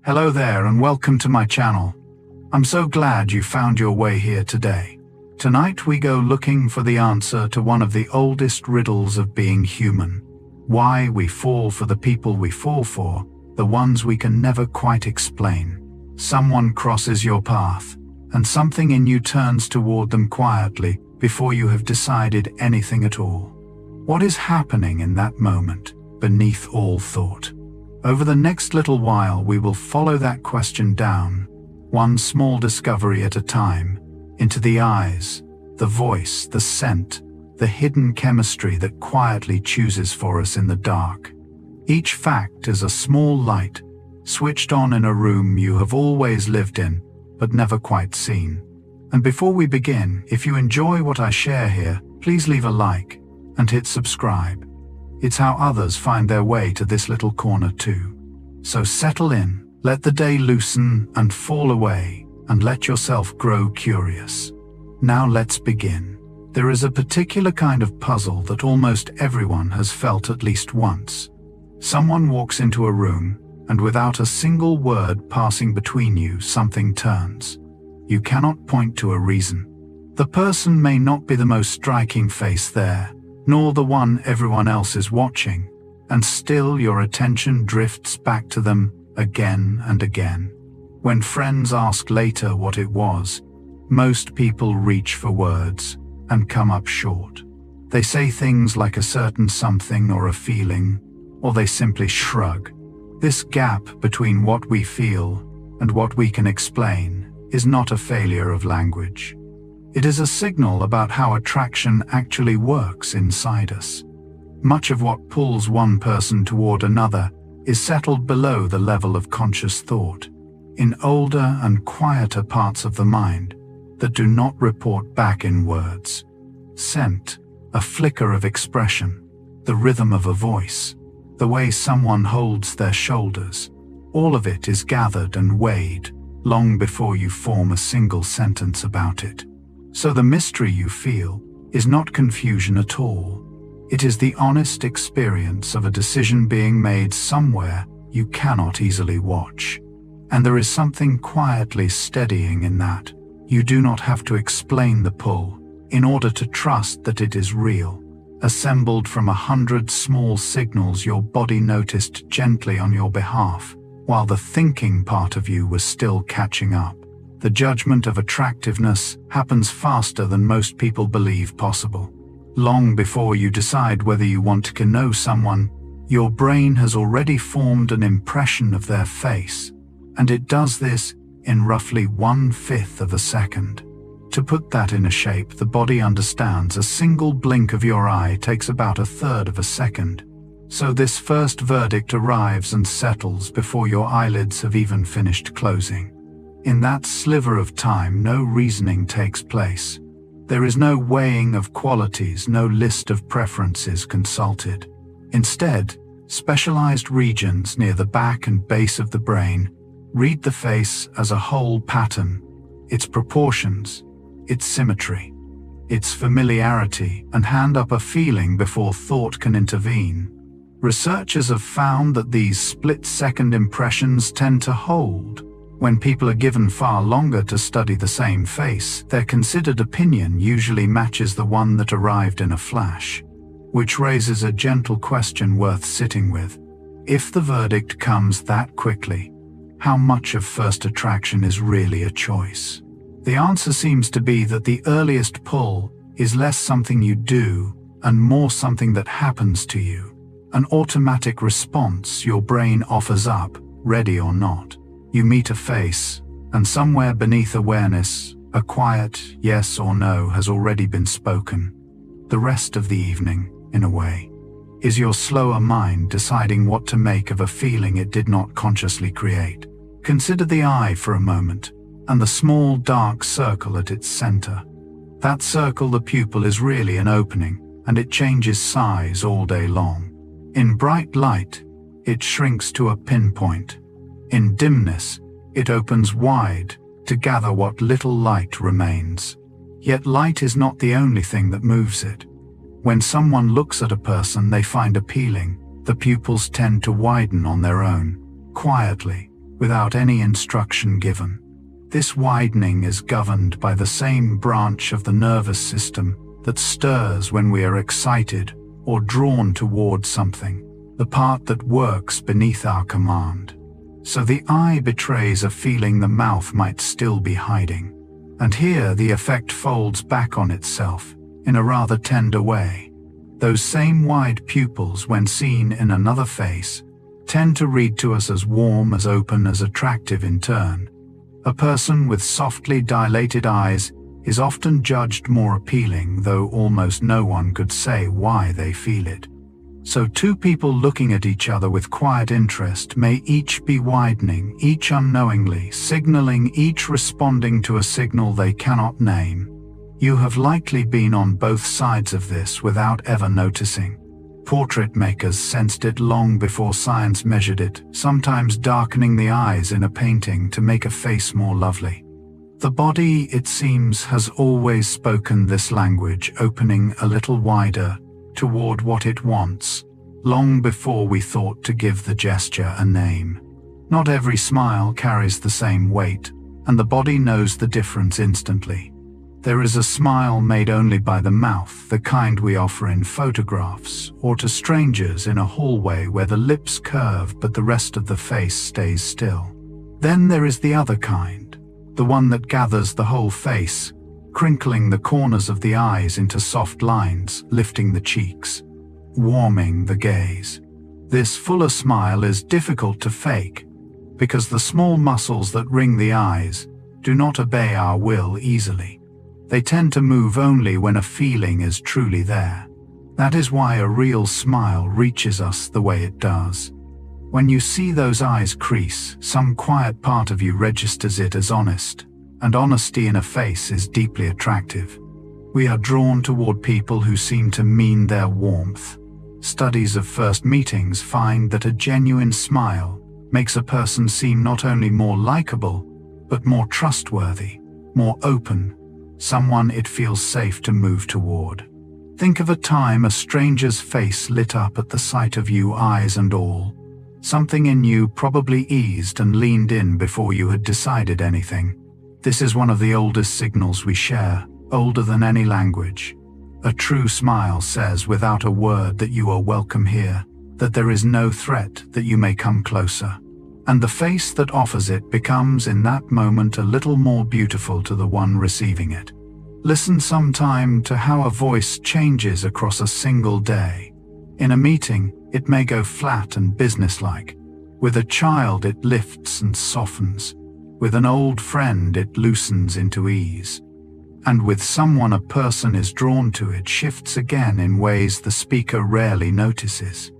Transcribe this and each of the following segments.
Hello there and welcome to my channel. I'm so glad you found your way here today. Tonight we go looking for the answer to one of the oldest riddles of being human. Why we fall for the people we fall for, the ones we can never quite explain. Someone crosses your path, and something in you turns toward them quietly before you have decided anything at all. What is happening in that moment, beneath all thought? Over the next little while we will follow that question down, one small discovery at a time, into the eyes, the voice, the scent, the hidden chemistry that quietly chooses for us in the dark. Each fact is a small light, switched on in a room you have always lived in, but never quite seen. And before we begin, if you enjoy what I share here, please leave a like and hit subscribe. It's how others find their way to this little corner too. So settle in, let the day loosen and fall away, and let yourself grow curious. Now let's begin. There is a particular kind of puzzle that almost everyone has felt at least once. Someone walks into a room, and without a single word passing between you, something turns. You cannot point to a reason. The person may not be the most striking face there, nor the one everyone else is watching, and still your attention drifts back to them again and again. When friends ask later what it was, most people reach for words and come up short. They say things like a certain something or a feeling, or they simply shrug. This gap between what we feel and what we can explain is not a failure of language. It is a signal about how attraction actually works inside us. Much of what pulls one person toward another is settled below the level of conscious thought, in older and quieter parts of the mind that do not report back in words. Scent, a flicker of expression, the rhythm of a voice, the way someone holds their shoulders, all of it is gathered and weighed long before you form a single sentence about it. So the mystery you feel is not confusion at all. It is the honest experience of a decision being made somewhere you cannot easily watch. And there is something quietly steadying in that. You do not have to explain the pull in order to trust that it is real. Assembled from 100 small signals your body noticed gently on your behalf, while the thinking part of you was still catching up. The judgment of attractiveness happens faster than most people believe possible. Long before you decide whether you want to know someone, your brain has already formed an impression of their face, and it does this in roughly 1/5 of a second. To put that in a shape the body understands, a single blink of your eye takes about 1/3 of a second. So this first verdict arrives and settles before your eyelids have even finished closing. In that sliver of time, no reasoning takes place. There is no weighing of qualities, no list of preferences consulted. Instead, specialized regions near the back and base of the brain read the face as a whole pattern, its proportions, its symmetry, its familiarity, and hand up a feeling before thought can intervene. Researchers have found that these split-second impressions tend to hold. When people are given far longer to study the same face, their considered opinion usually matches the one that arrived in a flash, which raises a gentle question worth sitting with. If the verdict comes that quickly, how much of first attraction is really a choice? The answer seems to be that the earliest pull is less something you do and more something that happens to you, an automatic response your brain offers up, ready or not. You meet a face, and somewhere beneath awareness, a quiet yes or no has already been spoken. The rest of the evening, in a way, is your slower mind deciding what to make of a feeling it did not consciously create. Consider the eye for a moment, and the small dark circle at its center. That circle, the pupil, is really an opening, and it changes size all day long. In bright light, it shrinks to a pinpoint. In dimness, it opens wide to gather what little light remains. Yet light is not the only thing that moves it. When someone looks at a person they find appealing, the pupils tend to widen on their own, quietly, without any instruction given. This widening is governed by the same branch of the nervous system that stirs when we are excited or drawn toward something, the part that works beneath our command. So the eye betrays a feeling the mouth might still be hiding. And here the effect folds back on itself in a rather tender way. Those same wide pupils, when seen in another face, tend to read to us as warm, as open, as attractive in turn. A person with softly dilated eyes is often judged more appealing, though almost no one could say why they feel it. So two people looking at each other with quiet interest may each be widening, each unknowingly, signaling, each responding to a signal they cannot name. You have likely been on both sides of this without ever noticing. Portrait makers sensed it long before science measured it, sometimes darkening the eyes in a painting to make a face more lovely. The body, it seems, has always spoken this language, opening a little wider toward what it wants, long before we thought to give the gesture a name. Not every smile carries the same weight, and the body knows the difference instantly. There is a smile made only by the mouth, the kind we offer in photographs, or to strangers in a hallway where the lips curve but the rest of the face stays still. Then there is the other kind, the one that gathers the whole face, crinkling the corners of the eyes into soft lines, lifting the cheeks, warming the gaze. This fuller smile is difficult to fake, because the small muscles that ring the eyes do not obey our will easily. They tend to move only when a feeling is truly there. That is why a real smile reaches us the way it does. When you see those eyes crease, some quiet part of you registers it as honest, and honesty in a face is deeply attractive. We are drawn toward people who seem to mean their warmth. Studies of first meetings find that a genuine smile makes a person seem not only more likable, but more trustworthy, more open, someone it feels safe to move toward. Think of a time a stranger's face lit up at the sight of you, eyes and all. Something in you probably eased and leaned in before you had decided anything. This is one of the oldest signals we share, older than any language. A true smile says without a word that you are welcome here, that there is no threat that you may come closer. And the face that offers it becomes in that moment a little more beautiful to the one receiving it. Listen sometime to how a voice changes across a single day. In a meeting, it may go flat and businesslike. With a child, it lifts and softens. With an old friend, it loosens into ease. And with someone a person is drawn to, it shifts again in ways the speaker rarely notices.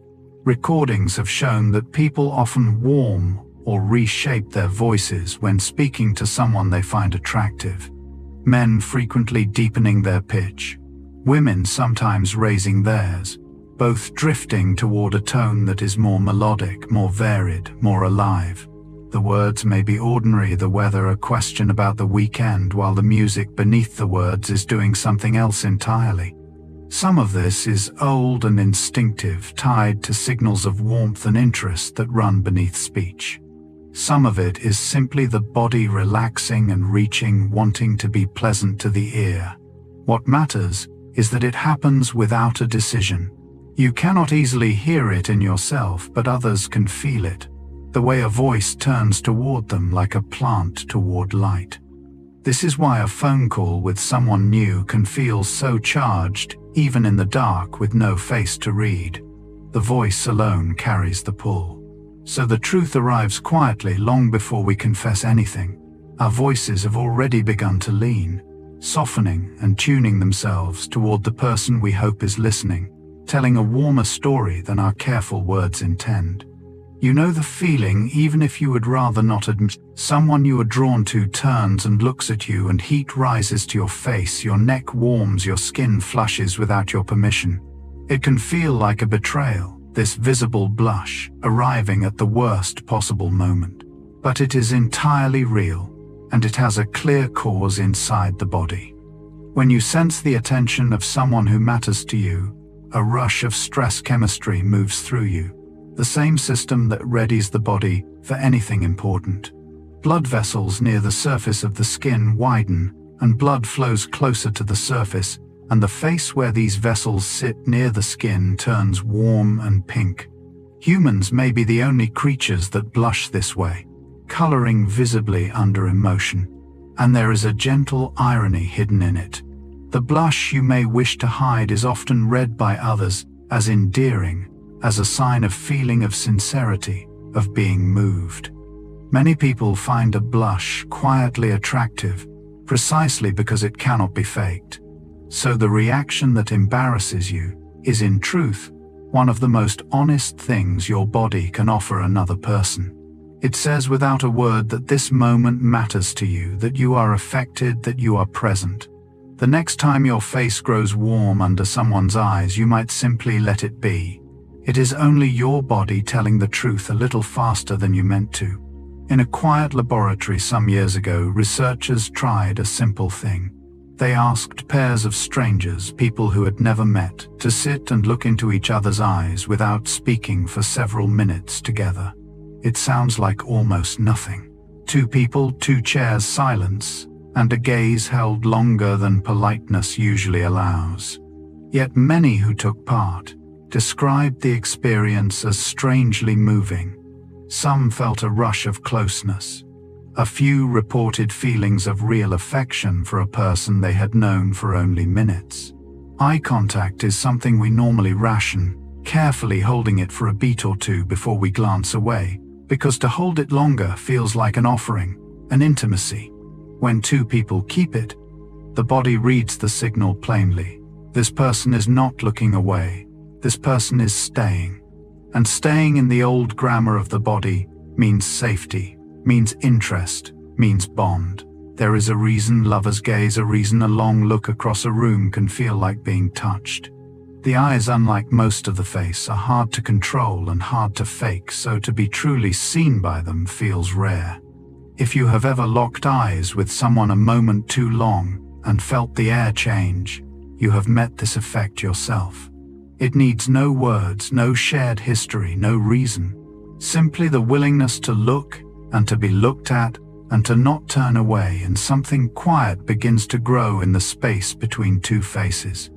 Recordings have shown that people often warm or reshape their voices when speaking to someone they find attractive. Men frequently deepening their pitch, women sometimes raising theirs, both drifting toward a tone that is more melodic, more varied, more alive. The words may be ordinary, the weather a question about the weekend, while the music beneath the words is doing something else entirely. Some of this is old and instinctive, tied to signals of warmth and interest that run beneath speech. Some of it is simply the body relaxing and reaching, wanting to be pleasant to the ear. What matters is that it happens without a decision. You cannot easily hear it in yourself, but others can feel it. The way a voice turns toward them like a plant toward light. This is why a phone call with someone new can feel so charged, even in the dark with no face to read. The voice alone carries the pull. So the truth arrives quietly long before we confess anything. Our voices have already begun to lean, softening and tuning themselves toward the person we hope is listening, telling a warmer story than our careful words intend. You know the feeling, even if you would rather not admit. Someone you are drawn to turns and looks at you, and heat rises to your face, your neck warms, your skin flushes without your permission. It can feel like a betrayal, this visible blush, arriving at the worst possible moment. But it is entirely real, and it has a clear cause inside the body. When you sense the attention of someone who matters to you, a rush of stress chemistry moves through you. the same system that readies the body for anything important. Blood vessels near the surface of the skin widen, and blood flows closer to the surface, and the face where these vessels sit near the skin turns warm and pink. Humans may be the only creatures that blush this way, coloring visibly under emotion. And there is a gentle irony hidden in it. The blush you may wish to hide is often read by others as endearing, as a sign of feeling of sincerity, of being moved. Many people find a blush quietly attractive, precisely because it cannot be faked. So the reaction that embarrasses you is in truth one of the most honest things your body can offer another person. It says without a word that this moment matters to you, that you are affected, that you are present. The next time your face grows warm under someone's eyes, you might simply let it be. It is only your body telling the truth a little faster than you meant to. In a quiet laboratory some years ago, researchers tried a simple thing. They asked pairs of strangers, people who had never met, to sit and look into each other's eyes without speaking for several minutes together. It sounds like almost nothing. 2 people, 2 chairs, silence, and a gaze held longer than politeness usually allows. Yet many who took part described the experience as strangely moving. Some felt a rush of closeness. A few reported feelings of real affection for a person they had known for only minutes. Eye contact is something we normally ration, carefully holding it for a beat or two before we glance away, because to hold it longer feels like an offering, an intimacy. When 2 people keep it, the body reads the signal plainly. This person is not looking away. This person is staying. And staying in the old grammar of the body means safety, means interest, means bond. There is a reason lovers gaze, a reason a long look across a room can feel like being touched. The eyes, unlike most of the face, are hard to control and hard to fake, so to be truly seen by them feels rare. If you have ever locked eyes with someone a moment too long and felt the air change, you have met this effect yourself. It needs no words, no shared history, no reason. Simply the willingness to look and to be looked at and to not turn away, and something quiet begins to grow in the space between 2 faces.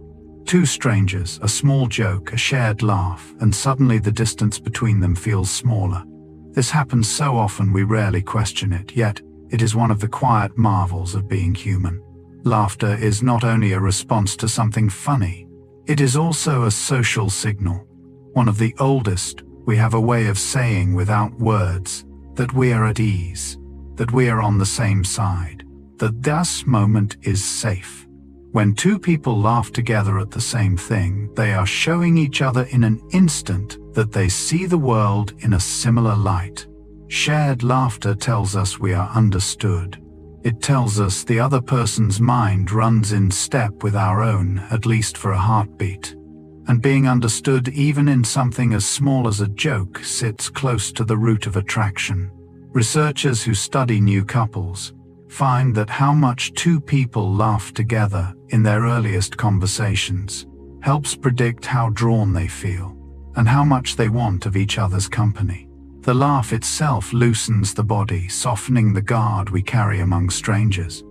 2 strangers, a small joke, a shared laugh, and suddenly the distance between them feels smaller. This happens so often we rarely question it, yet it is one of the quiet marvels of being human. Laughter is not only a response to something funny, it is also a social signal. One of the oldest. We have a way of saying without words that we are at ease, that we are on the same side, that this moment is safe. When 2 people laugh together at the same thing, they are showing each other in an instant that they see the world in a similar light. Shared laughter tells us we are understood. It tells us the other person's mind runs in step with our own, at least for a heartbeat. And being understood, even in something as small as a joke, sits close to the root of attraction. Researchers who study new couples find that how much 2 people laugh together in their earliest conversations helps predict how drawn they feel and how much they want of each other's company. The laugh itself loosens the body, softening the guard we carry among strangers.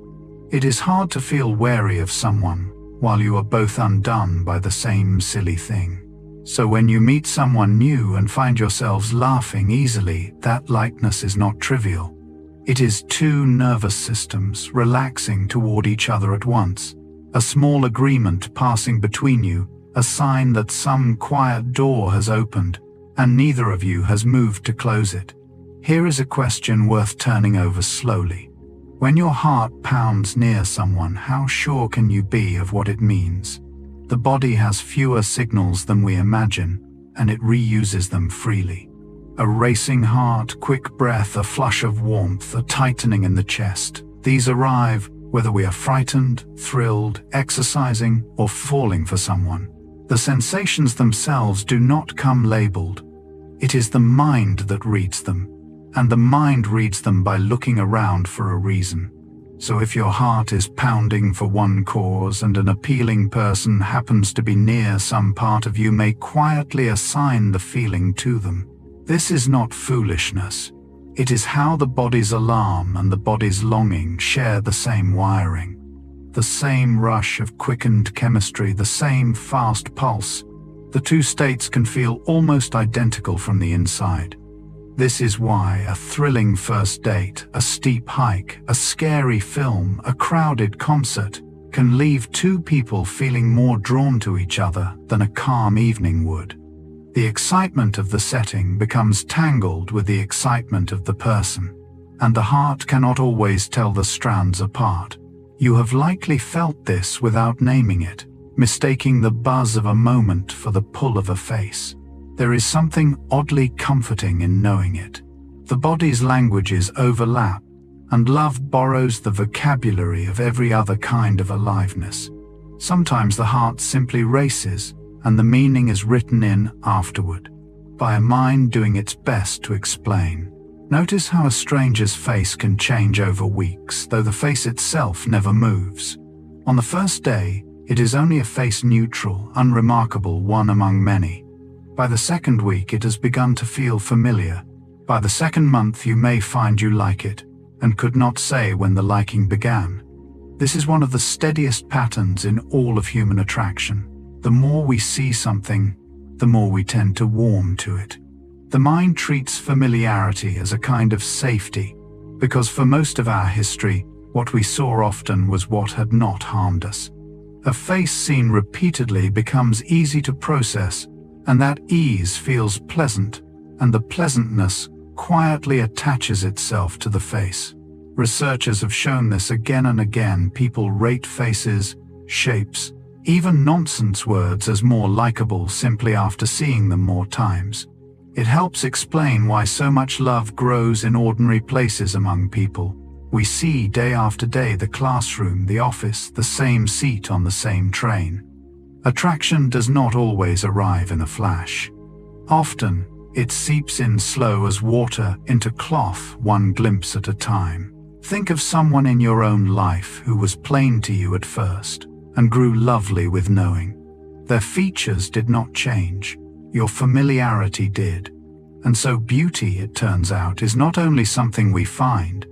It is hard to feel wary of someone while you are both undone by the same silly thing. So when you meet someone new and find yourselves laughing easily, that lightness is not trivial. It is 2 nervous systems relaxing toward each other at once, a small agreement passing between you, a sign that some quiet door has opened and neither of you has moved to close it. Here is a question worth turning over slowly. When your heart pounds near someone, how sure can you be of what it means? The body has fewer signals than we imagine, and it reuses them freely. A racing heart, quick breath, a flush of warmth, a tightening in the chest. These arrive whether we are frightened, thrilled, exercising, or falling for someone. The sensations themselves do not come labeled. It is the mind that reads them, and the mind reads them by looking around for a reason. So if your heart is pounding for one cause and an appealing person happens to be near, some part of you may quietly assign the feeling to them. This is not foolishness. It is how the body's alarm and the body's longing share the same wiring. The same rush of quickened chemistry, the same fast pulse. The two states can feel almost identical from the inside. This is why a thrilling first date, a steep hike, a scary film, a crowded concert can leave two people feeling more drawn to each other than a calm evening would. The excitement of the setting becomes tangled with the excitement of the person, and the heart cannot always tell the strands apart. You have likely felt this without naming it, mistaking the buzz of a moment for the pull of a face. There is something oddly comforting in knowing it. The body's languages overlap, and love borrows the vocabulary of every other kind of aliveness. Sometimes the heart simply races, and the meaning is written in afterward, by a mind doing its best to explain. Notice how a stranger's face can change over weeks, though the face itself never moves. On the first day, it is only a face neutral, unremarkable one among many. By the second week, it has begun to feel familiar. By the second month, you may find you like it, and could not say when the liking began. This is one of the steadiest patterns in all of human attraction. The more we see something, the more we tend to warm to it. The mind treats familiarity as a kind of safety, because for most of our history, what we saw often was what had not harmed us. A face seen repeatedly becomes easy to process, and that ease feels pleasant, and the pleasantness quietly attaches itself to the face. Researchers have shown this again and again. People rate faces, shapes, even nonsense words as more likable simply after seeing them more times. It helps explain why so much love grows in ordinary places among people. We see day after day the classroom, the office, the same seat on the same train. Attraction does not always arrive in a flash. Often, it seeps in slow as water into cloth, one glimpse at a time. Think of someone in your own life who was plain to you at first, and grew lovely with knowing. Their features did not change, your familiarity did. And so beauty, it turns out, is not only something we find,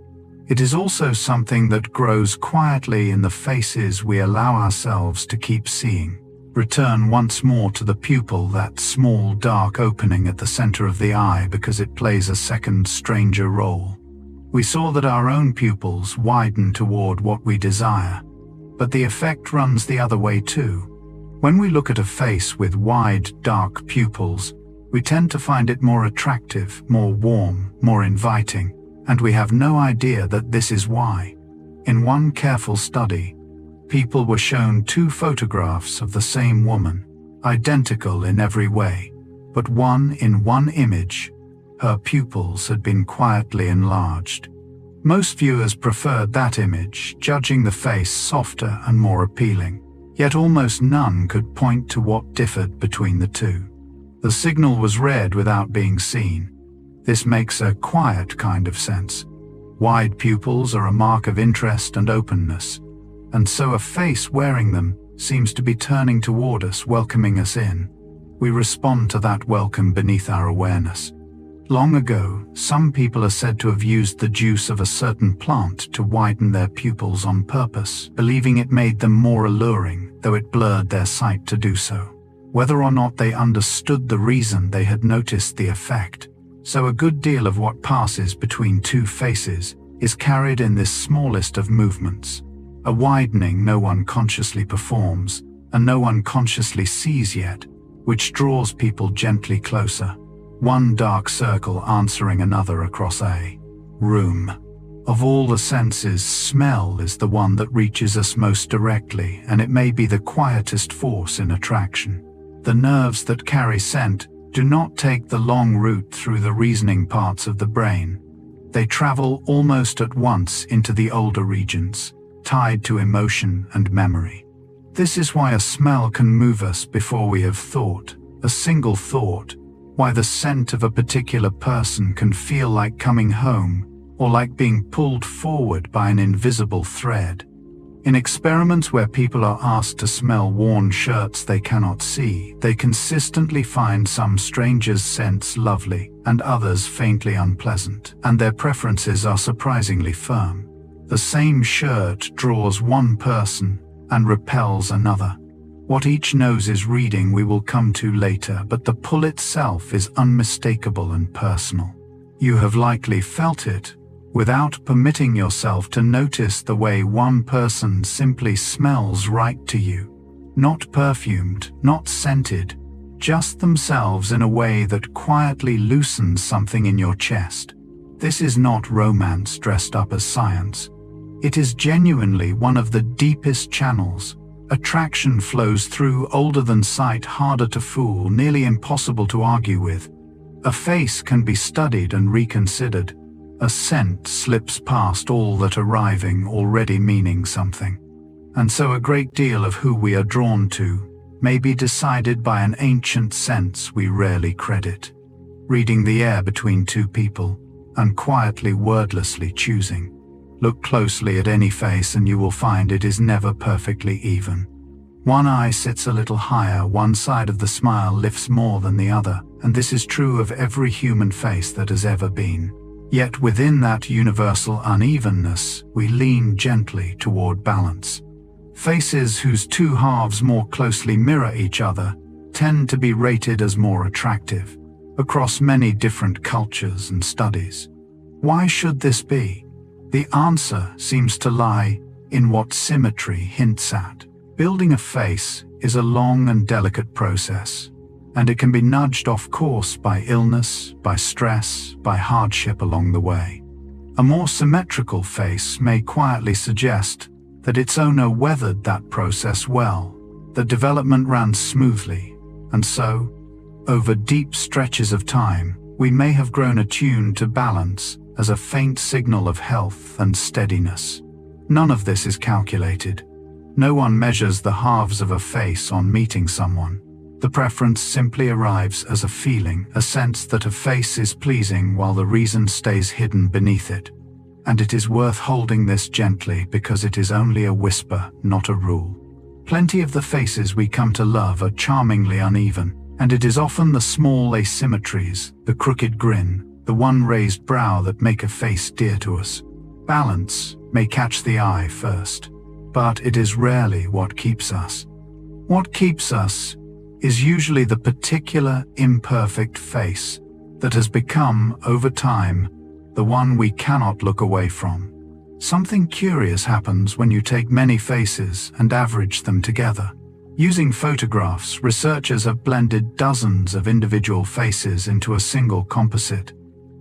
it is also something that grows quietly in the faces we allow ourselves to keep seeing. Return once more to the pupil, that small dark opening at the center of the eye, because it plays a second stranger role. We saw that our own pupils widen toward what we desire, but the effect runs the other way too. When we look at a face with wide, dark pupils, we tend to find it more attractive, more warm, more inviting, and we have no idea that this is why. In one careful study, people were shown two photographs of the same woman, identical in every way, but in one image, her pupils had been quietly enlarged. Most viewers preferred that image, judging the face softer and more appealing, yet almost none could point to what differed between the two. The signal was read without being seen. This makes a quiet kind of sense. Wide pupils are a mark of interest and openness, and so a face wearing them seems to be turning toward us, welcoming us in. We respond to that welcome beneath our awareness. Long ago, some people are said to have used the juice of a certain plant to widen their pupils on purpose, believing it made them more alluring, though it blurred their sight to do so. Whether or not they understood the reason, they had noticed the effect. So a good deal of what passes between two faces is carried in this smallest of movements. A widening no one consciously performs, and no one consciously sees yet, which draws people gently closer. One dark circle answering another across a room. Of all the senses, smell is the one that reaches us most directly, and it may be the quietest force in attraction. The nerves that carry scent do not take the long route through the reasoning parts of the brain. They travel almost at once into the older regions, tied to emotion and memory. This is why a smell can move us before we have thought, a single thought, why the scent of a particular person can feel like coming home, or like being pulled forward by an invisible thread. In experiments where people are asked to smell worn shirts they cannot see, they consistently find some strangers' scents lovely and others faintly unpleasant, and their preferences are surprisingly firm. The same shirt draws one person and repels another. What each nose is reading we will come to later, but the pull itself is unmistakable and personal. You have likely felt it without permitting yourself to notice the way one person simply smells right to you. Not perfumed, not scented, just themselves in a way that quietly loosens something in your chest. This is not romance dressed up as science. It is genuinely one of the deepest channels. Attraction flows through, older than sight, harder to fool, nearly impossible to argue with. A face can be studied and reconsidered. A scent slips past all that arriving, already meaning something. And so a great deal of who we are drawn to may be decided by an ancient sense we rarely credit. Reading the air between two people and quietly, wordlessly choosing. Look closely at any face and you will find it is never perfectly even. One eye sits a little higher, one side of the smile lifts more than the other, and this is true of every human face that has ever been. Yet within that universal unevenness, we lean gently toward balance. Faces whose two halves more closely mirror each other tend to be rated as more attractive, across many different cultures and studies. Why should this be? The answer seems to lie in what symmetry hints at. Building a face is a long and delicate process, and it can be nudged off course by illness, by stress, by hardship along the way. A more symmetrical face may quietly suggest that its owner weathered that process well, that development ran smoothly, and so, over deep stretches of time, we may have grown attuned to balance as a faint signal of health and steadiness. None of this is calculated. No one measures the halves of a face on meeting someone. The preference simply arrives as a feeling, a sense that a face is pleasing while the reason stays hidden beneath it. And it is worth holding this gently because it is only a whisper, not a rule. Plenty of the faces we come to love are charmingly uneven, and it is often the small asymmetries, the crooked grin, the one raised brow that make a face dear to us. Balance may catch the eye first, but it is rarely what keeps us. What keeps us is usually the particular imperfect face that has become, over time, the one we cannot look away from. Something curious happens when you take many faces and average them together. Using photographs, researchers have blended dozens of individual faces into a single composite.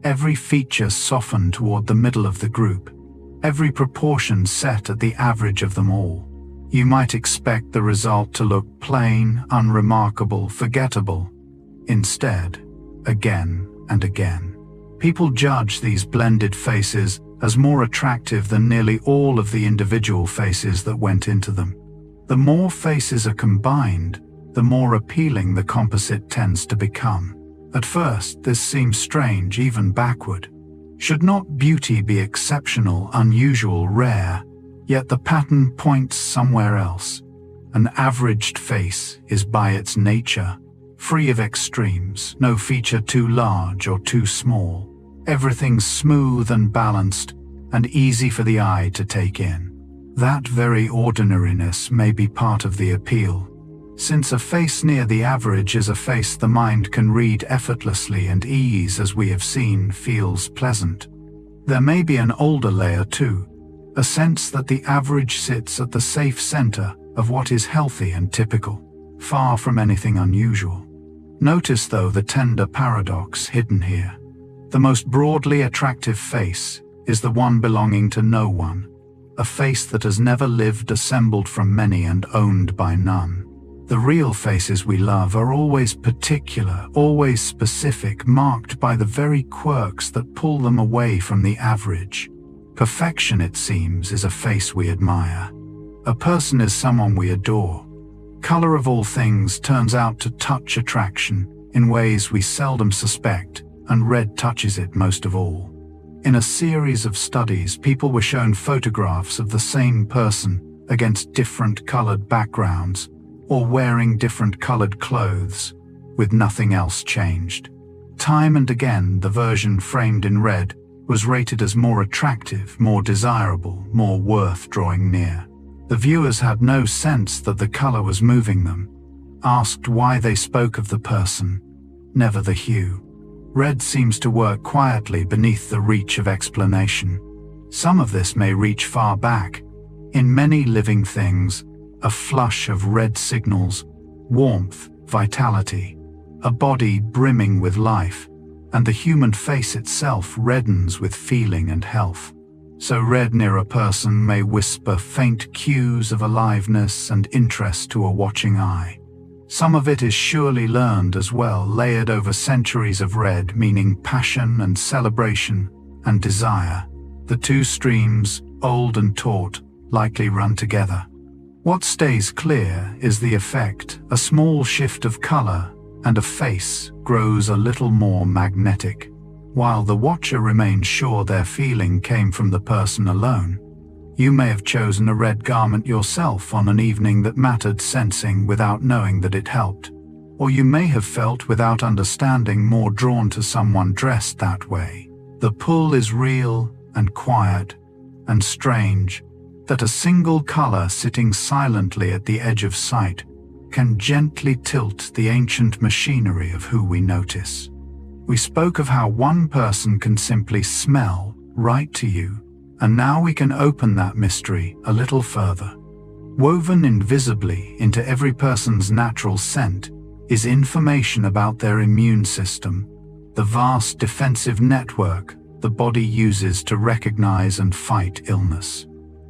Every feature softened toward the middle of the group, every proportion set at the average of them all. You might expect the result to look plain, unremarkable, forgettable. Instead, again and again, people judge these blended faces as more attractive than nearly all of the individual faces that went into them. The more faces are combined, the more appealing the composite tends to become. At first, this seems strange, even backward. Should not beauty be exceptional, unusual, rare? Yet the pattern points somewhere else. An averaged face is by its nature free of extremes, no feature too large or too small. Everything smooth and balanced and easy for the eye to take in. That very ordinariness may be part of the appeal, since a face near the average is a face the mind can read effortlessly, and ease, as we have seen, feels pleasant. There may be an older layer too, a sense that the average sits at the safe center of what is healthy and typical, far from anything unusual. Notice, though, the tender paradox hidden here. The most broadly attractive face is the one belonging to no one, a face that has never lived, assembled from many and owned by none. The real faces we love are always particular, always specific, marked by the very quirks that pull them away from the average. Perfection, it seems, is a face we admire. A person is someone we adore. Color of all things turns out to touch attraction in ways we seldom suspect, and red touches it most of all. In a series of studies, people were shown photographs of the same person against different colored backgrounds, or wearing different colored clothes, with nothing else changed. Time and again, the version framed in red was rated as more attractive, more desirable, more worth drawing near. The viewers had no sense that the color was moving them, asked why they spoke of the person, never the hue. Red seems to work quietly beneath the reach of explanation. Some of this may reach far back. In many living things, a flush of red signals warmth, vitality, a body brimming with life, and the human face itself reddens with feeling and health. So red near a person may whisper faint cues of aliveness and interest to a watching eye. Some of it is surely learned as well, layered over centuries of red, meaning passion and celebration and desire. The two streams, old and taught, likely run together. What stays clear is the effect. A small shift of color and a face grows a little more magnetic, while the watcher remains sure their feeling came from the person alone. You may have chosen a red garment yourself on an evening that mattered, sensing without knowing that it helped. Or you may have felt without understanding more drawn to someone dressed that way. The pull is real and quiet and strange, that a single color sitting silently at the edge of sight can gently tilt the ancient machinery of who we notice. We spoke of how one person can simply smell right to you, and now we can open that mystery a little further. Woven invisibly into every person's natural scent is information about their immune system, the vast defensive network the body uses to recognize and fight illness.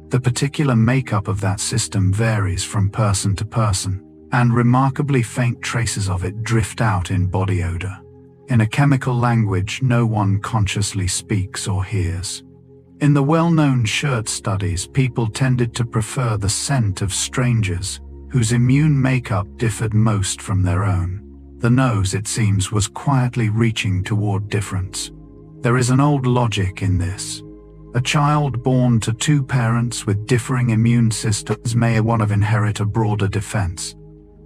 The particular makeup of that system varies from person to person, and remarkably faint traces of it drift out in body odor, in a chemical language no one consciously speaks or hears. In the well-known shirt studies, people tended to prefer the scent of strangers whose immune makeup differed most from their own. The nose, it seems, was quietly reaching toward difference. There is an old logic in this. A child born to two parents with differing immune systems may want to inherit a broader defense,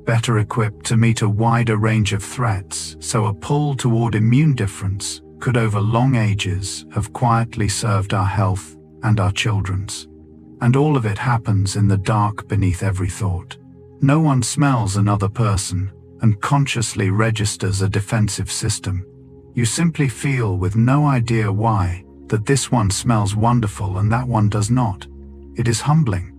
better equipped to meet a wider range of threats, so a pull toward immune difference could over long ages have quietly served our health and our children's. And all of it happens in the dark beneath every thought. No one smells another person and consciously registers a defensive system. You simply feel, with no idea why, that this one smells wonderful and that one does not. It is humbling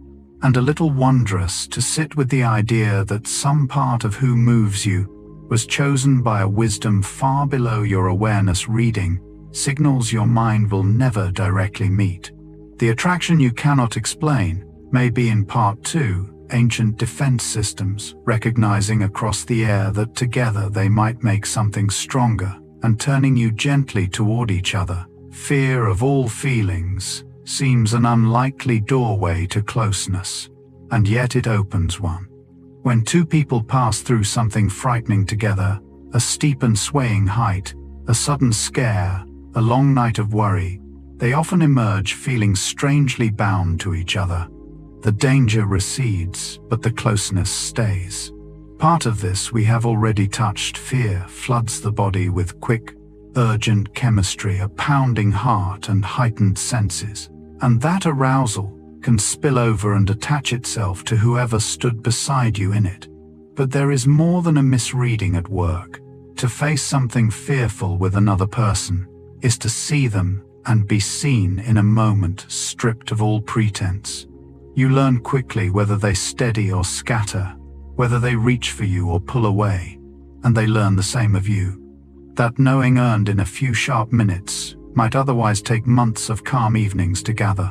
and a little wondrous to sit with the idea that some part of who moves you was chosen by a wisdom far below your awareness reading, signals your mind will never directly meet. The attraction you cannot explain may be in part two, ancient defense systems, recognizing across the air that together they might make something stronger and turning you gently toward each other. Fear of all feelings seems an unlikely doorway to closeness, and yet it opens one. When two people pass through something frightening together, a steep and swaying height, a sudden scare, a long night of worry, they often emerge feeling strangely bound to each other. The danger recedes, but the closeness stays. Part of this we have already touched. Fear floods the body with quick, urgent chemistry, a pounding heart and heightened senses, and that arousal can spill over and attach itself to whoever stood beside you in it. But there is more than a misreading at work. To face something fearful with another person is to see them and be seen in a moment, stripped of all pretense. You learn quickly whether they steady or scatter, whether they reach for you or pull away, and they learn the same of you. That knowing earned in a few sharp minutes might otherwise take months of calm evenings to gather.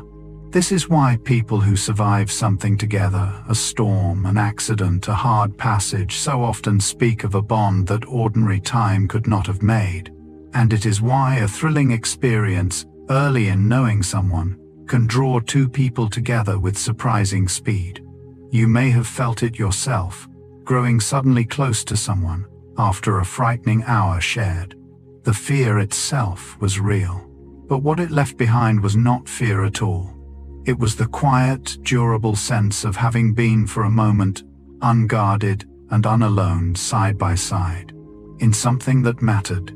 This is why people who survive something together, a storm, an accident, a hard passage, so often speak of a bond that ordinary time could not have made. And it is why a thrilling experience early in knowing someone can draw two people together with surprising speed. You may have felt it yourself, growing suddenly close to someone after a frightening hour shared. The fear itself was real, but what it left behind was not fear at all. It was the quiet, durable sense of having been for a moment unguarded and unalone side by side, in something that mattered.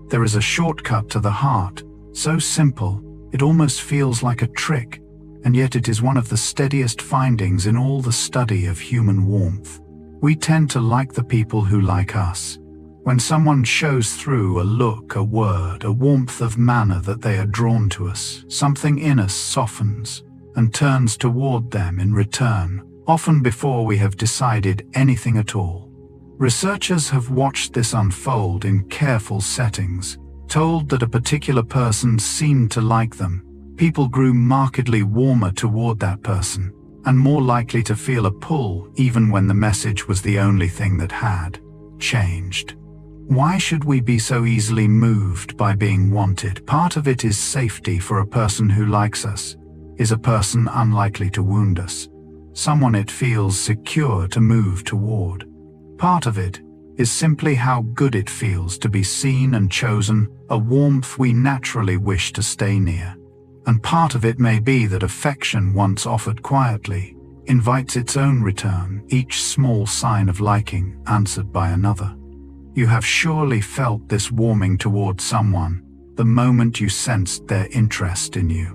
There is a shortcut to the heart, so simple, it almost feels like a trick, and yet it is one of the steadiest findings in all the study of human warmth. We tend to like the people who like us. When someone shows through a look, a word, a warmth of manner that they are drawn to us, something in us softens and turns toward them in return, often before we have decided anything at all. Researchers have watched this unfold in careful settings. Told that a particular person seemed to like them, people grew markedly warmer toward that person, and more likely to feel a pull even when the message was the only thing that had changed. Why should we be so easily moved by being wanted? Part of it is safety. For a person who likes us is a person unlikely to wound us, someone it feels secure to move toward. Part of it is simply how good it feels to be seen and chosen, a warmth we naturally wish to stay near. And part of it may be that affection once offered quietly invites its own return, each small sign of liking answered by another. You have surely felt this warming toward someone the moment you sensed their interest in you.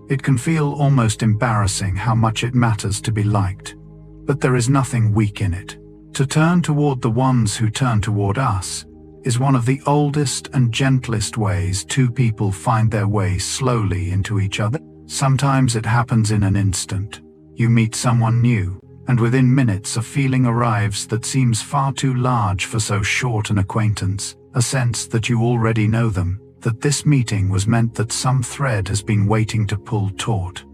It can feel almost embarrassing how much it matters to be liked, but there is nothing weak in it. To turn toward the ones who turn toward us is one of the oldest and gentlest ways two people find their way slowly into each other. Sometimes it happens in an instant. You meet someone new, and within minutes a feeling arrives that seems far too large for so short an acquaintance, a sense that you already know them, that this meeting was meant, that some thread has been waiting to pull taut.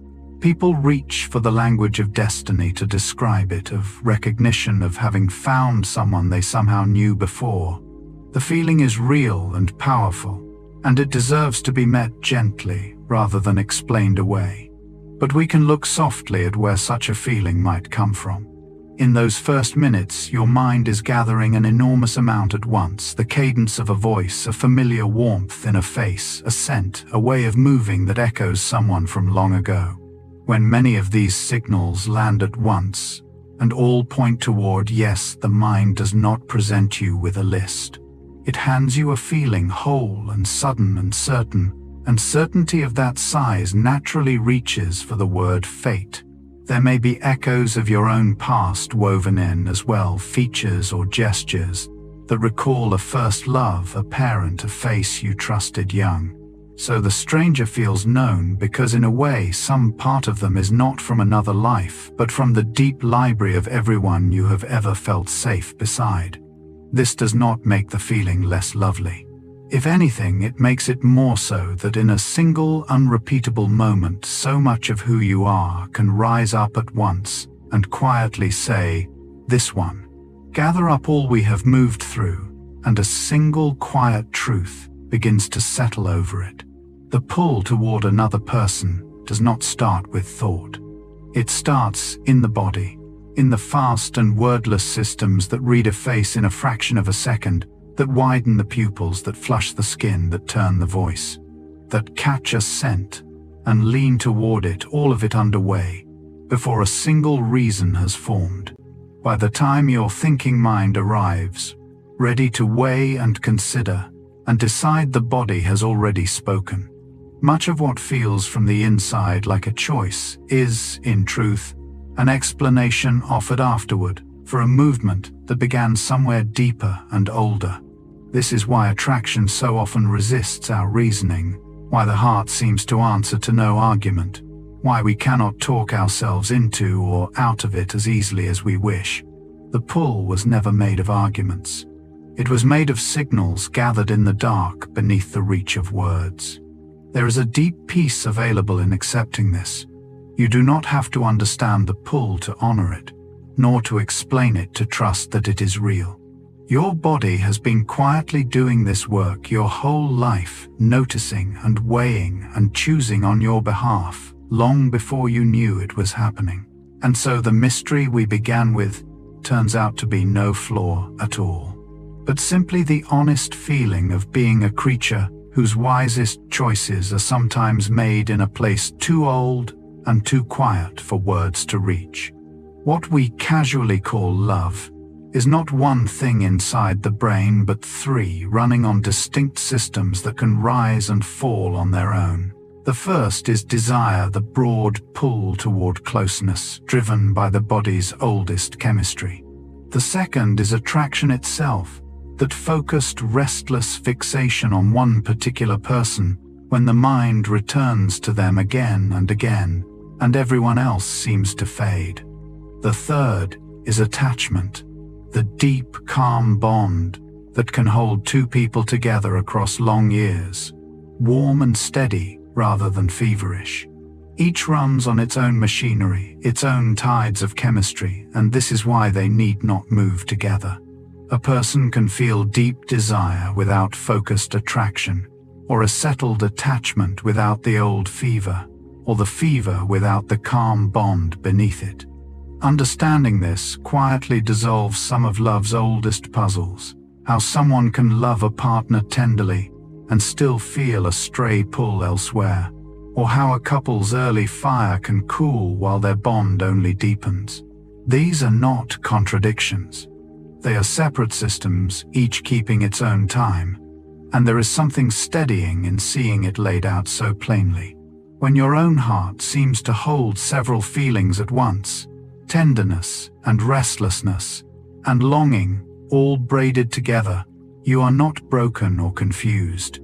People reach for the language of destiny to describe it, of recognition, of having found someone they somehow knew before. The feeling is real and powerful, and it deserves to be met gently rather than explained away. But we can look softly at where such a feeling might come from. In those first minutes, your mind is gathering an enormous amount at once: the cadence of a voice, a familiar warmth in a face, a scent, a way of moving that echoes someone from long ago. When many of these signals land at once, and all point toward yes, the mind does not present you with a list. It hands you a feeling, whole and sudden and certain, and certainty of that size naturally reaches for the word fate. There may be echoes of your own past woven in as well, features or gestures that recall a first love, a parent, a face you trusted young. So the stranger feels known because in a way some part of them is not from another life, but from the deep library of everyone you have ever felt safe beside. This does not make the feeling less lovely. If anything, it makes it more so, that in a single, unrepeatable moment, so much of who you are can rise up at once and quietly say, "This one." Gather up all we have moved through, and a single quiet truth begins to settle over it. The pull toward another person does not start with thought. It starts in the body, in the fast and wordless systems that read a face in a fraction of a second, that widen the pupils, that flush the skin, that turn the voice, that catch a scent and lean toward it, all of it underway, before a single reason has formed. By the time your thinking mind arrives, ready to weigh and consider and decide, the body has already spoken. Much of what feels from the inside like a choice is, in truth, an explanation offered afterward for a movement that began somewhere deeper and older. This is why attraction so often resists our reasoning, why the heart seems to answer to no argument, why we cannot talk ourselves into or out of it as easily as we wish. The pull was never made of arguments. It was made of signals gathered in the dark beneath the reach of words. There is a deep peace available in accepting this. You do not have to understand the pull to honor it, nor to explain it to trust that it is real. Your body has been quietly doing this work your whole life, noticing and weighing and choosing on your behalf, long before you knew it was happening. And so the mystery we began with turns out to be no flaw at all, but simply the honest feeling of being a creature whose wisest choices are sometimes made in a place too old, and too quiet for words to reach. What we casually call love is not one thing inside the brain, but three running on distinct systems that can rise and fall on their own. The first is desire, the broad pull toward closeness, driven by the body's oldest chemistry. The second is attraction itself, that focused, restless fixation on one particular person when the mind returns to them again and again, and everyone else seems to fade. The third is attachment, the deep, calm bond that can hold two people together across long years, warm and steady rather than feverish. Each runs on its own machinery, its own tides of chemistry, and this is why they need not move together. A person can feel deep desire without focused attraction, or a settled attachment without the old fever, or the fever without the calm bond beneath it. Understanding this quietly dissolves some of love's oldest puzzles, how someone can love a partner tenderly and still feel a stray pull elsewhere, or how a couple's early fire can cool while their bond only deepens. These are not contradictions. They are separate systems, each keeping its own time, and there is something steadying in seeing it laid out so plainly. When your own heart seems to hold several feelings at once, tenderness and restlessness and longing, all braided together, you are not broken or confused.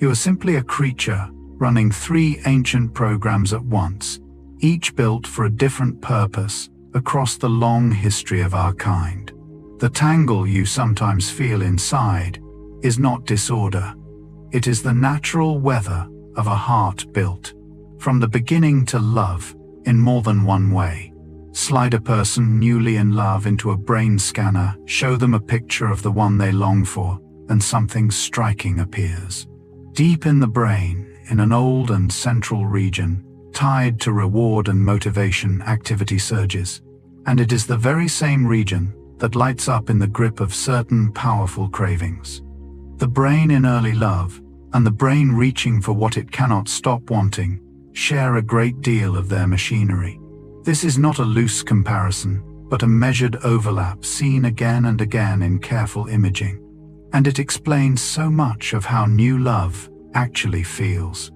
You are simply a creature running three ancient programs at once, each built for a different purpose across the long history of our kind. The tangle you sometimes feel inside is not disorder. It is the natural weather of a heart built from the beginning to love in more than one way. Slide a person newly in love into a brain scanner, show them a picture of the one they long for, and something striking appears. Deep in the brain, in an old and central region, tied to reward and motivation, activity surges. And it is the very same region that lights up in the grip of certain powerful cravings. The brain in early love, and the brain reaching for what it cannot stop wanting, share a great deal of their machinery. This is not a loose comparison, but a measured overlap seen again and again in careful imaging. And it explains so much of how new love actually feels.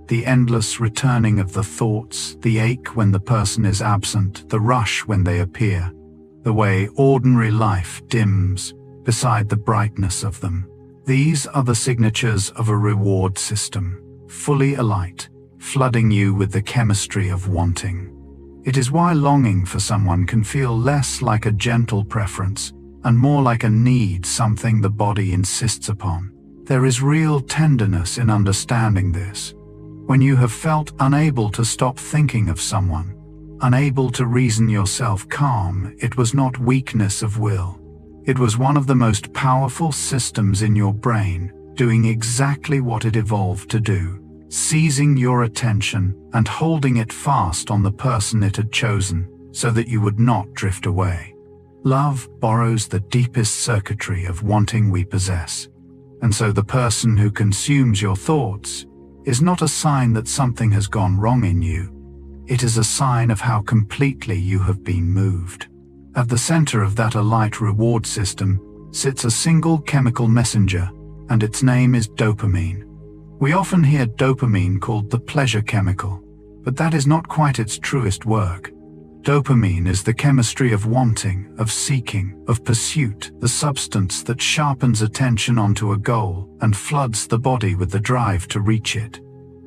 The endless returning of the thoughts, the ache when the person is absent, the rush when they appear, the way ordinary life dims beside the brightness of them. These are the signatures of a reward system, fully alight, flooding you with the chemistry of wanting. It is why longing for someone can feel less like a gentle preference and more like a need, something the body insists upon. There is real tenderness in understanding this. When you have felt unable to stop thinking of someone, unable to reason yourself calm, it was not weakness of will. It was one of the most powerful systems in your brain, doing exactly what it evolved to do, seizing your attention and holding it fast on the person it had chosen so that you would not drift away. Love borrows the deepest circuitry of wanting we possess, and so the person who consumes your thoughts is not a sign that something has gone wrong in you. It is a sign of how completely you have been moved. At the center of that alight reward system sits a single chemical messenger, and its name is dopamine. We often hear dopamine called the pleasure chemical, but that is not quite its truest work. Dopamine is the chemistry of wanting, of seeking, of pursuit, the substance that sharpens attention onto a goal and floods the body with the drive to reach it.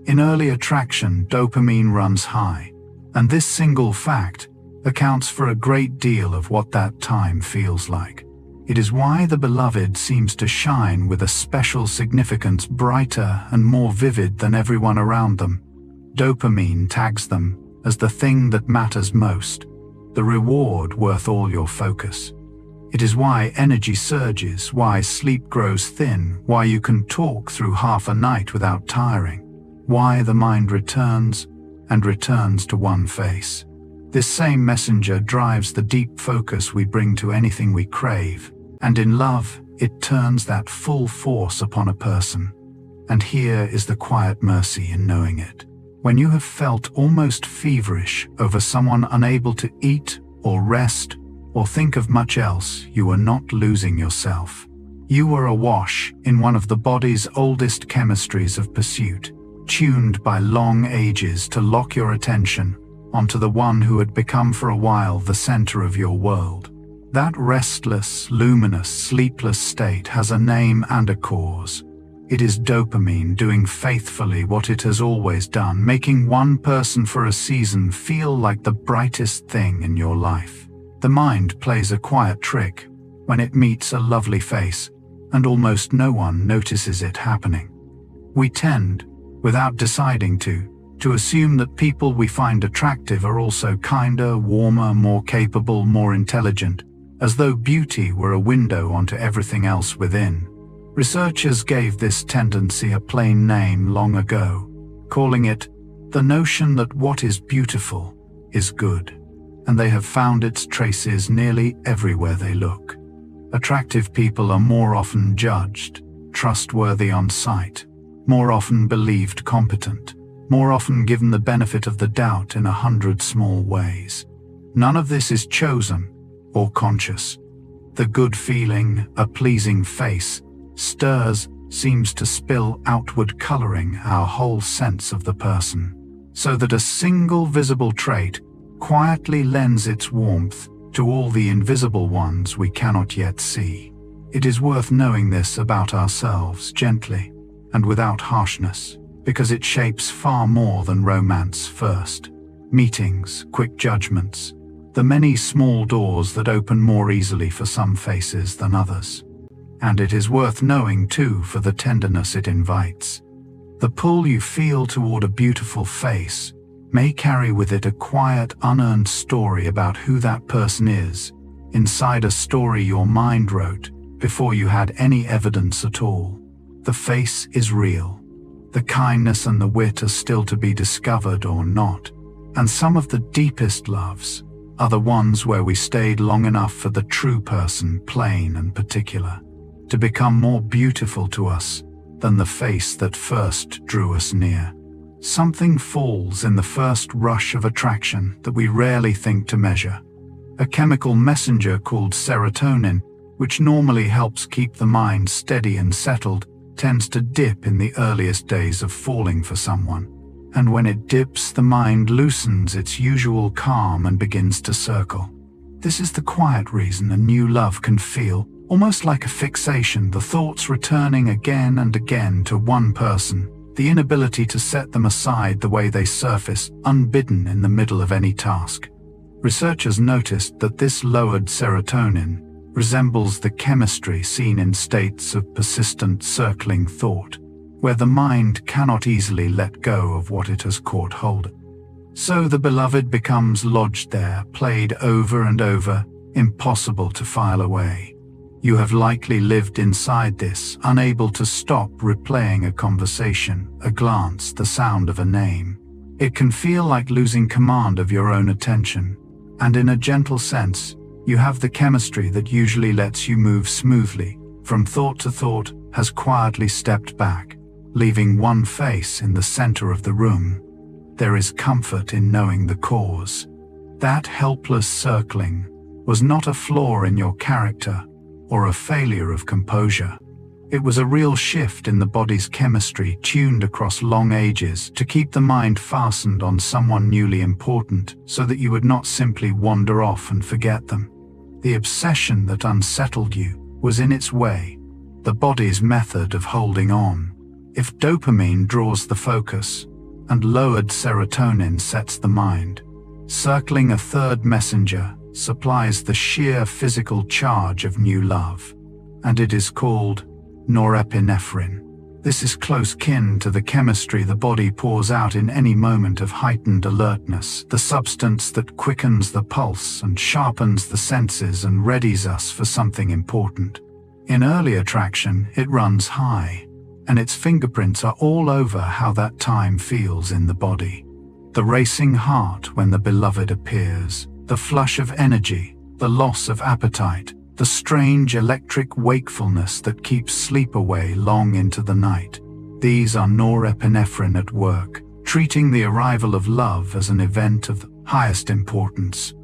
In early attraction, dopamine runs high, and this single fact accounts for a great deal of what that time feels like. It is why the beloved seems to shine with a special significance, brighter and more vivid than everyone around them. Dopamine tags them as the thing that matters most, the reward worth all your focus. It is why energy surges, why sleep grows thin, why you can talk through half a night without tiring, why the mind returns and returns to one face. This same messenger drives the deep focus we bring to anything we crave, and in love, it turns that full force upon a person. And here is the quiet mercy in knowing it. When you have felt almost feverish over someone unable to eat or rest or think of much else, you were not losing yourself. You were awash in one of the body's oldest chemistries of pursuit, tuned by long ages to lock your attention onto the one who had become for a while the center of your world. That restless, luminous, sleepless state has a name and a cause. It is dopamine doing faithfully what it has always done, making one person for a season feel like the brightest thing in your life. The mind plays a quiet trick when it meets a lovely face, and almost no one notices it happening. We tend, without deciding to assume that people we find attractive are also kinder, warmer, more capable, more intelligent, as though beauty were a window onto everything else within. Researchers gave this tendency a plain name long ago, calling it the notion that what is beautiful is good, and they have found its traces nearly everywhere they look. Attractive people are more often judged, trustworthy on sight, more often believed competent, more often given the benefit of the doubt in 100 small ways. None of this is chosen or conscious. The good feeling, a pleasing face, stirs, seems to spill outward, coloring our whole sense of the person, so that a single visible trait quietly lends its warmth to all the invisible ones we cannot yet see. It is worth knowing this about ourselves gently and without harshness, because it shapes far more than romance first. Meetings, quick judgments, the many small doors that open more easily for some faces than others. And it is worth knowing too for the tenderness it invites. The pull you feel toward a beautiful face may carry with it a quiet, unearned story about who that person is, inside a story your mind wrote before you had any evidence at all. The face is real. The kindness and the wit are still to be discovered or not, and some of the deepest loves are the ones where we stayed long enough for the true person, plain and particular, to become more beautiful to us than the face that first drew us near. Something falls in the first rush of attraction that we rarely think to measure. A chemical messenger called serotonin, which normally helps keep the mind steady and settled, tends to dip in the earliest days of falling for someone. And when it dips, the mind loosens its usual calm and begins to circle. This is the quiet reason a new love can feel almost like a fixation, the thoughts returning again and again to one person, the inability to set them aside the way they surface unbidden in the middle of any task. Researchers noticed that this lowered serotonin resembles the chemistry seen in states of persistent circling thought, where the mind cannot easily let go of what it has caught hold of. So the beloved becomes lodged there, played over and over, impossible to file away. You have likely lived inside this, unable to stop replaying a conversation, a glance, the sound of a name. It can feel like losing command of your own attention, and in a gentle sense, you have the chemistry that usually lets you move smoothly from thought to thought has quietly stepped back, leaving one face in the center of the room. There is comfort in knowing the cause. That helpless circling was not a flaw in your character or a failure of composure. It was a real shift in the body's chemistry tuned across long ages to keep the mind fastened on someone newly important so that you would not simply wander off and forget them. The obsession that unsettled you was in its way, the body's method of holding on. If dopamine draws the focus and lowered serotonin sets the mind, circling a third messenger supplies the sheer physical charge of new love, and it is called norepinephrine. This is close kin to the chemistry the body pours out in any moment of heightened alertness, the substance that quickens the pulse and sharpens the senses and readies us for something important. In early attraction, it runs high, and its fingerprints are all over how that time feels in the body. The racing heart when the beloved appears, the flush of energy, the loss of appetite, the strange electric wakefulness that keeps sleep away long into the night. These are norepinephrine at work, treating the arrival of love as an event of the highest importance.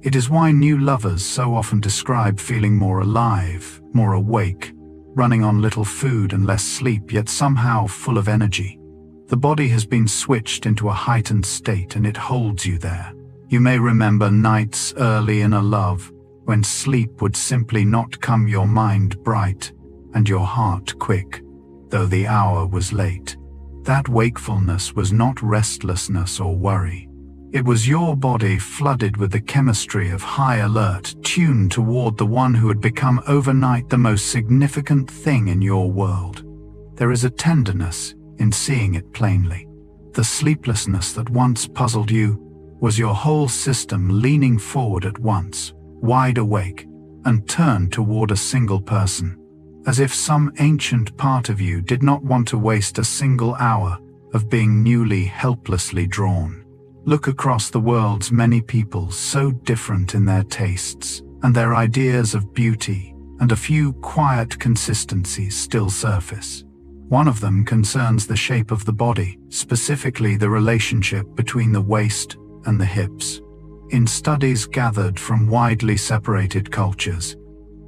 It is why new lovers so often describe feeling more alive, more awake, running on little food and less sleep, yet somehow full of energy. The body has been switched into a heightened state and it holds you there. You may remember nights early in a love when sleep would simply not come, your mind bright and your heart quick, though the hour was late. That wakefulness was not restlessness or worry. It was your body flooded with the chemistry of high alert, tuned toward the one who had become overnight the most significant thing in your world. There is a tenderness in seeing it plainly. The sleeplessness that once puzzled you was your whole system leaning forward at once, wide awake, and turned toward a single person, as if some ancient part of you did not want to waste a single hour of being newly helplessly drawn. Look across the world's many people, so different in their tastes and their ideas of beauty, and a few quiet consistencies still surface. One of them concerns the shape of the body, specifically the relationship between the waist and the hips. In studies gathered from widely separated cultures,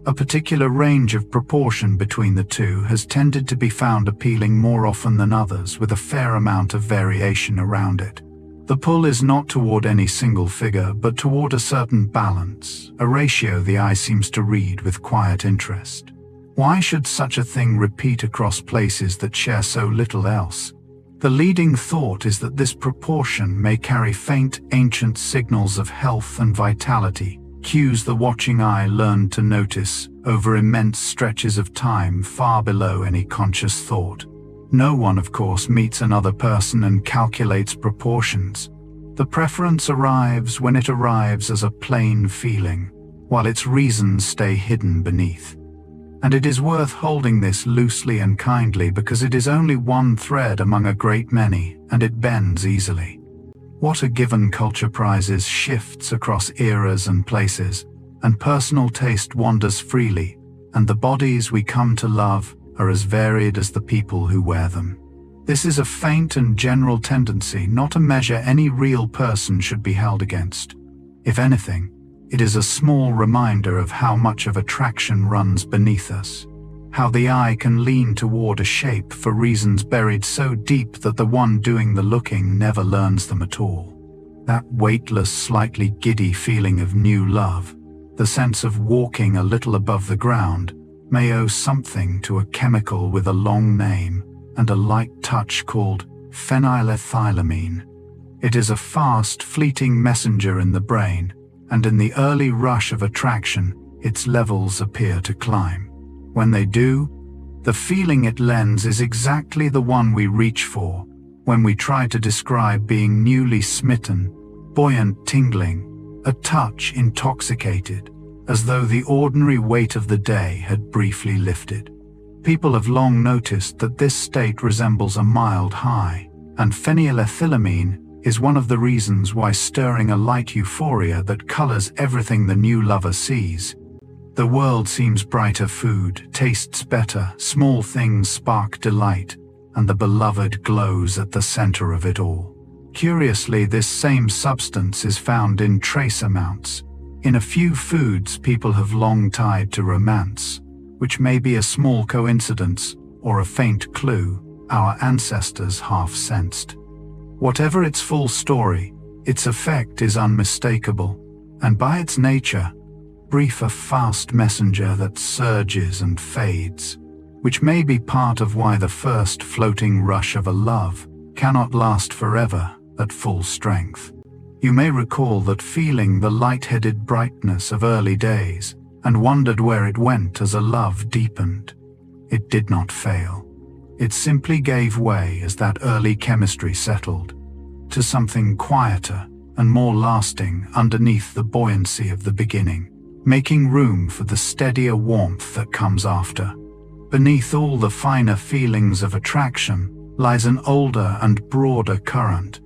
a particular range of proportion between the two has tended to be found appealing more often than others, with a fair amount of variation around it. The pull is not toward any single figure, but toward a certain balance, a ratio the eye seems to read with quiet interest. Why should such a thing repeat across places that share so little else? The leading thought is that this proportion may carry faint, ancient signals of health and vitality, cues the watching eye learned to notice over immense stretches of time far below any conscious thought. No one, of course, meets another person and calculates proportions. The preference arrives when it arrives as a plain feeling, while its reasons stay hidden beneath. And it is worth holding this loosely and kindly, because it is only one thread among a great many, and it bends easily. What a given culture prizes shifts across eras and places, and personal taste wanders freely, and the bodies we come to love are as varied as the people who wear them. This is a faint and general tendency, not a measure any real person should be held against. If anything, it is a small reminder of how much of attraction runs beneath us, how the eye can lean toward a shape for reasons buried so deep that the one doing the looking never learns them at all. That weightless, slightly giddy feeling of new love, the sense of walking a little above the ground, may owe something to a chemical with a long name and a light touch called phenylethylamine. It is a fast, fleeting messenger in the brain, and in the early rush of attraction, its levels appear to climb. When they do, the feeling it lends is exactly the one we reach for when we try to describe being newly smitten, buoyant, tingling, a touch intoxicated, as though the ordinary weight of the day had briefly lifted. People have long noticed that this state resembles a mild high, and phenylethylamine is one of the reasons why, stirring a light euphoria that colors everything the new lover sees. The world seems brighter, food tastes better, small things spark delight, and the beloved glows at the center of it all. Curiously, this same substance is found in trace amounts in a few foods people have long tied to romance, which may be a small coincidence or a faint clue our ancestors half sensed. Whatever its full story, its effect is unmistakable, and by its nature, brief, a fast messenger that surges and fades, which may be part of why the first floating rush of a love cannot last forever at full strength. You may recall that feeling, the light-headed brightness of early days, and wondered where it went as a love deepened. It did not fail. It simply gave way as that early chemistry settled to something quieter and more lasting underneath the buoyancy of the beginning, making room for the steadier warmth that comes after. Beneath all the finer feelings of attraction lies an older and broader current,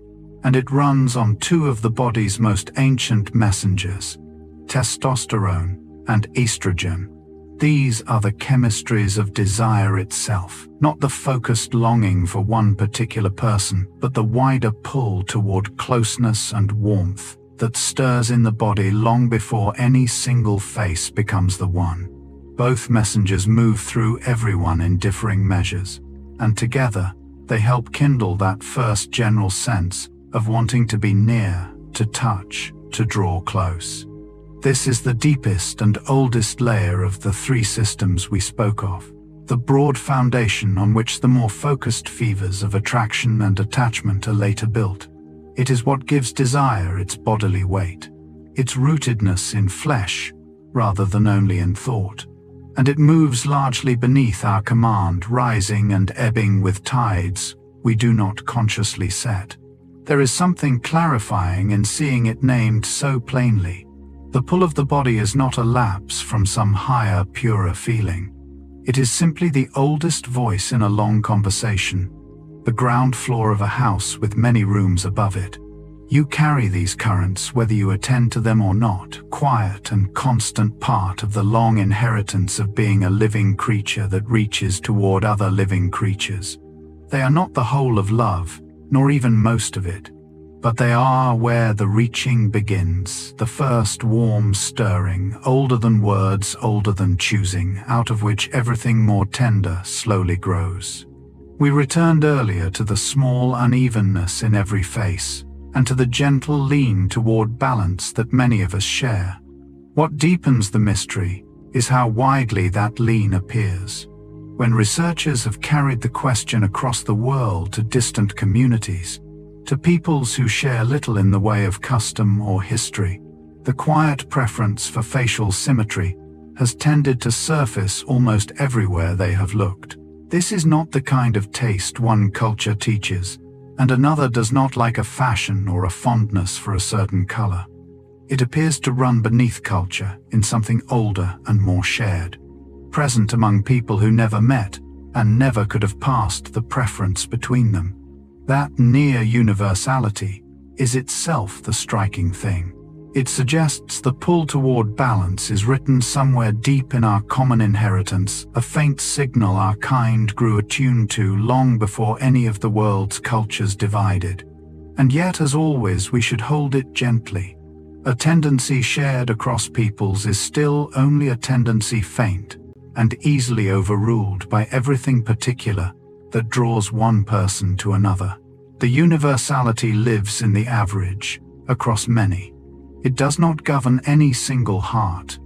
and it runs on two of the body's most ancient messengers, testosterone and estrogen. These are the chemistries of desire itself, not the focused longing for one particular person, but the wider pull toward closeness and warmth that stirs in the body long before any single face becomes the one. Both messengers move through everyone in differing measures, and together they help kindle that first general sense of wanting to be near, to touch, to draw close. This is the deepest and oldest layer of the three systems we spoke of, the broad foundation on which the more focused fevers of attraction and attachment are later built. It is what gives desire its bodily weight, its rootedness in flesh rather than only in thought, and it moves largely beneath our command, rising and ebbing with tides we do not consciously set. There is something clarifying in seeing it named so plainly. The pull of the body is not a lapse from some higher, purer feeling. It is simply the oldest voice in a long conversation, the ground floor of a house with many rooms above it. You carry these currents whether you attend to them or not, quiet and constant part of the long inheritance of being a living creature that reaches toward other living creatures. They are not the whole of love, nor even most of it, but they are where the reaching begins, the first warm stirring, older than words, older than choosing, out of which everything more tender slowly grows. We returned earlier to the small unevenness in every face, and to the gentle lean toward balance that many of us share. What deepens the mystery is how widely that lean appears. When researchers have carried the question across the world to distant communities, to peoples who share little in the way of custom or history, the quiet preference for facial symmetry has tended to surface almost everywhere they have looked. This is not the kind of taste one culture teaches, and another does not like a fashion or a fondness for a certain color. It appears to run beneath culture in something older and more shared, present among people who never met and never could have passed the preference between them. That near universality is itself the striking thing. It suggests the pull toward balance is written somewhere deep in our common inheritance, a faint signal our kind grew attuned to long before any of the world's cultures divided. And yet, as always, we should hold it gently. A tendency shared across peoples is still only a tendency faint and easily overruled by everything particular that draws one person to another. The universality lives in the average, across many. It does not govern any single heart.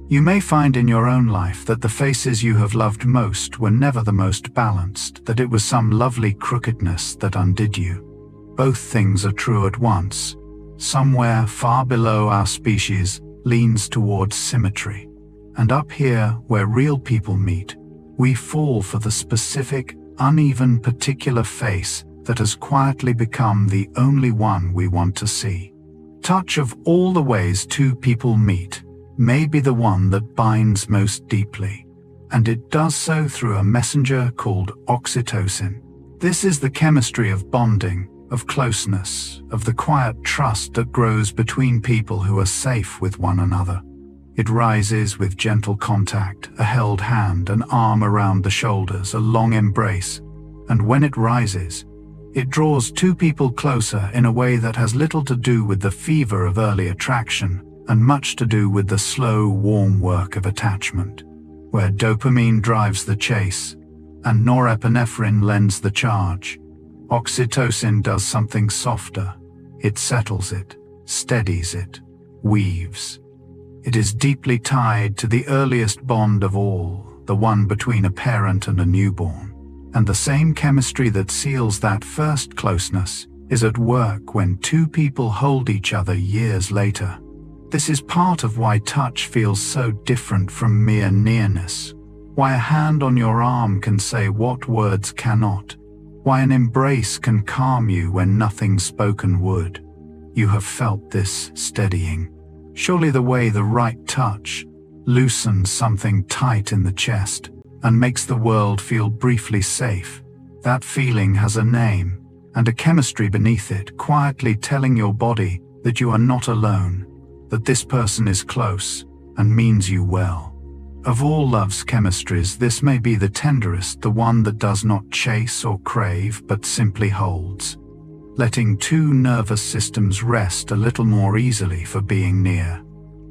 You may find in your own life that the faces you have loved most were never the most balanced, that it was some lovely crookedness that undid you. Both things are true at once. Somewhere far below our species leans towards symmetry. And up here, where real people meet, we fall for the specific, uneven particular face that has quietly become the only one we want to see. Touch of all the ways two people meet may be the one that binds most deeply, and it does so through a messenger called oxytocin. This is the chemistry of bonding, of closeness, of the quiet trust that grows between people who are safe with one another. It rises with gentle contact, a held hand, an arm around the shoulders, a long embrace, and when it rises, it draws two people closer in a way that has little to do with the fever of early attraction and much to do with the slow, warm work of attachment, where dopamine drives the chase and norepinephrine lends the charge. Oxytocin does something softer. It settles it, steadies it, weaves. It is deeply tied to the earliest bond of all, the one between a parent and a newborn. And the same chemistry that seals that first closeness is at work when two people hold each other years later. This is part of why touch feels so different from mere nearness, why a hand on your arm can say what words cannot, why an embrace can calm you when nothing spoken would. You have felt this steadying. Surely the way the right touch loosens something tight in the chest and makes the world feel briefly safe. That feeling has a name and a chemistry beneath it, quietly telling your body that you are not alone, that this person is close and means you well. Of all love's chemistries, this may be the tenderest, the one that does not chase or crave but simply holds, letting two nervous systems rest a little more easily for being near.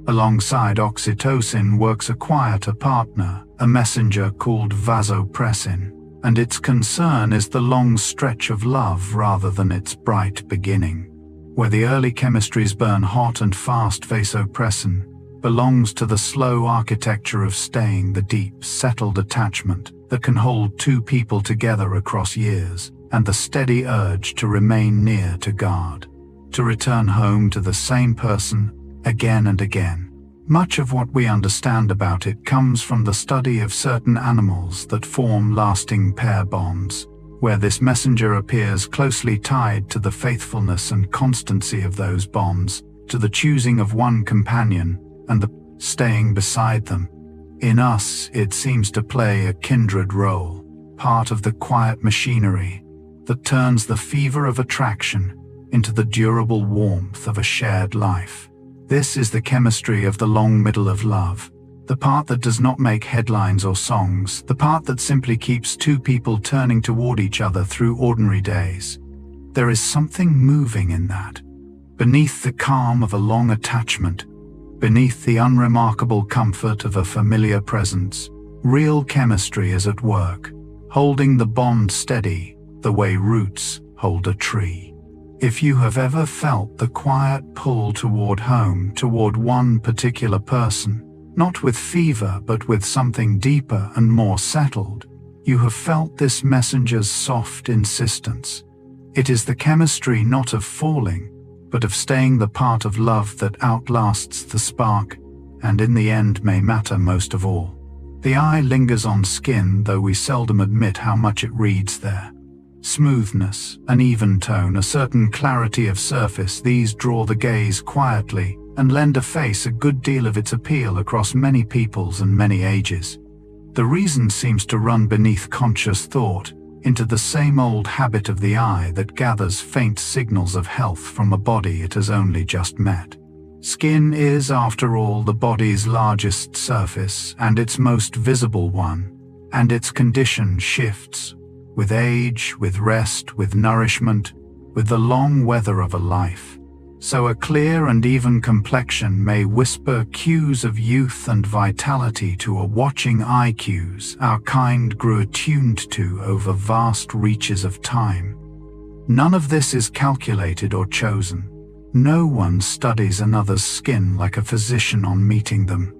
Alongside oxytocin works a quieter partner, a messenger called vasopressin, and its concern is the long stretch of love rather than its bright beginning. Where the early chemistries burn hot and fast, vasopressin belongs to the slow architecture of staying, the deep, settled attachment that can hold two people together across years, and the steady urge to remain near, to guard, to return home to the same person again and again. Much of what we understand about it comes from the study of certain animals that form lasting pair bonds, where this messenger appears closely tied to the faithfulness and constancy of those bonds, to the choosing of one companion and the staying beside them. In us, it seems to play a kindred role, part of the quiet machinery that turns the fever of attraction into the durable warmth of a shared life. This is the chemistry of the long middle of love, the part that does not make headlines or songs, the part that simply keeps two people turning toward each other through ordinary days. There is something moving in that. Beneath the calm of a long attachment, beneath the unremarkable comfort of a familiar presence, real chemistry is at work, holding the bond steady the way roots hold a tree. If you have ever felt the quiet pull toward home, toward one particular person, not with fever but with something deeper and more settled, you have felt this messenger's soft insistence. It is the chemistry not of falling, but of staying, the part of love that outlasts the spark, and in the end may matter most of all. The eye lingers on skin, though we seldom admit how much it reads there. Smoothness, an even tone, a certain clarity of surface, these draw the gaze quietly and lend a face a good deal of its appeal across many peoples and many ages. The reason seems to run beneath conscious thought, into the same old habit of the eye that gathers faint signals of health from a body it has only just met. Skin is, after all, the body's largest surface and its most visible one, and its condition shifts with age, with rest, with nourishment, with the long weather of a life. So a clear and even complexion may whisper cues of youth and vitality to a watching eye, cues our kind grew attuned to over vast reaches of time. None of this is calculated or chosen. No one studies another's skin like a physician on meeting them.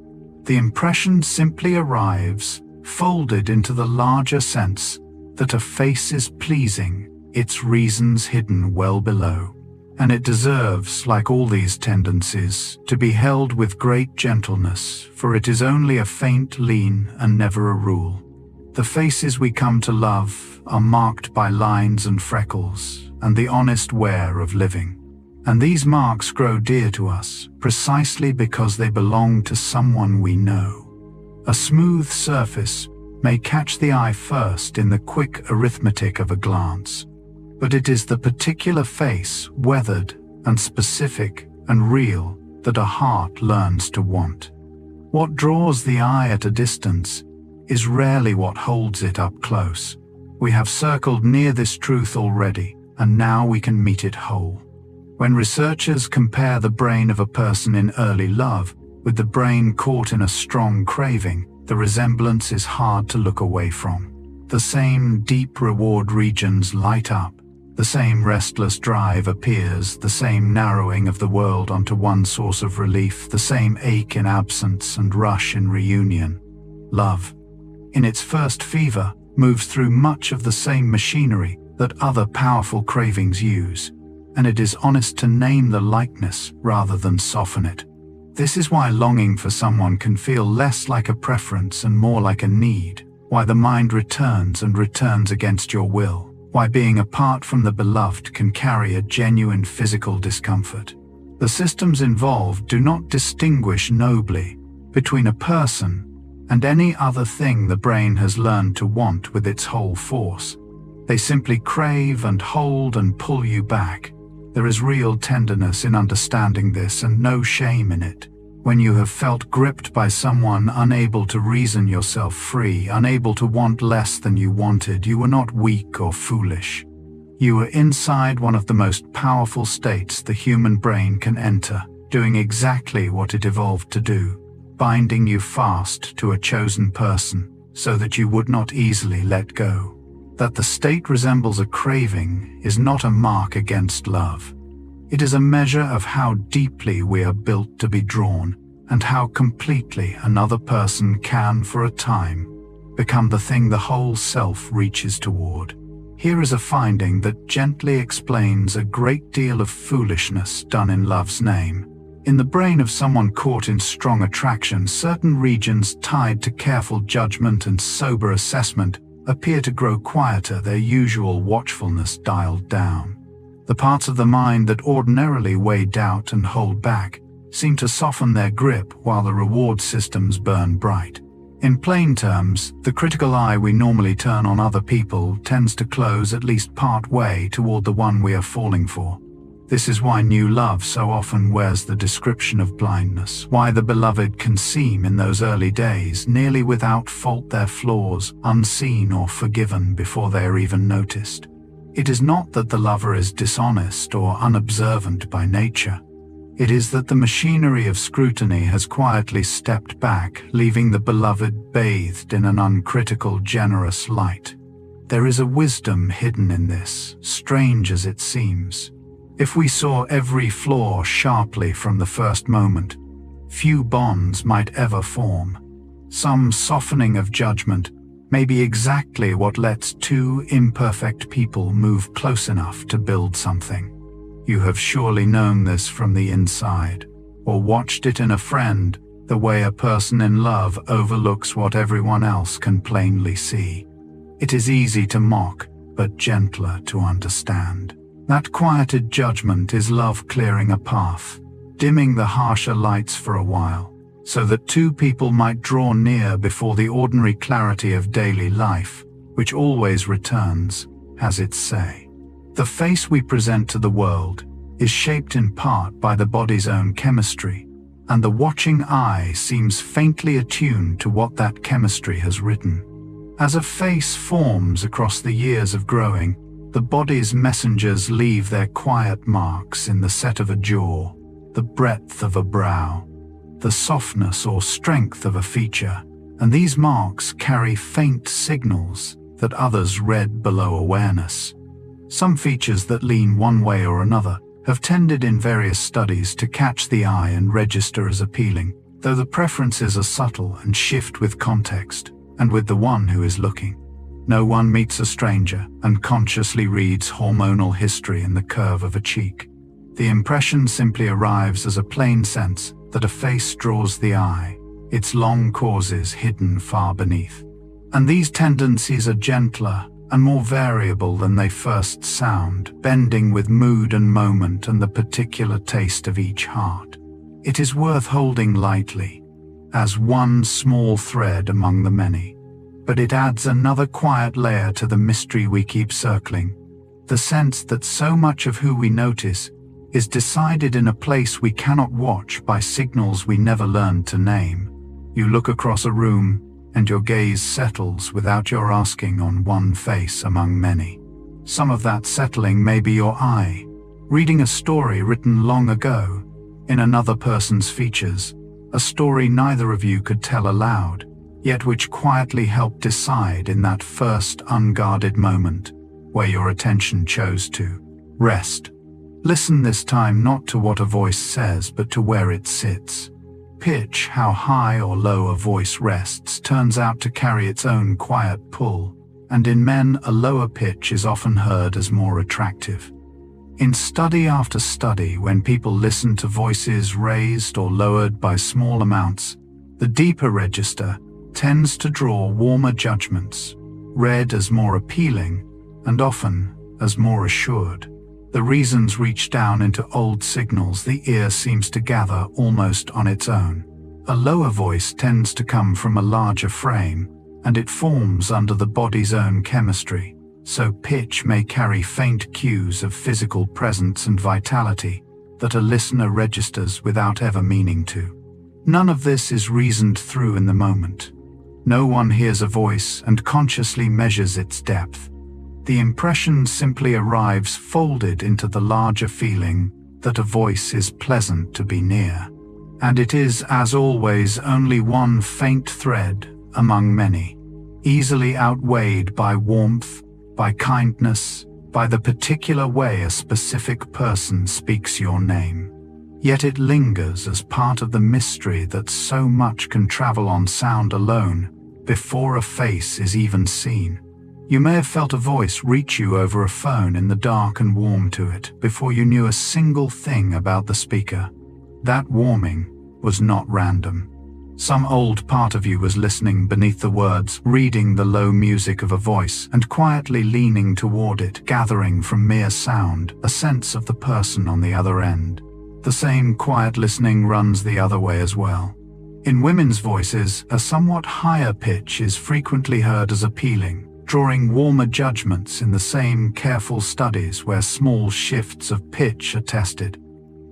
The impression simply arrives, folded into the larger sense that a face is pleasing, its reasons hidden well below. And it deserves, like all these tendencies, to be held with great gentleness, for it is only a faint lean and never a rule. The faces we come to love are marked by lines and freckles, and the honest wear of living. And these marks grow dear to us, precisely because they belong to someone we know. A smooth surface may catch the eye first in the quick arithmetic of a glance, but it is the particular face, weathered and specific and real, that a heart learns to want. What draws the eye at a distance is rarely what holds it up close. We have circled near this truth already, and now we can meet it whole. When researchers compare the brain of a person in early love with the brain caught in a strong craving, the resemblance is hard to look away from. The same deep reward regions light up, the same restless drive appears, the same narrowing of the world onto one source of relief, the same ache in absence and rush in reunion. Love, in its first fever, moves through much of the same machinery that other powerful cravings use, and it is honest to name the likeness rather than soften it. This is why longing for someone can feel less like a preference and more like a need, why the mind returns and returns against your will, why being apart from the beloved can carry a genuine physical discomfort. The systems involved do not distinguish nobly between a person and any other thing the brain has learned to want with its whole force. They simply crave and hold and pull you back. There is real tenderness in understanding this and no shame in it. When you have felt gripped by someone, unable to reason yourself free, unable to want less than you wanted, you were not weak or foolish. You were inside one of the most powerful states the human brain can enter, doing exactly what it evolved to do, binding you fast to a chosen person so that you would not easily let go. That the state resembles a craving is not a mark against love. It is a measure of how deeply we are built to be drawn, and how completely another person can, for a time, become the thing the whole self reaches toward. Here is a finding that gently explains a great deal of foolishness done in love's name. In the brain of someone caught in strong attraction, certain regions tied to careful judgment and sober assessment appear to grow quieter, their usual watchfulness dialed down. The parts of the mind that ordinarily weigh doubt and hold back seem to soften their grip while the reward systems burn bright. In plain terms, the critical eye we normally turn on other people tends to close at least part way toward the one we are falling for. This is why new love so often wears the description of blindness, why the beloved can seem in those early days nearly without fault, their flaws unseen or forgiven before they are even noticed. It is not that the lover is dishonest or unobservant by nature. It is that the machinery of scrutiny has quietly stepped back, leaving the beloved bathed in an uncritical, generous light. There is a wisdom hidden in this, strange as it seems. If we saw every flaw sharply from the first moment, few bonds might ever form. Some softening of judgment may be exactly what lets two imperfect people move close enough to build something. You have surely known this from the inside, or watched it in a friend, the way a person in love overlooks what everyone else can plainly see. It is easy to mock, but gentler to understand. That quieted judgment is love clearing a path, dimming the harsher lights for a while, so that two people might draw near before the ordinary clarity of daily life, which always returns, has its say. The face we present to the world is shaped in part by the body's own chemistry, and the watching eye seems faintly attuned to what that chemistry has written. As a face forms across the years of growing, the body's messengers leave their quiet marks in the set of a jaw, the breadth of a brow, the softness or strength of a feature, and these marks carry faint signals that others read below awareness. Some features that lean one way or another have tended in various studies to catch the eye and register as appealing, though the preferences are subtle and shift with context and with the one who is looking. No one meets a stranger and consciously reads hormonal history in the curve of a cheek. The impression simply arrives as a plain sense that a face draws the eye, its long causes hidden far beneath. And these tendencies are gentler and more variable than they first sound, bending with mood and moment and the particular taste of each heart. It is worth holding lightly, as one small thread among the many, but it adds another quiet layer to the mystery we keep circling, the sense that so much of who we notice is decided in a place we cannot watch by signals we never learned to name. You look across a room, and your gaze settles without your asking on one face among many. Some of that settling may be your eye, reading a story written long ago, in another person's features, a story neither of you could tell aloud, yet which quietly helped decide in that first unguarded moment where your attention chose to rest. Listen this time not to what a voice says, but to where it sits. Pitch, how high or low a voice rests, turns out to carry its own quiet pull, and in men a lower pitch is often heard as more attractive. In study after study, when people listen to voices raised or lowered by small amounts, the deeper register tends to draw warmer judgments, read as more appealing and often as more assured. The reasons reach down into old signals the ear seems to gather almost on its own. A lower voice tends to come from a larger frame, and it forms under the body's own chemistry, so pitch may carry faint cues of physical presence and vitality that a listener registers without ever meaning to. None of this is reasoned through in the moment. No one hears a voice and consciously measures its depth. The impression simply arrives folded into the larger feeling that a voice is pleasant to be near. And it is, as always, only one faint thread among many, easily outweighed by warmth, by kindness, by the particular way a specific person speaks your name. Yet it lingers as part of the mystery that so much can travel on sound alone before a face is even seen. You may have felt a voice reach you over a phone in the dark and warm to it before you knew a single thing about the speaker. That warming was not random. Some old part of you was listening beneath the words, reading the low music of a voice and quietly leaning toward it, gathering from mere sound a sense of the person on the other end. The same quiet listening runs the other way as well. In women's voices, a somewhat higher pitch is frequently heard as appealing, drawing warmer judgments in the same careful studies where small shifts of pitch are tested.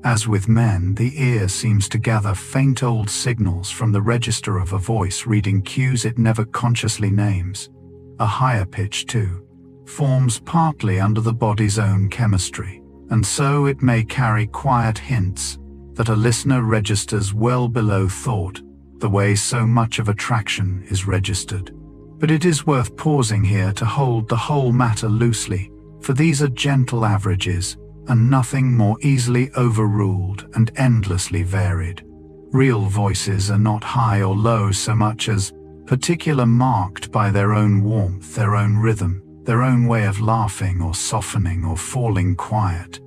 As with men, the ear seems to gather faint old signals from the register of a voice reading cues it never consciously names. A higher pitch, too, forms partly under the body's own chemistry, and so it may carry quiet hints that a listener registers well below thought, the way so much of attraction is registered. But it is worth pausing here to hold the whole matter loosely, for these are gentle averages, and nothing more easily overruled and endlessly varied. Real voices are not high or low so much as particular, marked by their own warmth, their own rhythm, their own way of laughing or softening or falling quiet.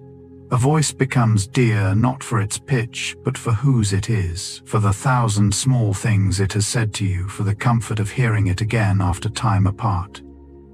A voice becomes dear not for its pitch, but for whose it is, for the thousand small things it has said to you, for the comfort of hearing it again after time apart.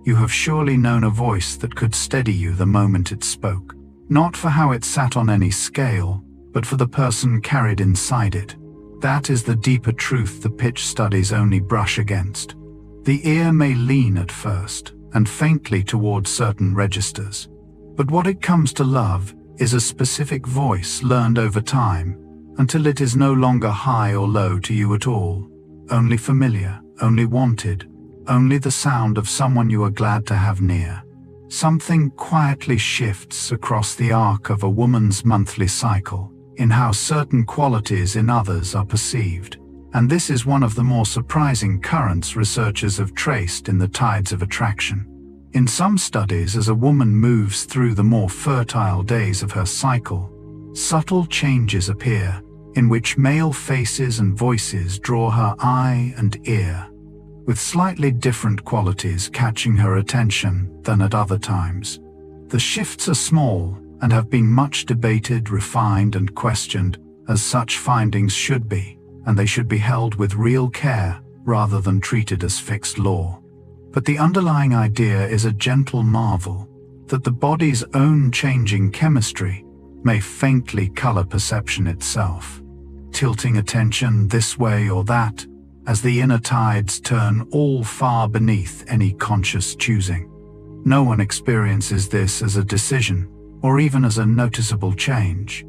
You have surely known a voice that could steady you the moment it spoke. Not for how it sat on any scale, but for the person carried inside it. That is the deeper truth the pitch studies only brush against. The ear may lean at first, and faintly towards certain registers. But what it comes to love is a specific voice learned over time, until it is no longer high or low to you at all, only familiar, only wanted, only the sound of someone you are glad to have near. Something quietly shifts across the arc of a woman's monthly cycle, in how certain qualities in others are perceived, and this is one of the more surprising currents researchers have traced in the tides of attraction. In some studies, as a woman moves through the more fertile days of her cycle, subtle changes appear, in which male faces and voices draw her eye and ear, with slightly different qualities catching her attention than at other times. The shifts are small and have been much debated, refined, and questioned, as such findings should be, and they should be held with real care rather than treated as fixed law. But the underlying idea is a gentle marvel that the body's own changing chemistry may faintly color perception itself, tilting attention this way or that, as the inner tides turn all far beneath any conscious choosing. No one experiences this as a decision, or even as a noticeable change.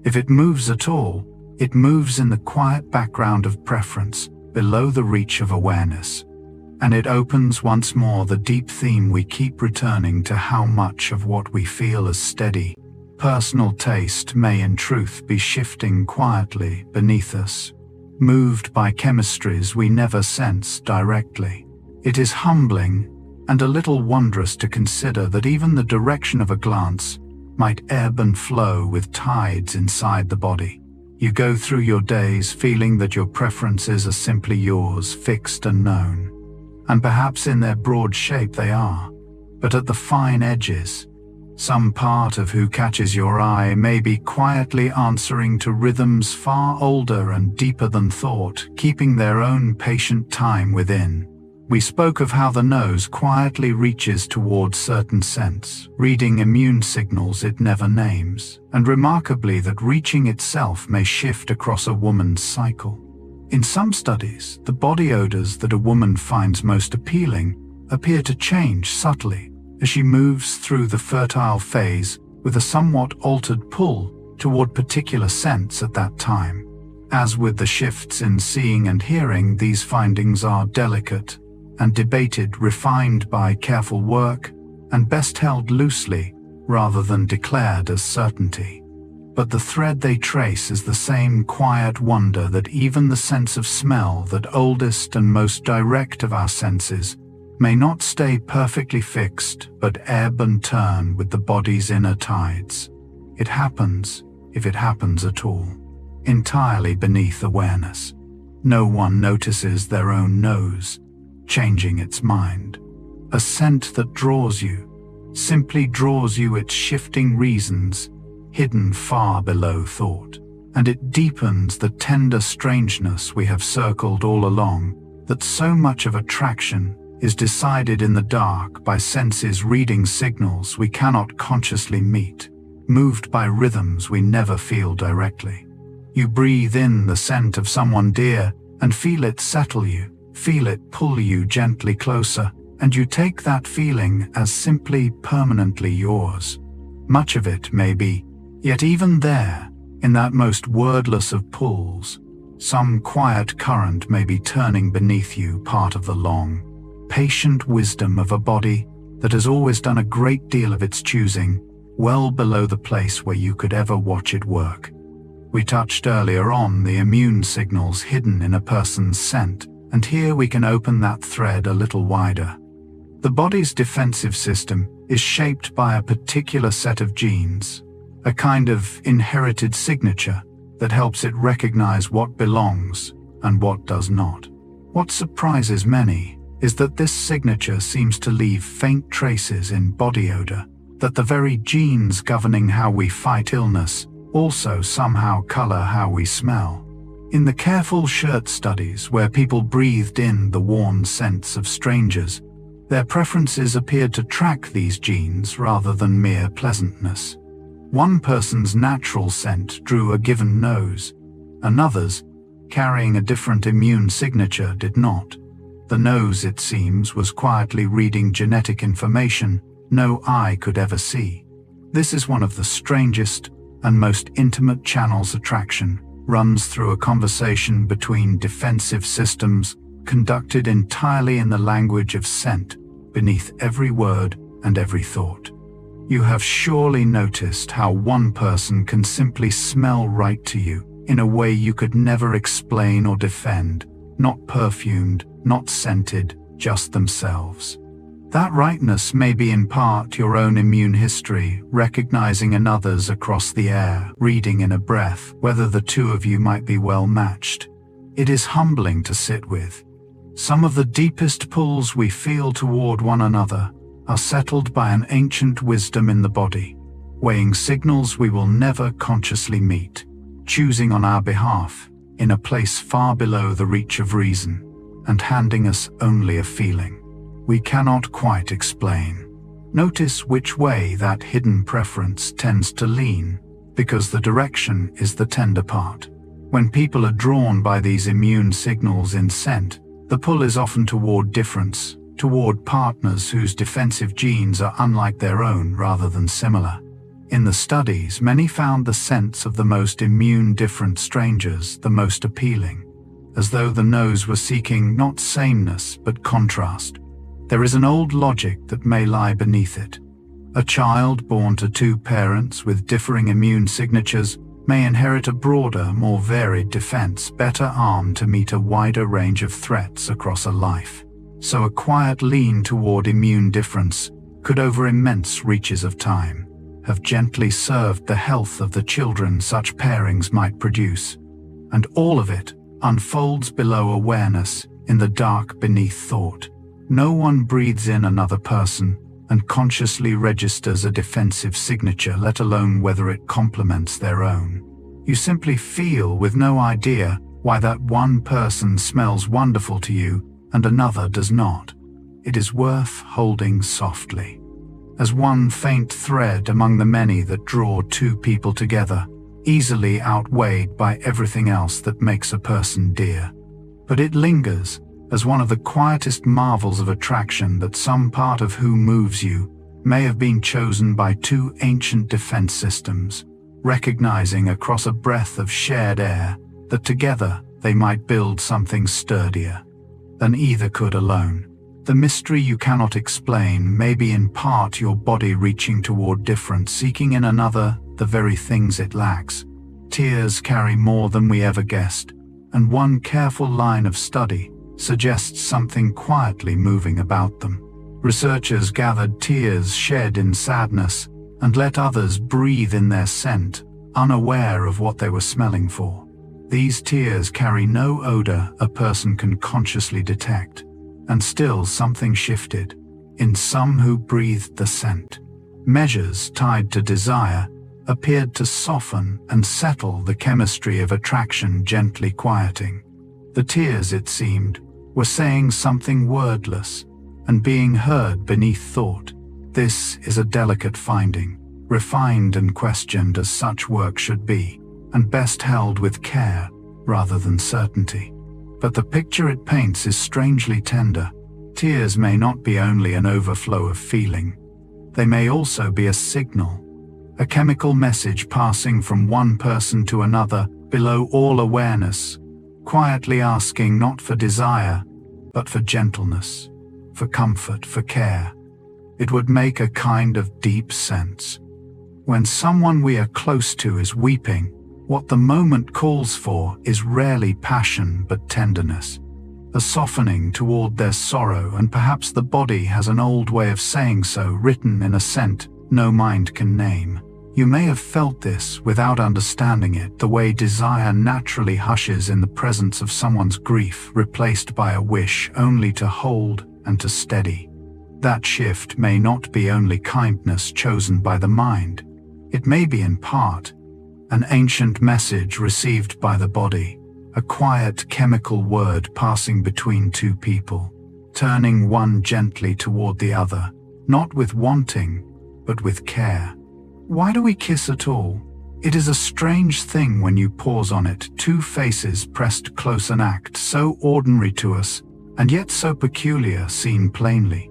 If it moves at all, it moves in the quiet background of preference, below the reach of awareness. And it opens once more the deep theme we keep returning to: how much of what we feel as steady, personal taste may in truth be shifting quietly beneath us, moved by chemistries we never sense directly. It is humbling and a little wondrous to consider that even the direction of a glance might ebb and flow with tides inside the body. You go through your days feeling that your preferences are simply yours, fixed and known. And perhaps in their broad shape they are, but at the fine edges, some part of who catches your eye may be quietly answering to rhythms far older and deeper than thought, keeping their own patient time within. We spoke of how the nose quietly reaches towards certain scents, reading immune signals it never names, and remarkably that reaching itself may shift across a woman's cycle. In some studies, the body odors that a woman finds most appealing appear to change subtly as she moves through the fertile phase, with a somewhat altered pull toward particular scents at that time. As with the shifts in seeing and hearing, these findings are delicate and debated, refined by careful work, and best held loosely rather than declared as certainty. But the thread they trace is the same quiet wonder that even the sense of smell, that oldest and most direct of our senses, may not stay perfectly fixed but ebb and turn with the body's inner tides. It happens, if it happens at all, entirely beneath awareness. No one notices their own nose changing its mind. A scent that draws you, simply draws you, its shifting reasons, hidden far below thought. And it deepens the tender strangeness we have circled all along, that so much of attraction is decided in the dark by senses reading signals we cannot consciously meet, moved by rhythms we never feel directly. You breathe in the scent of someone dear and feel it settle you, feel it pull you gently closer, and you take that feeling as simply permanently yours. Much of it may be, yet even there, in that most wordless of pulls, some quiet current may be turning beneath you part of the long, patient wisdom of a body that has always done a great deal of its choosing, well below the place where you could ever watch it work. We touched earlier on the immune signals hidden in a person's scent, and here we can open that thread a little wider. The body's defensive system is shaped by a particular set of genes, a kind of inherited signature that helps it recognize what belongs and what does not. What surprises many is that this signature seems to leave faint traces in body odor, that the very genes governing how we fight illness also somehow color how we smell. In the careful shirt studies where people breathed in the worn scents of strangers, their preferences appeared to track these genes rather than mere pleasantness. One person's natural scent drew a given nose, another's, carrying a different immune signature, did not. The nose, it seems, was quietly reading genetic information no eye could ever see. This is one of the strangest and most intimate channels attraction runs through a conversation between defensive systems conducted entirely in the language of scent, beneath every word and every thought. You have surely noticed how one person can simply smell right to you in a way you could never explain or defend, not perfumed, not scented, just themselves. That rightness may be in part your own immune history, recognizing another's across the air, reading in a breath whether the two of you might be well matched. It is humbling to sit with. Some of the deepest pulls we feel toward one another are settled by an ancient wisdom in the body, weighing signals we will never consciously meet, choosing on our behalf in a place far below the reach of reason, and handing us only a feeling we cannot quite explain. Notice which way that hidden preference tends to lean, because the direction is the tender part. When people are drawn by these immune signals in scent, the pull is often toward difference, toward partners whose defensive genes are unlike their own rather than similar. In the studies, many found the scents of the most immune-different strangers the most appealing, as though the nose were seeking not sameness but contrast. There is an old logic that may lie beneath it. A child born to two parents with differing immune signatures may inherit a broader, more varied defense, better armed to meet a wider range of threats across a life. So a quiet lean toward immune difference could, over immense reaches of time, have gently served the health of the children such pairings might produce. And all of it unfolds below awareness, in the dark beneath thought. No one breathes in another person and consciously registers a defensive signature, let alone whether it complements their own. You simply feel with no idea why that one person smells wonderful to you and another does not. It is worth holding softly, as one faint thread among the many that draw two people together, easily outweighed by everything else that makes a person dear. But it lingers as one of the quietest marvels of attraction, that some part of who moves you may have been chosen by two ancient defense systems, recognizing across a breath of shared air that together they might build something sturdier than either could alone. The mystery you cannot explain may be in part your body reaching toward different, seeking in another the very things it lacks. Tears carry more than we ever guessed, and one careful line of study suggests something quietly moving about them. Researchers gathered tears shed in sadness and let others breathe in their scent, unaware of what they were smelling for. These tears carry no odor a person can consciously detect, and still something shifted in some who breathed the scent. Measures tied to desire appeared to soften and settle the chemistry of attraction, gently quieting. The tears, it seemed, were saying something wordless and being heard beneath thought. This is a delicate finding, refined and questioned as such work should be, and best held with care rather than certainty. But the picture it paints is strangely tender. Tears may not be only an overflow of feeling. They may also be a signal, a chemical message passing from one person to another below all awareness, quietly asking not for desire, but for gentleness, for comfort, for care. It would make a kind of deep sense. When someone we are close to is weeping, what the moment calls for is rarely passion but tenderness, a softening toward their sorrow, and perhaps the body has an old way of saying so, written in a scent no mind can name. You may have felt this without understanding it, the way desire naturally hushes in the presence of someone's grief, replaced by a wish only to hold and to steady. That shift may not be only kindness chosen by the mind. It may be in part an ancient message received by the body, a quiet chemical word passing between two people, turning one gently toward the other, not with wanting, but with care. Why do we kiss at all? It is a strange thing when you pause on it, two faces pressed close, an act so ordinary to us, and yet so peculiar seen plainly.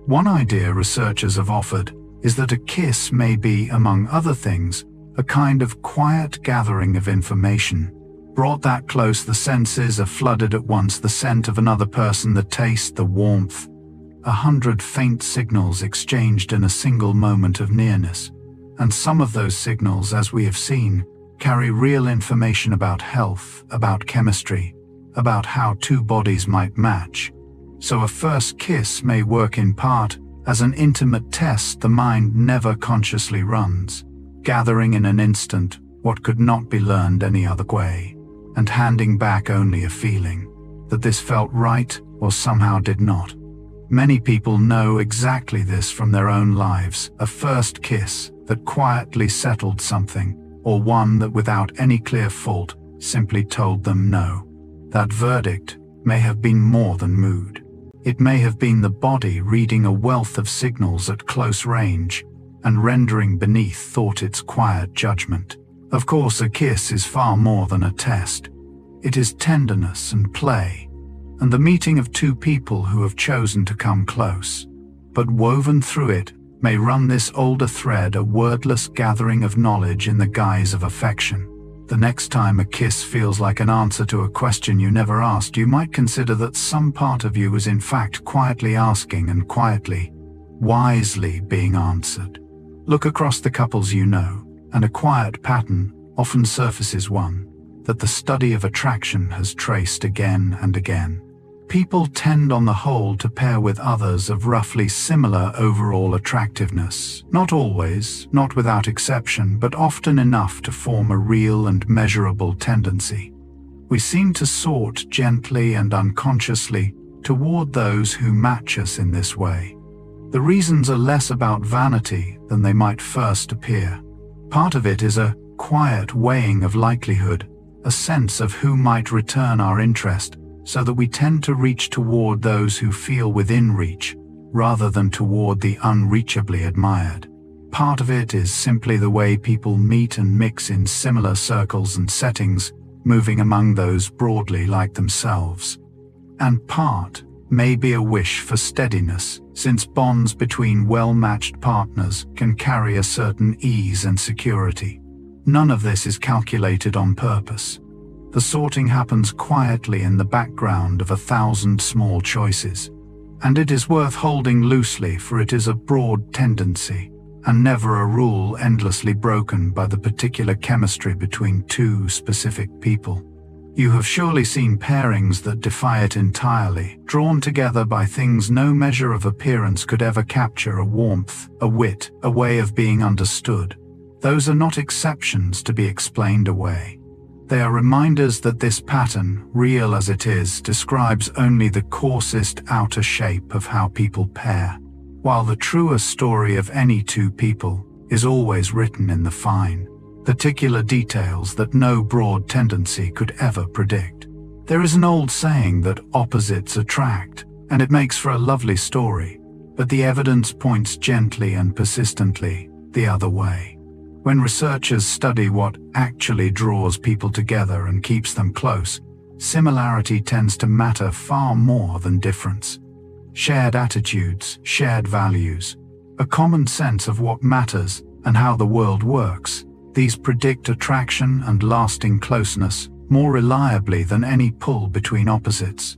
One idea researchers have offered is that a kiss may be, among other things, a kind of quiet gathering of information. Brought that close, the senses are flooded at once, the scent of another person, the taste, the warmth, 100 faint signals exchanged in a single moment of nearness. And some of those signals, as we have seen, carry real information about health, about chemistry, about how two bodies might match. So a first kiss may work in part as an intimate test the mind never consciously runs, gathering in an instant what could not be learned any other way, and handing back only a feeling that this felt right or somehow did not. Many people know exactly this from their own lives, a first kiss that quietly settled something, or one that without any clear fault simply told them no. That verdict may have been more than mood. It may have been the body reading a wealth of signals at close range and rendering beneath thought its quiet judgment. Of course, a kiss is far more than a test. It is tenderness and play, and the meeting of two people who have chosen to come close. But woven through it may run this older thread, a wordless gathering of knowledge in the guise of affection. The next time a kiss feels like an answer to a question you never asked, you might consider that some part of you is in fact quietly asking and quietly, wisely being answered. Look across the couples you know, and a quiet pattern often surfaces, one that the study of attraction has traced again and again. People tend on the whole to pair with others of roughly similar overall attractiveness. Not always, not without exception, but often enough to form a real and measurable tendency. We seem to sort gently and unconsciously toward those who match us in this way. The reasons are less about vanity than they might first appear. Part of it is a quiet weighing of likelihood, a sense of who might return our interest, so that we tend to reach toward those who feel within reach, rather than toward the unreachably admired. Part of it is simply the way people meet and mix in similar circles and settings, moving among those broadly like themselves. And part may be a wish for steadiness, since bonds between well-matched partners can carry a certain ease and security. None of this is calculated on purpose. The sorting happens quietly in the background of 1,000 small choices. And it is worth holding loosely, for it is a broad tendency, and never a rule endlessly broken by the particular chemistry between two specific people. You have surely seen pairings that defy it entirely, drawn together by things no measure of appearance could ever capture: a warmth, a wit, a way of being understood. Those are not exceptions to be explained away. They are reminders that this pattern, real as it is, describes only the coarsest outer shape of how people pair, while the truest story of any two people is always written in the fine, particular details that no broad tendency could ever predict. There is an old saying that opposites attract, and it makes for a lovely story, but the evidence points gently and persistently the other way. When researchers study what actually draws people together and keeps them close, similarity tends to matter far more than difference. Shared attitudes, shared values, a common sense of what matters and how the world works, these predict attraction and lasting closeness more reliably than any pull between opposites.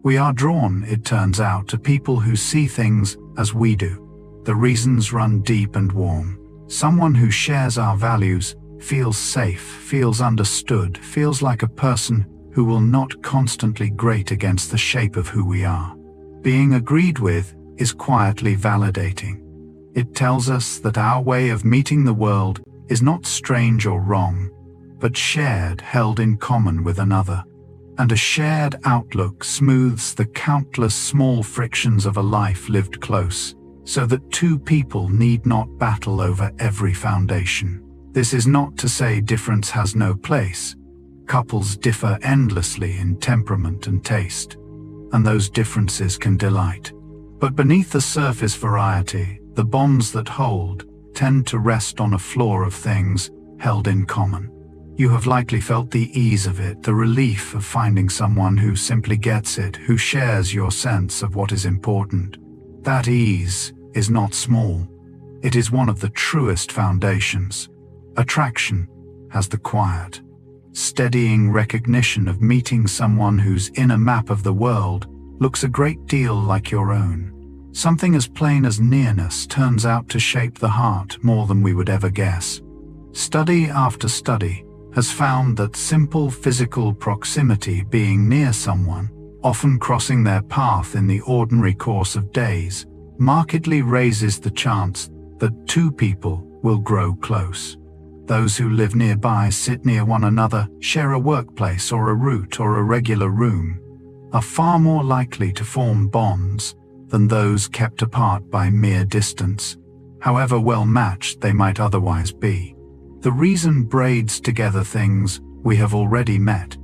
We are drawn, it turns out, to people who see things as we do. The reasons run deep and warm. Someone who shares our values, feels safe, feels understood, feels like a person who will not constantly grate against the shape of who we are. Being agreed with is quietly validating. It tells us that our way of meeting the world is not strange or wrong, but shared, held in common with another. And a shared outlook smooths the countless small frictions of a life lived close, so that two people need not battle over every foundation. This is not to say difference has no place. Couples differ endlessly in temperament and taste, and those differences can delight. But beneath the surface variety, the bonds that hold tend to rest on a floor of things held in common. You have likely felt the ease of it, the relief of finding someone who simply gets it, who shares your sense of what is important. That ease is not small. It is one of the truest foundations. Attraction has the quiet, steadying recognition of meeting someone whose inner map of the world looks a great deal like your own. Something as plain as nearness turns out to shape the heart more than we would ever guess. Study after study has found that simple physical proximity, being near someone, often crossing their path in the ordinary course of days, markedly raises the chance that two people will grow close. Those who live nearby, sit near one another, share a workplace or a route or a regular room, are far more likely to form bonds than those kept apart by mere distance, however well matched they might otherwise be. The reason braids together things we have already met.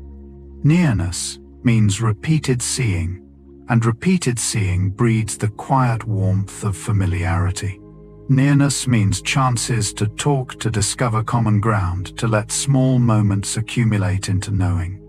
Nearness means repeated seeing, and repeated seeing breeds the quiet warmth of familiarity. Nearness means chances to talk, to discover common ground, to let small moments accumulate into knowing.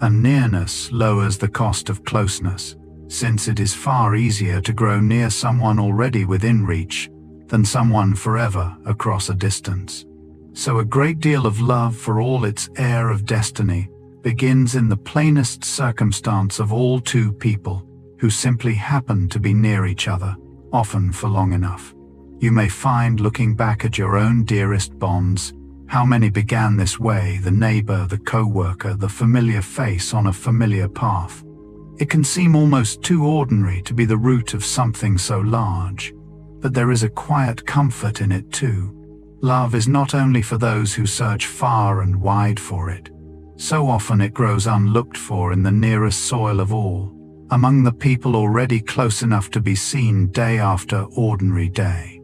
And nearness lowers the cost of closeness, since it is far easier to grow near someone already within reach than someone forever across a distance. So a great deal of love, for all its air of destiny, begins in the plainest circumstance of all two people who simply happen to be near each other, often for long enough. You may find, looking back at your own dearest bonds, how many began this way: the neighbor, the co-worker, the familiar face on a familiar path. It can seem almost too ordinary to be the root of something so large, but there is a quiet comfort in it too. Love is not only for those who search far and wide for it. So often it grows unlooked for in the nearest soil of all, among the people already close enough to be seen day after ordinary day,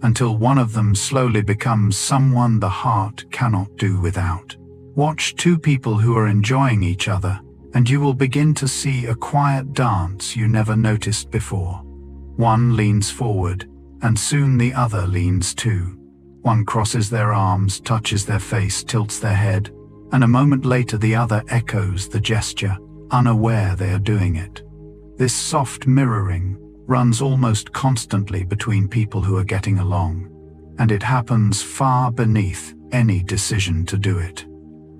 until one of them slowly becomes someone the heart cannot do without. Watch two people who are enjoying each other, and you will begin to see a quiet dance you never noticed before. One leans forward, and soon the other leans too. One crosses their arms, touches their face, tilts their head, and a moment later the other echoes the gesture, unaware they are doing it. This soft mirroring runs almost constantly between people who are getting along, and it happens far beneath any decision to do it.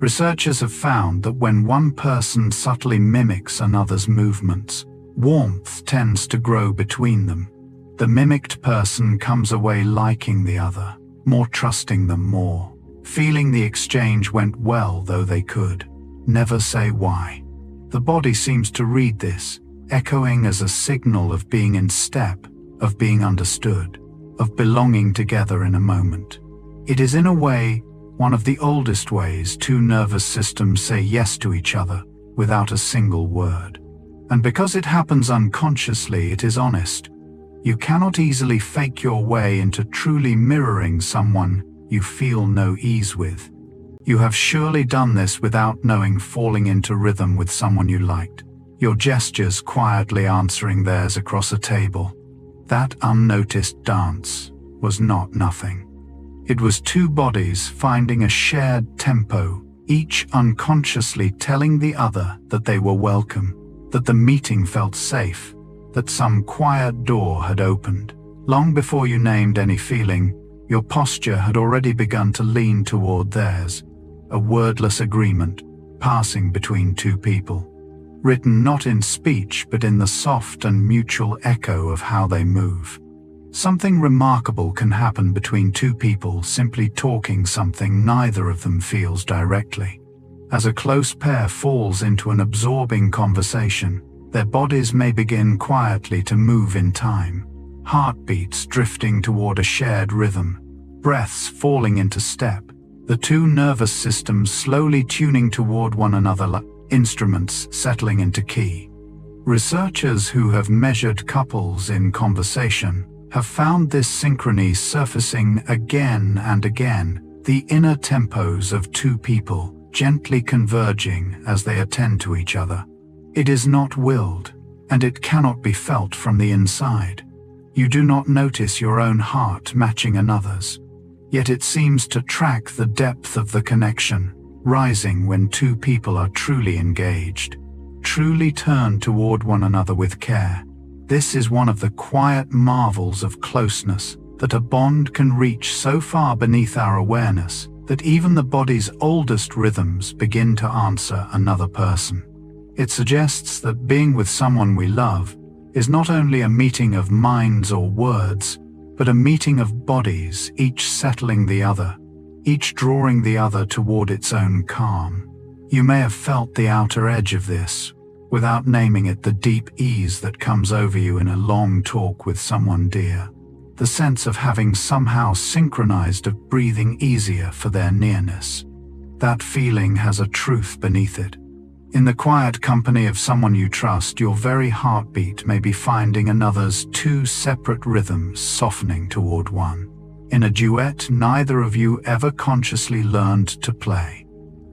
Researchers have found that when one person subtly mimics another's movements, warmth tends to grow between them. The mimicked person comes away liking the other, more trusting them more, feeling the exchange went well, though they could never say why. The body seems to read this, echoing as a signal of being in step, of being understood, of belonging together in a moment. It is in a way one of the oldest ways two nervous systems say yes to each other without a single word. And because it happens unconsciously, it is honest. You cannot easily fake your way into truly mirroring someone you feel no ease with. You have surely done this without knowing, falling into rhythm with someone you liked, your gestures quietly answering theirs across a table. That unnoticed dance was not nothing. It was two bodies finding a shared tempo, each unconsciously telling the other that they were welcome, that the meeting felt safe, that some quiet door had opened. Long before you named any feeling, your posture had already begun to lean toward theirs, a wordless agreement passing between two people, written not in speech but in the soft and mutual echo of how they move. Something remarkable can happen between two people simply talking something neither of them feels directly. As a close pair falls into an absorbing conversation, their bodies may begin quietly to move in time, heartbeats drifting toward a shared rhythm, breaths falling into step, the two nervous systems slowly tuning toward one another like instruments settling into key. Researchers who have measured couples in conversation have found this synchrony surfacing again and again, the inner tempos of two people gently converging as they attend to each other. It is not willed, and it cannot be felt from the inside. You do not notice your own heart matching another's, yet it seems to track the depth of the connection, rising when two people are truly engaged, truly turned toward one another with care. This is one of the quiet marvels of closeness, that a bond can reach so far beneath our awareness that even the body's oldest rhythms begin to answer another person. It suggests that being with someone we love is not only a meeting of minds or words, but a meeting of bodies, each settling the other, each drawing the other toward its own calm. You may have felt the outer edge of this, without naming it, the deep ease that comes over you in a long talk with someone dear, the sense of having somehow synchronized, of breathing easier for their nearness. That feeling has a truth beneath it. In the quiet company of someone you trust, your very heartbeat may be finding another's two separate rhythms softening toward one. In a duet neither of you ever consciously learned to play.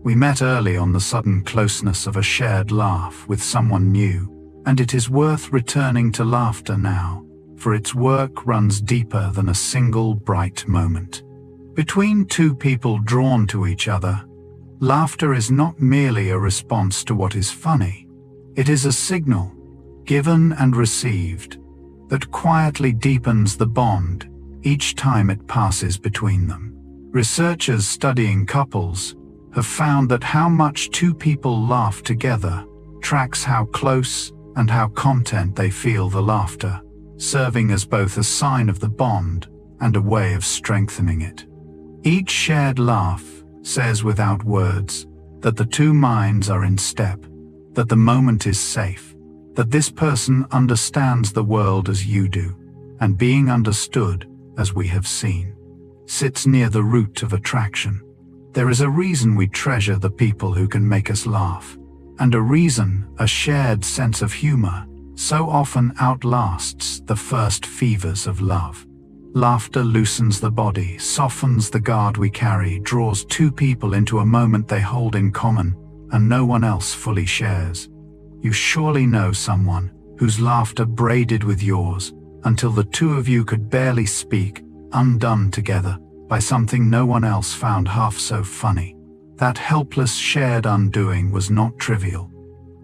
We met early on the sudden closeness of a shared laugh with someone new, and it is worth returning to laughter now, for its work runs deeper than a single bright moment. Between two people drawn to each other, laughter is not merely a response to what is funny. It is a signal, given and received, that quietly deepens the bond each time it passes between them. Researchers studying couples have found that how much two people laugh together tracks how close and how content they feel the laughter, serving as both a sign of the bond and a way of strengthening it. Each shared laugh says without words that the two minds are in step, that the moment is safe, that this person understands the world as you do, and being understood, as we have seen, sits near the root of attraction. There is a reason we treasure the people who can make us laugh, and a reason a shared sense of humor so often outlasts the first fevers of love. Laughter loosens the body, softens the guard we carry, draws two people into a moment they hold in common and no one else fully shares. You surely know someone whose laughter braided with yours until the two of you could barely speak, undone together by something no one else found half so funny. That helpless shared undoing was not trivial.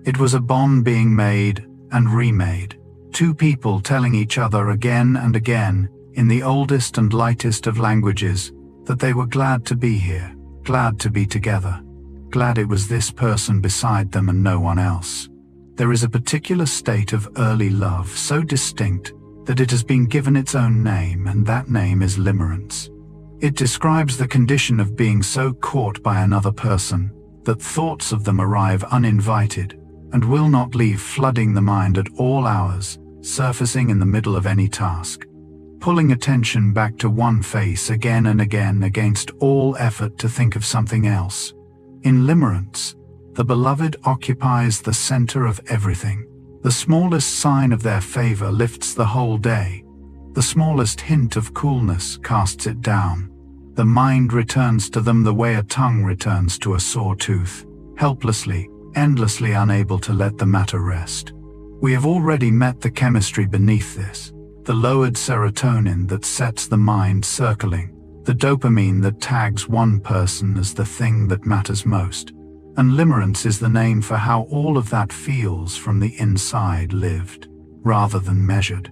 It was a bond being made and remade, two people telling each other again and again in the oldest and lightest of languages that they were glad to be here, glad to be together, glad it was this person beside them and no one else. There is a particular state of early love so distinct that it has been given its own name, and that name is limerence. It describes the condition of being so caught by another person that thoughts of them arrive uninvited and will not leave flooding the mind at all hours, surfacing in the middle of any task, pulling attention back to one face again and again against all effort to think of something else. In limerence, the beloved occupies the center of everything. The smallest sign of their favor lifts the whole day. The smallest hint of coolness casts it down. The mind returns to them the way a tongue returns to a sore tooth, helplessly, endlessly unable to let the matter rest. We have already met the chemistry beneath this, the lowered serotonin that sets the mind circling, the dopamine that tags one person as the thing that matters most. And limerence is the name for how all of that feels from the inside, lived, rather than measured.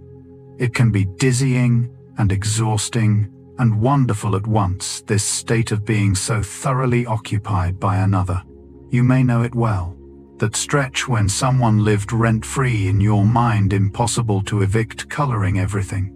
It can be dizzying and exhausting and wonderful at once, this state of being so thoroughly occupied by another. You may know it well, that stretch when someone lived rent-free in your mind, impossible to evict, coloring everything.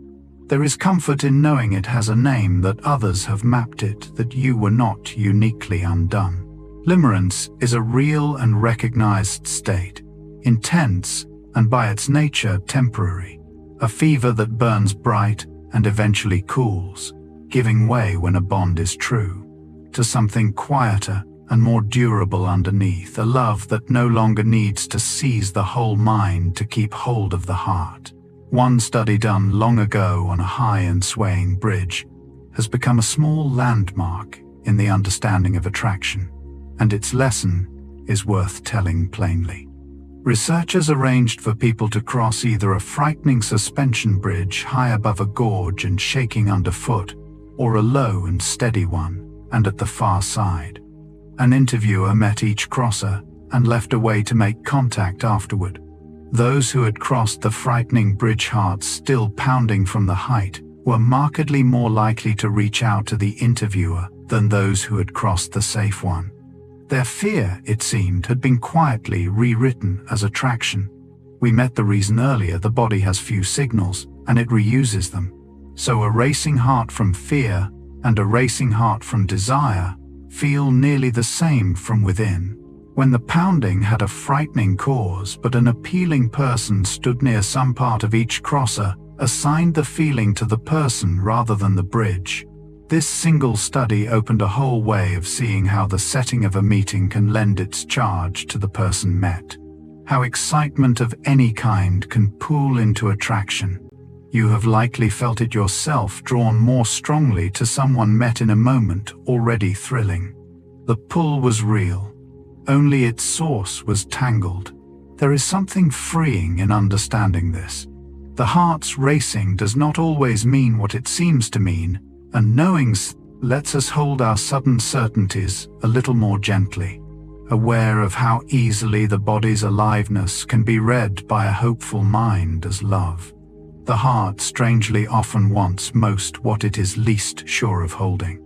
There is comfort in knowing it has a name, that others have mapped it, that you were not uniquely undone. Limerence is a real and recognized state, intense and by its nature temporary, a fever that burns bright and eventually cools, giving way when a bond is true, to something quieter and more durable underneath, a love that no longer needs to seize the whole mind to keep hold of the heart. One study done long ago on a high and swaying bridge has become a small landmark in the understanding of attraction, and its lesson is worth telling plainly. Researchers arranged for people to cross either a frightening suspension bridge high above a gorge and shaking underfoot, or a low and steady one, and at the far side. An interviewer met each crosser and left a way to make contact afterward. Those who had crossed the frightening bridge, hearts still pounding from the height, were markedly more likely to reach out to the interviewer than those who had crossed the safe one. Their fear, it seemed, had been quietly rewritten as attraction. We met the reason earlier: the body has few signals, and it reuses them. So a racing heart from fear and a racing heart from desire feel nearly the same from within. When the pounding had a frightening cause, but an appealing person stood near, some part of each crosser assigned the feeling to the person rather than the bridge. This single study opened a whole way of seeing how the setting of a meeting can lend its charge to the person met, how excitement of any kind can pool into attraction. You have likely felt it yourself, drawn more strongly to someone met in a moment already thrilling. The pull was real, only its source was tangled. There is something freeing in understanding this. The heart's racing does not always mean what it seems to mean, and knowing lets us hold our sudden certainties a little more gently, aware of how easily the body's aliveness can be read by a hopeful mind as love. The heart strangely often wants most what it is least sure of holding.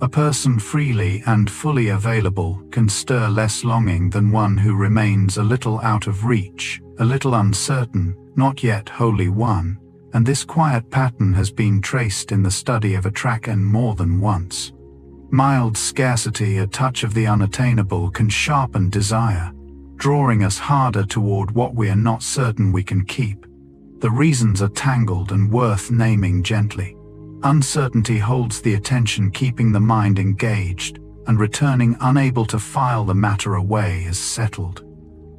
A person freely and fully available can stir less longing than one who remains a little out of reach, a little uncertain, not yet wholly won. And this quiet pattern has been traced in the study of attraction more than once. Mild scarcity, a touch of the unattainable, can sharpen desire, drawing us harder toward what we are not certain we can keep. The reasons are tangled and worth naming gently. Uncertainty holds the attention, keeping the mind engaged, and returning unable to file the matter away as settled.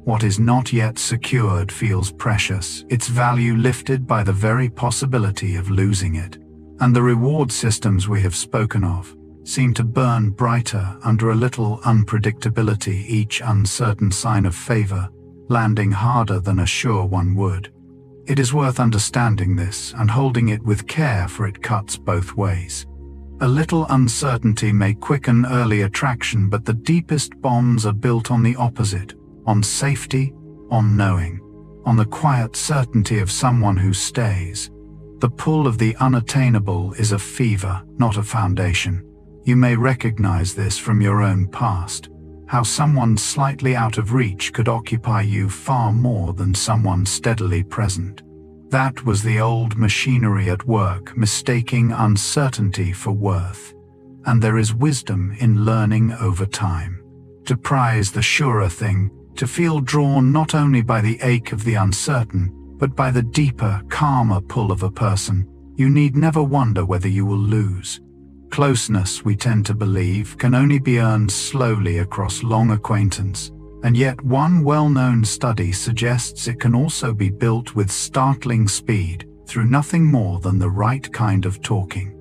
What is not yet secured feels precious, its value lifted by the very possibility of losing it. And the reward systems we have spoken of seem to burn brighter under a little unpredictability, each uncertain sign of favor landing harder than a sure one would. It is worth understanding this and holding it with care, for it cuts both ways. A little uncertainty may quicken early attraction, but the deepest bonds are built on the opposite. On safety, on knowing, on the quiet certainty of someone who stays. The pull of the unattainable is a fever, not a foundation. You may recognize this from your own past. how someone slightly out of reach could occupy you far more than someone steadily present. That was the old machinery at work, mistaking uncertainty for worth. And there is wisdom in learning over time. To prize the surer thing, to feel drawn not only by the ache of the uncertain, but by the deeper, calmer pull of a person, you need never wonder whether you will lose. Closeness, we tend to believe, can only be earned slowly across long acquaintance, and yet one well-known study suggests it can also be built with startling speed through nothing more than the right kind of talking.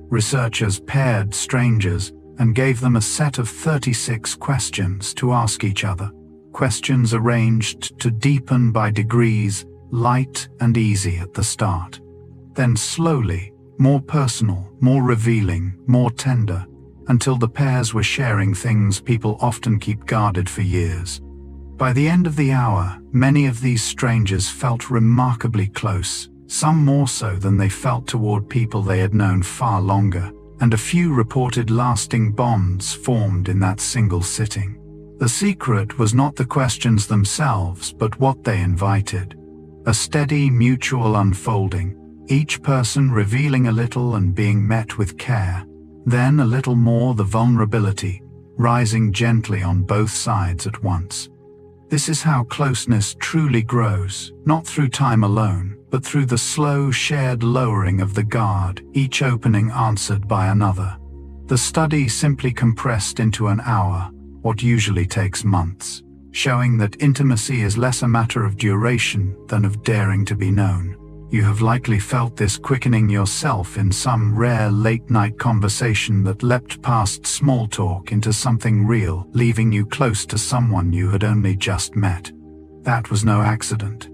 Researchers paired strangers and gave them a set of 36 questions to ask each other, questions arranged to deepen by degrees, light and easy at the start. Then slowly, more personal, more revealing, more tender, until the pairs were sharing things people often keep guarded for years. By the end of the hour, many of these strangers felt remarkably close, some more so than they felt toward people they had known far longer, and a few reported lasting bonds formed in that single sitting. The secret was not the questions themselves, but what they invited. A steady mutual unfolding, each person revealing a little and being met with care, then a little more the vulnerability, rising gently on both sides at once. This is how closeness truly grows, not through time alone, but through the slow shared lowering of the guard, each opening answered by another. The study simply compressed into an hour, what usually takes months, showing that intimacy is less a matter of duration than of daring to be known. You have likely felt this quickening yourself in some rare late-night conversation that leapt past small talk into something real, leaving you close to someone you had only just met. That was no accident.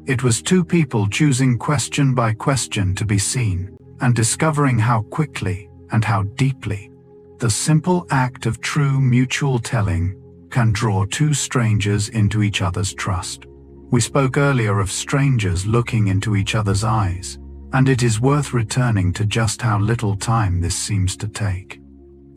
It was two people choosing question by question to be seen, and discovering how quickly and how deeply the simple act of true mutual telling can draw two strangers into each other's trust. We spoke earlier of strangers looking into each other's eyes, and it is worth returning to just how little time this seems to take.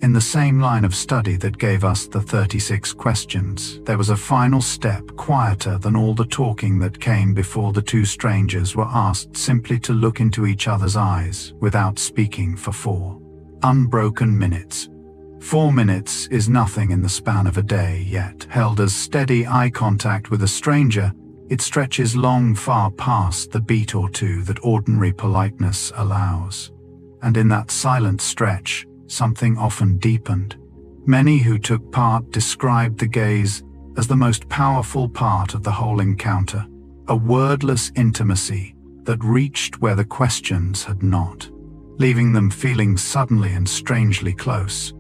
In the same line of study that gave us the 36 questions, there was a final step quieter than all the talking that came before the two strangers were asked simply to look into each other's eyes without speaking for 4 unbroken minutes. 4 minutes is nothing in the span of a day, yet held as steady eye contact with a stranger, it stretches long far past the beat or two that ordinary politeness allows. And in that silent stretch, something often deepened. Many who took part described the gaze as the most powerful part of the whole encounter, a wordless intimacy that reached where the questions had not, leaving them feeling suddenly and strangely close.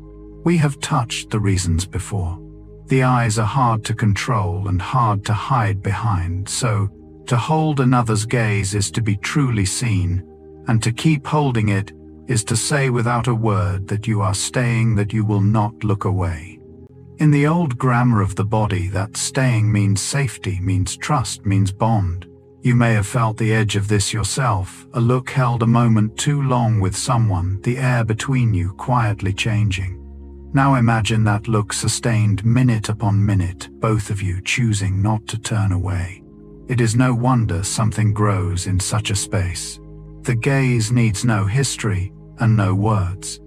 We have touched the reasons before. The eyes are hard to control and hard to hide behind, so to hold another's gaze is to be truly seen, and to keep holding it is to say without a word that you are staying, that you will not look away. In the old grammar of the body, that staying means safety, means trust, means bond. You may have felt the edge of this yourself, a look held a moment too long with someone, the air between you quietly changing. Now imagine that look sustained minute upon minute, both of you choosing not to turn away. It is no wonder something grows in such a space. The gaze needs no history and no words.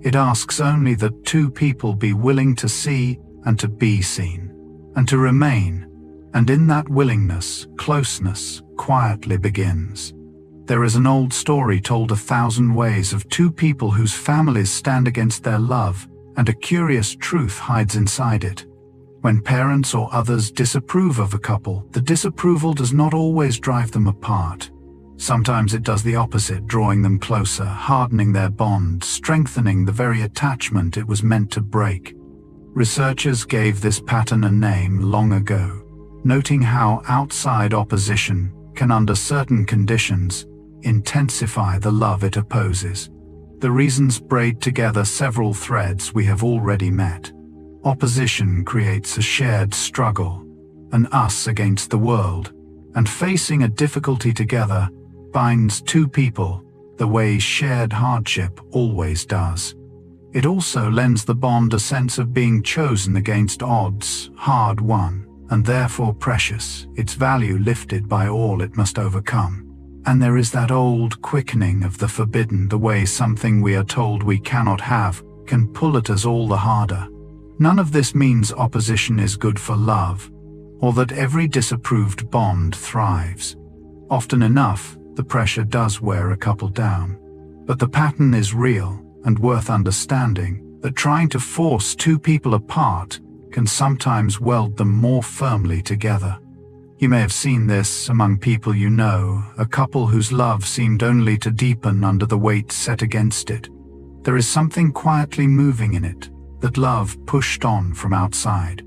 It asks only that two people be willing to see and to be seen, and to remain, and in that willingness, closeness quietly begins. There is an old story told 1,000 ways of two people whose families stand against their love, and a curious truth hides inside it. When parents or others disapprove of a couple, the disapproval does not always drive them apart. Sometimes it does the opposite, drawing them closer, hardening their bond, strengthening the very attachment it was meant to break. Researchers gave this pattern a name long ago, noting how outside opposition can, under certain conditions, intensify the love it opposes. The reasons braid together several threads we have already met. Opposition creates a shared struggle, an us against the world, and facing a difficulty together binds two people the way shared hardship always does. It also lends the bond a sense of being chosen against odds, hard won, and therefore precious, its value lifted by all it must overcome. And there is that old quickening of the forbidden, the way something we are told we cannot have can pull at us all the harder. None of this means opposition is good for love, or that every disapproved bond thrives. Often enough, the pressure does wear a couple down. But the pattern is real and worth understanding, that trying to force two people apart can sometimes weld them more firmly together. You may have seen this among people you know, a couple whose love seemed only to deepen under the weight set against it. There is something quietly moving in it, that love pushed on from outside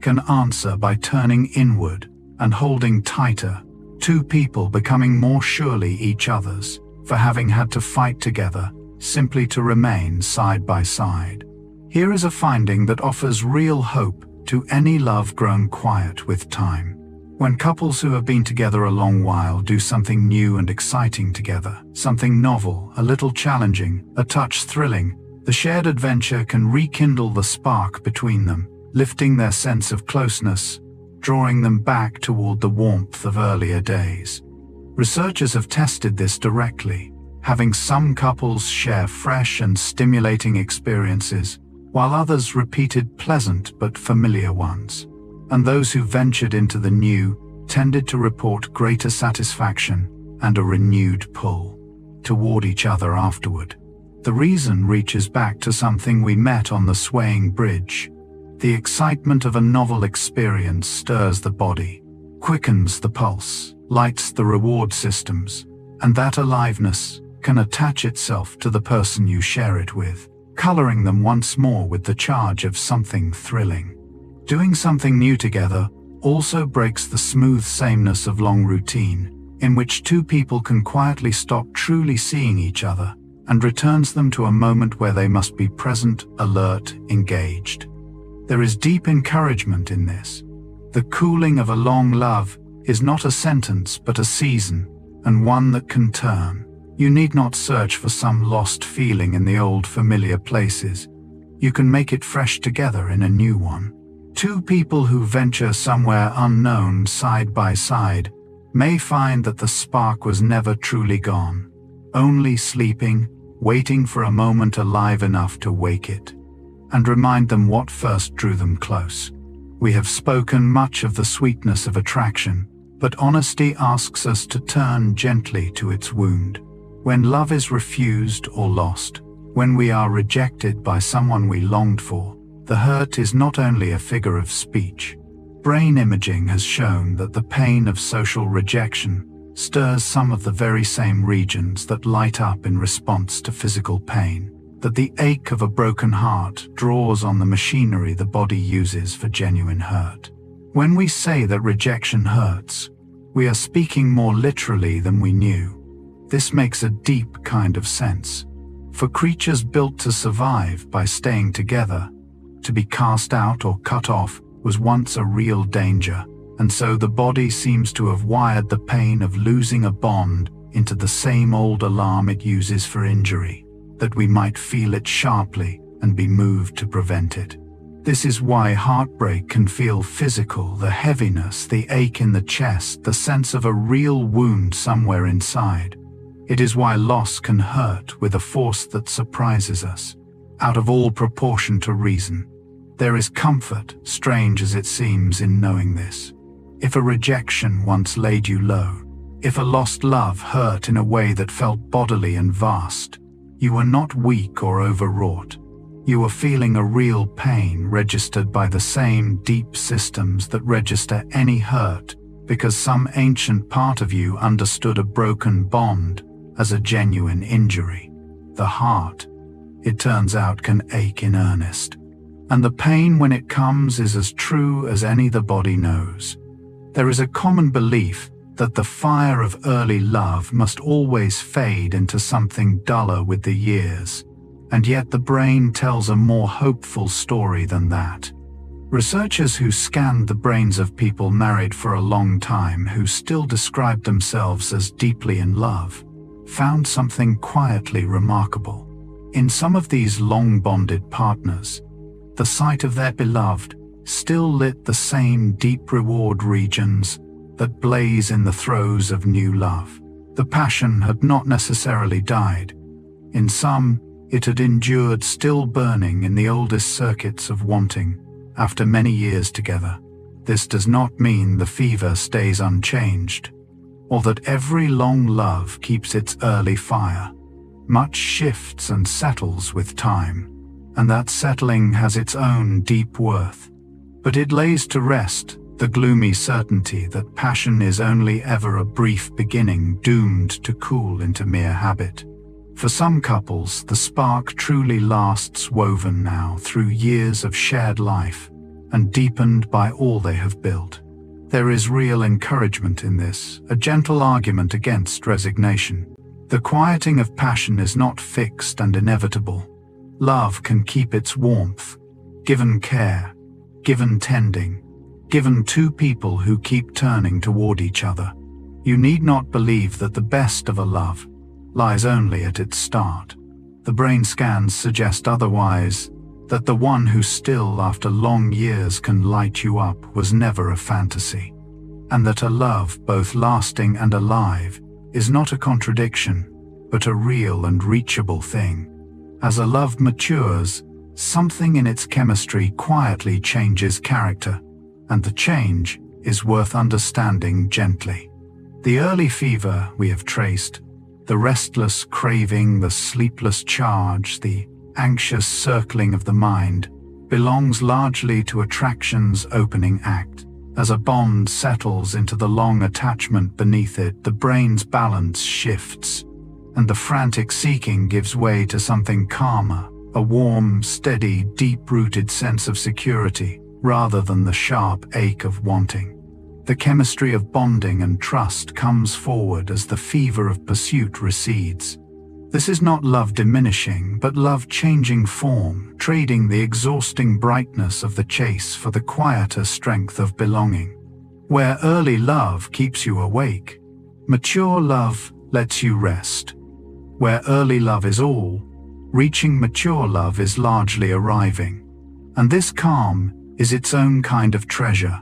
can answer by turning inward and holding tighter, two people becoming more surely each other's, for having had to fight together simply to remain side by side. Here is a finding that offers real hope to any love grown quiet with time. When couples who have been together a long while do something new and exciting together, something novel, a little challenging, a touch thrilling, the shared adventure can rekindle the spark between them, lifting their sense of closeness, drawing them back toward the warmth of earlier days. Researchers have tested this directly, having some couples share fresh and stimulating experiences, while others repeated pleasant but familiar ones. And those who ventured into the new tended to report greater satisfaction and a renewed pull toward each other afterward. The reason reaches back to something we met on the swaying bridge. The excitement of a novel experience stirs the body, quickens the pulse, lights the reward systems, and that aliveness can attach itself to the person you share it with, coloring them once more with the charge of something thrilling. Doing something new together also breaks the smooth sameness of long routine, in which two people can quietly stop truly seeing each other, and returns them to a moment where they must be present, alert, engaged. There is deep encouragement in this. The cooling of a long love is not a sentence but a season, and one that can turn. You need not search for some lost feeling in the old familiar places. You can make it fresh together in a new one. Two people who venture somewhere unknown side by side may find that the spark was never truly gone, only sleeping, waiting for a moment alive enough to wake it, and remind them what first drew them close. We have spoken much of the sweetness of attraction, but honesty asks us to turn gently to its wound. When love is refused or lost, when we are rejected by someone we longed for, the hurt is not only a figure of speech. Brain imaging has shown that the pain of social rejection stirs some of the very same regions that light up in response to physical pain, that the ache of a broken heart draws on the machinery the body uses for genuine hurt. When we say that rejection hurts, we are speaking more literally than we knew. This makes a deep kind of sense. For creatures built to survive by staying together, to be cast out or cut off was once a real danger, and so the body seems to have wired the pain of losing a bond into the same old alarm it uses for injury, that we might feel it sharply and be moved to prevent it. This is why heartbreak can feel physical, the heaviness, the ache in the chest, the sense of a real wound somewhere inside. It is why loss can hurt with a force that surprises us, out of all proportion to reason. There is comfort, strange as it seems, in knowing this. If a rejection once laid you low, if a lost love hurt in a way that felt bodily and vast, you were not weak or overwrought. You were feeling a real pain registered by the same deep systems that register any hurt, because some ancient part of you understood a broken bond as a genuine injury. The heart, it turns out, can ache in earnest. And the pain when it comes is as true as any the body knows. There is a common belief that the fire of early love must always fade into something duller with the years, and yet the brain tells a more hopeful story than that. Researchers who scanned the brains of people married for a long time who still described themselves as deeply in love found something quietly remarkable. In some of these long-bonded partners, the sight of their beloved still lit the same deep reward regions that blaze in the throes of new love. The passion had not necessarily died. In some, it had endured, still burning in the oldest circuits of wanting after many years together. This does not mean the fever stays unchanged, or that every long love keeps its early fire. Much shifts and settles with time, and that settling has its own deep worth. But it lays to rest the gloomy certainty that passion is only ever a brief beginning doomed to cool into mere habit. For some couples, the spark truly lasts, woven now through years of shared life and deepened by all they have built. There is real encouragement in this, a gentle argument against resignation. The quieting of passion is not fixed and inevitable. Love can keep its warmth, given care, given tending, given two people who keep turning toward each other. You need not believe that the best of a love lies only at its start. The brain scans suggest otherwise, that the one who still after long years can light you up was never a fantasy, and that a love both lasting and alive is not a contradiction, but a real and reachable thing. As a love matures, something in its chemistry quietly changes character, and the change is worth understanding gently. The early fever we have traced, the restless craving, the sleepless charge, the anxious circling of the mind, belongs largely to attraction's opening act. As a bond settles into the long attachment beneath it, the brain's balance shifts, and the frantic seeking gives way to something calmer, a warm, steady, deep-rooted sense of security, rather than the sharp ache of wanting. The chemistry of bonding and trust comes forward as the fever of pursuit recedes. This is not love diminishing, but love changing form, trading the exhausting brightness of the chase for the quieter strength of belonging. Where early love keeps you awake, mature love lets you rest. Where early love is all, reaching mature love is largely arriving. And this calm is its own kind of treasure,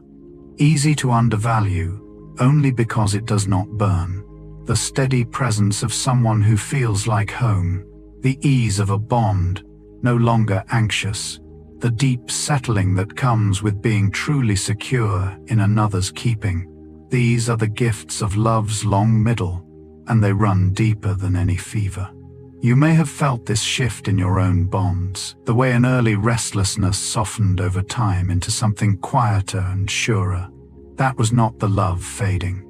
easy to undervalue only because it does not burn. The steady presence of someone who feels like home, the ease of a bond, no longer anxious, the deep settling that comes with being truly secure in another's keeping. These are the gifts of love's long middle, and they run deeper than any fever. You may have felt this shift in your own bonds, the way an early restlessness softened over time into something quieter and surer. That was not the love fading.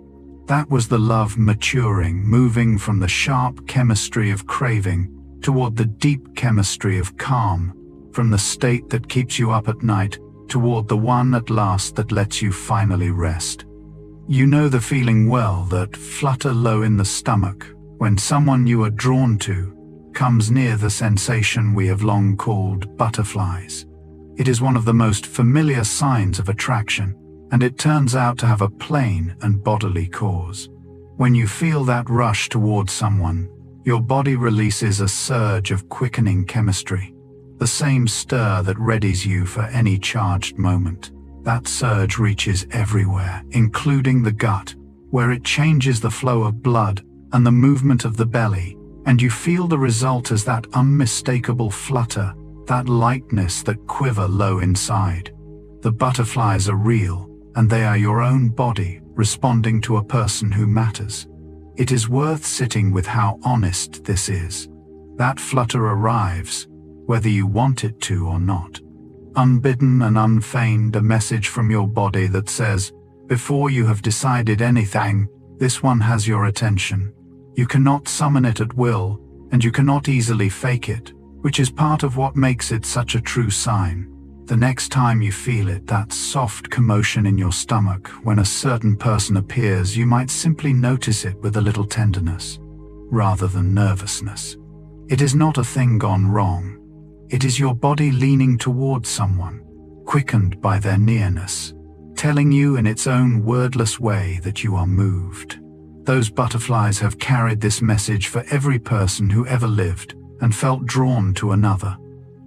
That was the love maturing, moving from the sharp chemistry of craving toward the deep chemistry of calm, from the state that keeps you up at night toward the one at last that lets you finally rest. You know the feeling well, that flutter low in the stomach when someone you are drawn to comes near, the sensation we have long called butterflies. It is one of the most familiar signs of attraction, and it turns out to have a plain and bodily cause. When you feel that rush towards someone, your body releases a surge of quickening chemistry, the same stir that readies you for any charged moment. That surge reaches everywhere, including the gut, where it changes the flow of blood and the movement of the belly, and you feel the result as that unmistakable flutter, that lightness, that quiver low inside. The butterflies are real, and they are your own body responding to a person who matters. It is worth sitting with how honest this is. That flutter arrives, whether you want it to or not. Unbidden and unfeigned, a message from your body that says, before you have decided anything, this one has your attention. You cannot summon it at will, and you cannot easily fake it, which is part of what makes it such a true sign. The next time you feel it, that soft commotion in your stomach, when a certain person appears, you might simply notice it with a little tenderness, rather than nervousness. It is not a thing gone wrong. It is your body leaning towards someone, quickened by their nearness, telling you in its own wordless way that you are moved. Those butterflies have carried this message for every person who ever lived, and felt drawn to another.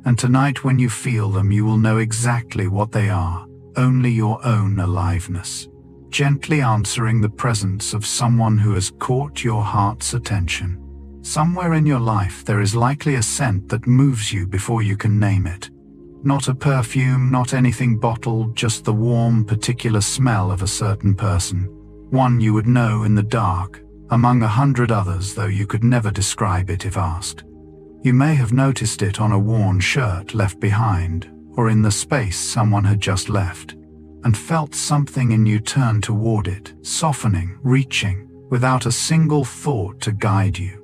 And tonight when you feel them, you will know exactly what they are, only your own aliveness, gently answering the presence of someone who has caught your heart's attention. Somewhere in your life there is likely a scent that moves you before you can name it. Not a perfume, not anything bottled, just the warm, particular smell of a certain person. One you would know in the dark, among 100 others, though you could never describe it if asked. You may have noticed it on a worn shirt left behind, or in the space someone had just left, and felt something in you turn toward it, softening, reaching, without a single thought to guide you.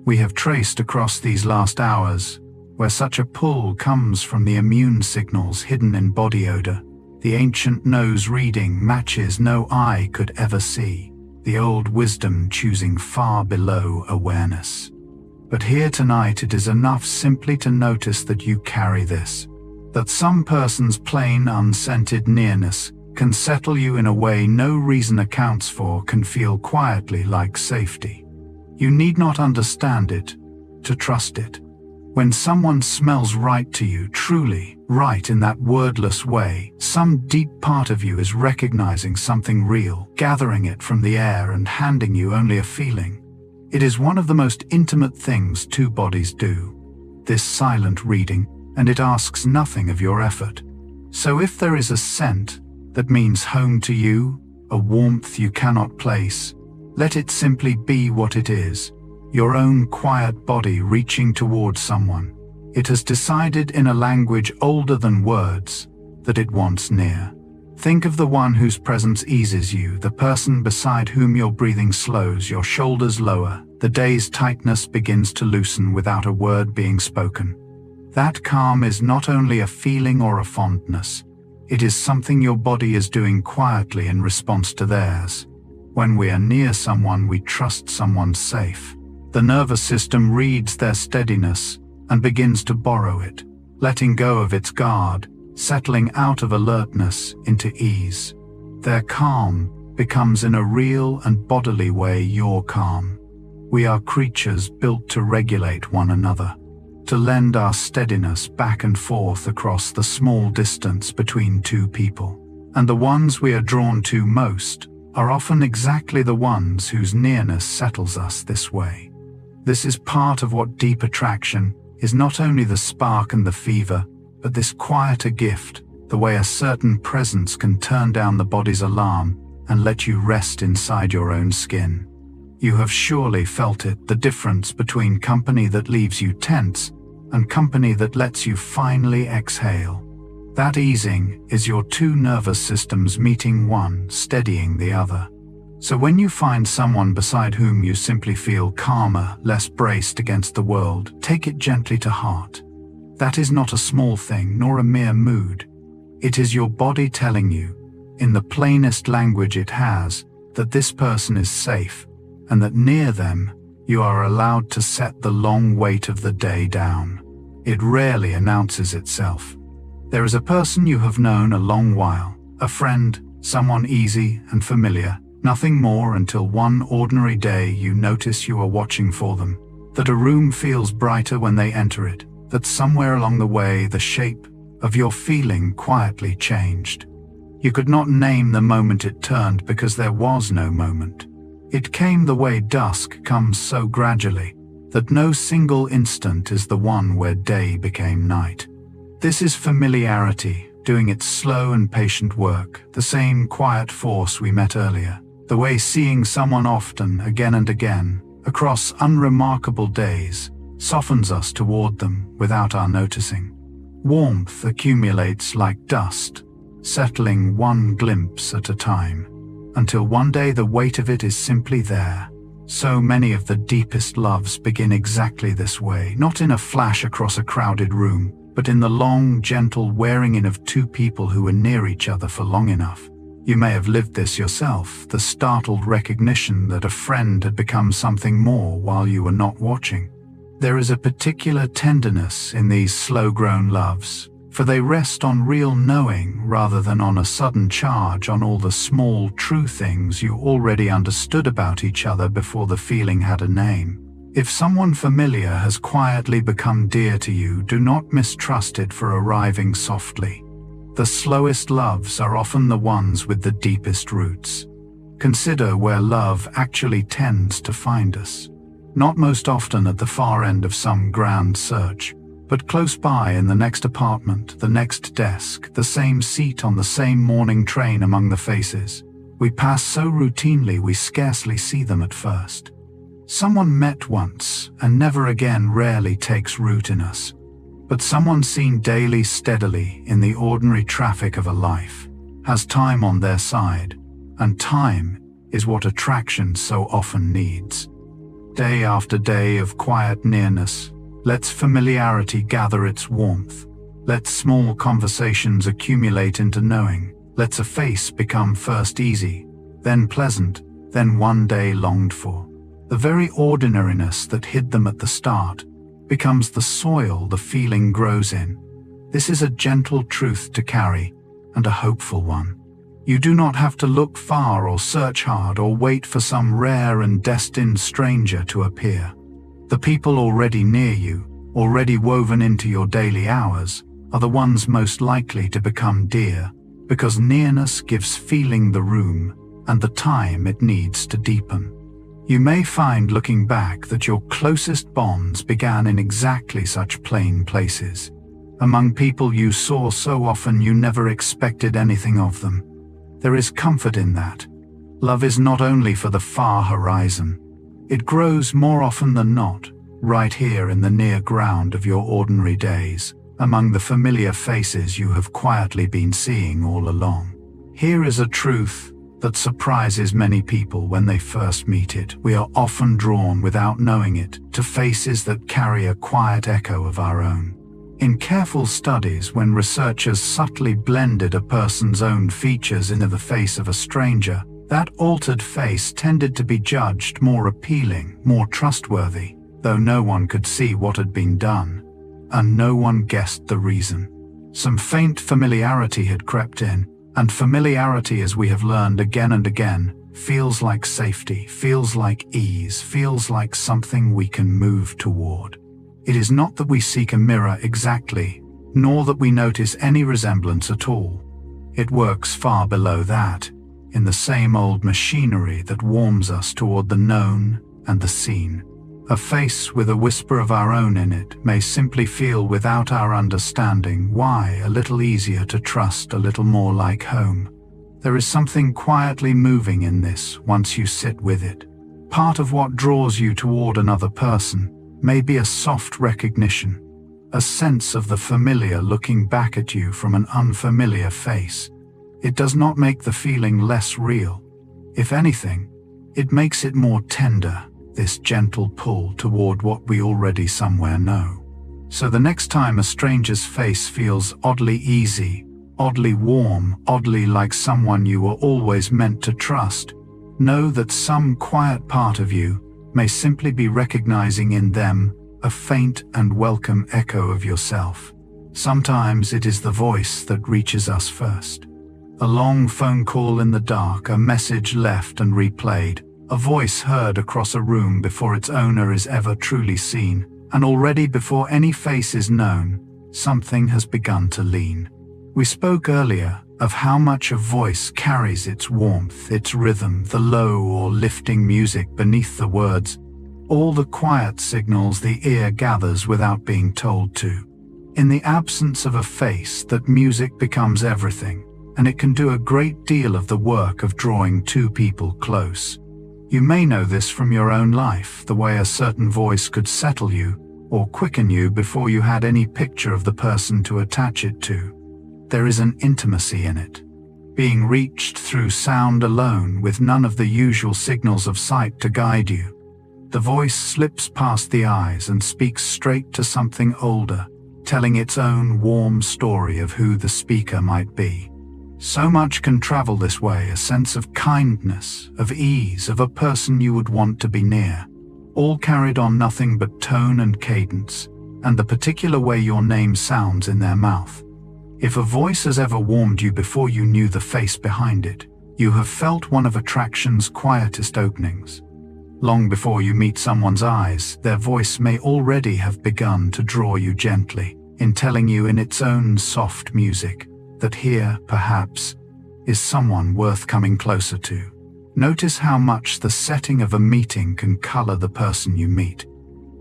We have traced across these last hours where such a pull comes from the immune signals hidden in body odor. The ancient nose reading matches no eye could ever see, the old wisdom choosing far below awareness. But here tonight it is enough simply to notice that you carry this, that some person's plain unscented nearness can settle you in a way no reason accounts for, can feel quietly like safety. You need not understand it to trust it. When someone smells right to you, truly right in that wordless way, some deep part of you is recognizing something real, gathering it from the air and handing you only a feeling. It is one of the most intimate things two bodies do, this silent reading, and it asks nothing of your effort. So if there is a scent that means home to you, a warmth you cannot place, let it simply be what it is. Your own quiet body reaching towards someone. It has decided in a language older than words that it wants near. Think of the one whose presence eases you, the person beside whom your breathing slows, your shoulders lower, the day's tightness begins to loosen without a word being spoken. That calm is not only a feeling or a fondness, it is something your body is doing quietly in response to theirs. When we are near someone, we trust someone's safe. The nervous system reads their steadiness and begins to borrow it, letting go of its guard, settling out of alertness into ease. Their calm becomes in a real and bodily way your calm. We are creatures built to regulate one another, to lend our steadiness back and forth across the small distance between two people. And the ones we are drawn to most are often exactly the ones whose nearness settles us this way. This is part of what deep attraction is, not only the spark and the fever, but this quieter gift, the way a certain presence can turn down the body's alarm and let you rest inside your own skin. You have surely felt it, the difference between company that leaves you tense and company that lets you finally exhale. That easing is your two nervous systems meeting, one steadying the other. So when you find someone beside whom you simply feel calmer, less braced against the world, take it gently to heart. That is not a small thing, nor a mere mood. It is your body telling you, in the plainest language it has, that this person is safe, and that near them, you are allowed to set the long weight of the day down. It rarely announces itself. There is a person you have known a long while, a friend, someone easy and familiar, nothing more, until one ordinary day you notice you are watching for them, that a room feels brighter when they enter it, that somewhere along the way the shape of your feeling quietly changed. You could not name the moment it turned because there was no moment. It came the way dusk comes so gradually that no single instant is the one where day became night. This is familiarity doing its slow and patient work, the same quiet force we met earlier. The way seeing someone often, again and again, across unremarkable days, softens us toward them without our noticing. Warmth accumulates like dust, settling one glimpse at a time, until one day the weight of it is simply there. So many of the deepest loves begin exactly this way, not in a flash across a crowded room, but in the long, gentle wearing in of two people who were near each other for long enough. You may have lived this yourself, the startled recognition that a friend had become something more while you were not watching. There is a particular tenderness in these slow-grown loves, for they rest on real knowing rather than on a sudden charge on all the small, true things you already understood about each other before the feeling had a name. If someone familiar has quietly become dear to you, do not mistrust it for arriving softly. The slowest loves are often the ones with the deepest roots. Consider where love actually tends to find us. Not most often at the far end of some grand search, but close by in the next apartment, the next desk, the same seat on the same morning train among the faces we pass so routinely we scarcely see them at first. Someone met once and never again rarely takes root in us, but someone seen daily steadily in the ordinary traffic of a life has time on their side, and time is what attraction so often needs. Day after day of quiet nearness lets familiarity gather its warmth, lets small conversations accumulate into knowing, lets a face become first easy, then pleasant, then one day longed for. The very ordinariness that hid them at the start becomes the soil the feeling grows in. This is a gentle truth to carry, and a hopeful one. You do not have to look far or search hard or wait for some rare and destined stranger to appear. The people already near you, already woven into your daily hours, are the ones most likely to become dear, because nearness gives feeling the room and the time it needs to deepen. You may find looking back that your closest bonds began in exactly such plain places, among people you saw so often you never expected anything of them. There is comfort in that. Love is not only for the far horizon. It grows more often than not, right here in the near ground of your ordinary days, among the familiar faces you have quietly been seeing all along. Here is a truth that surprises many people when they first meet it. We are often drawn, without knowing it, to faces that carry a quiet echo of our own. In careful studies, when researchers subtly blended a person's own features into the face of a stranger, that altered face tended to be judged more appealing, more trustworthy, though no one could see what had been done, and no one guessed the reason. Some faint familiarity had crept in, and familiarity, as we have learned again and again, feels like safety, feels like ease, feels like something we can move toward. It is not that we seek a mirror exactly, nor that we notice any resemblance at all. It works far below that, in the same old machinery that warms us toward the known and the seen. A face with a whisper of our own in it may simply feel, without our understanding why, a little easier to trust, a little more like home. There is something quietly moving in this once you sit with it. Part of what draws you toward another person may be a soft recognition, a sense of the familiar looking back at you from an unfamiliar face. It does not make the feeling less real. If anything, it makes it more tender, this gentle pull toward what we already somewhere know. So the next time a stranger's face feels oddly easy, oddly warm, oddly like someone you were always meant to trust, know that some quiet part of you may simply be recognizing in them a faint and welcome echo of yourself. Sometimes it is the voice that reaches us first. A long phone call in the dark, a message left and replayed, a voice heard across a room before its owner is ever truly seen, and already before any face is known, something has begun to lean. We spoke earlier of how much a voice carries its warmth, its rhythm, the low or lifting music beneath the words, all the quiet signals the ear gathers without being told to. In the absence of a face, that music becomes everything, and it can do a great deal of the work of drawing two people close. You may know this from your own life, the way a certain voice could settle you or quicken you before you had any picture of the person to attach it to. There is an intimacy in it, being reached through sound alone with none of the usual signals of sight to guide you. The voice slips past the eyes and speaks straight to something older, telling its own warm story of who the speaker might be. So much can travel this way, a sense of kindness, of ease, of a person you would want to be near, all carried on nothing but tone and cadence, and the particular way your name sounds in their mouth. If a voice has ever warmed you before you knew the face behind it, you have felt one of attraction's quietest openings. Long before you meet someone's eyes, their voice may already have begun to draw you gently, in telling you in its own soft music that here, perhaps, is someone worth coming closer to. Notice how much the setting of a meeting can color the person you meet.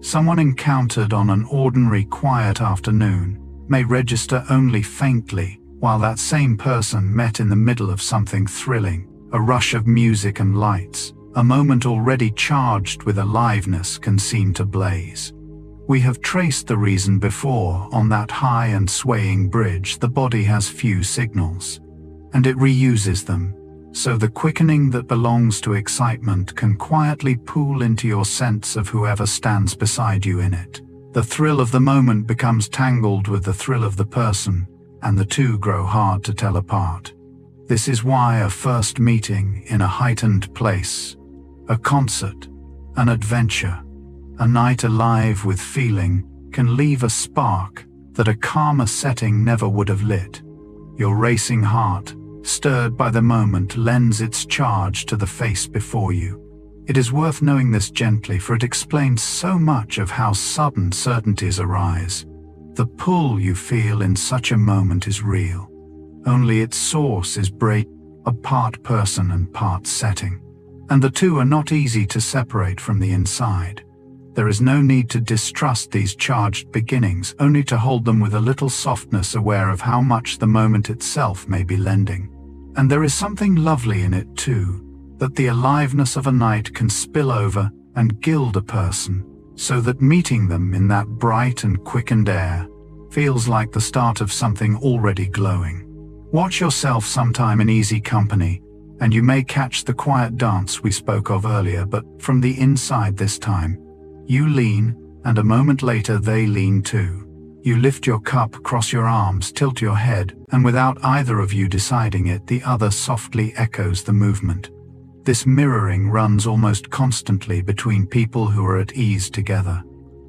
Someone encountered on an ordinary quiet afternoon may register only faintly, while that same person met in the middle of something thrilling, a rush of music and lights, a moment already charged with aliveness can seem to blaze. We have traced the reason before. On that high and swaying bridge, the body has few signals, and it reuses them, so the quickening that belongs to excitement can quietly pool into your sense of whoever stands beside you in it. The thrill of the moment becomes tangled with the thrill of the person, and the two grow hard to tell apart. This is why a first meeting in a heightened place, a concert, an adventure, a night alive with feeling, can leave a spark that a calmer setting never would have lit. Your racing heart, stirred by the moment, lends its charge to the face before you. It is worth knowing this gently, for it explains so much of how sudden certainties arise. The pull you feel in such a moment is real. Only its source is a part person and part setting, and the two are not easy to separate from the inside. There is no need to distrust these charged beginnings, only to hold them with a little softness, aware of how much the moment itself may be lending. And there is something lovely in it too, that the aliveness of a night can spill over and gild a person, so that meeting them in that bright and quickened air feels like the start of something already glowing. Watch yourself sometime in easy company, and you may catch the quiet dance we spoke of earlier, but from the inside this time. You lean, and a moment later they lean too. You lift your cup, cross your arms, tilt your head, and without either of you deciding it, the other softly echoes the movement. This mirroring runs almost constantly between people who are at ease together,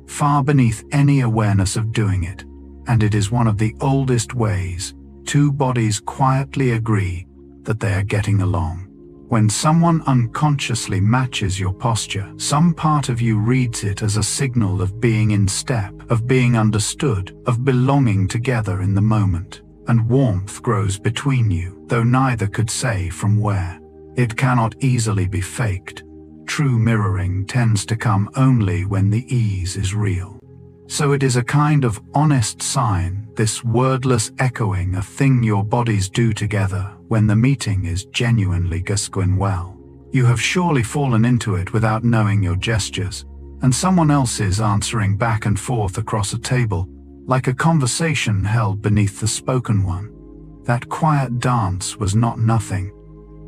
far beneath any awareness of doing it, and it is one of the oldest ways two bodies quietly agree that they are getting along. When someone unconsciously matches your posture, some part of you reads it as a signal of being in step, of being understood, of belonging together in the moment, and warmth grows between you, though neither could say from where. It cannot easily be faked. True mirroring tends to come only when the ease is real. So it is a kind of honest sign, this wordless echoing, a thing your bodies do together when the meeting is genuinely going well. You have surely fallen into it without knowing your gestures, and someone else is answering back and forth across a table, like a conversation held beneath the spoken one. That quiet dance was not nothing.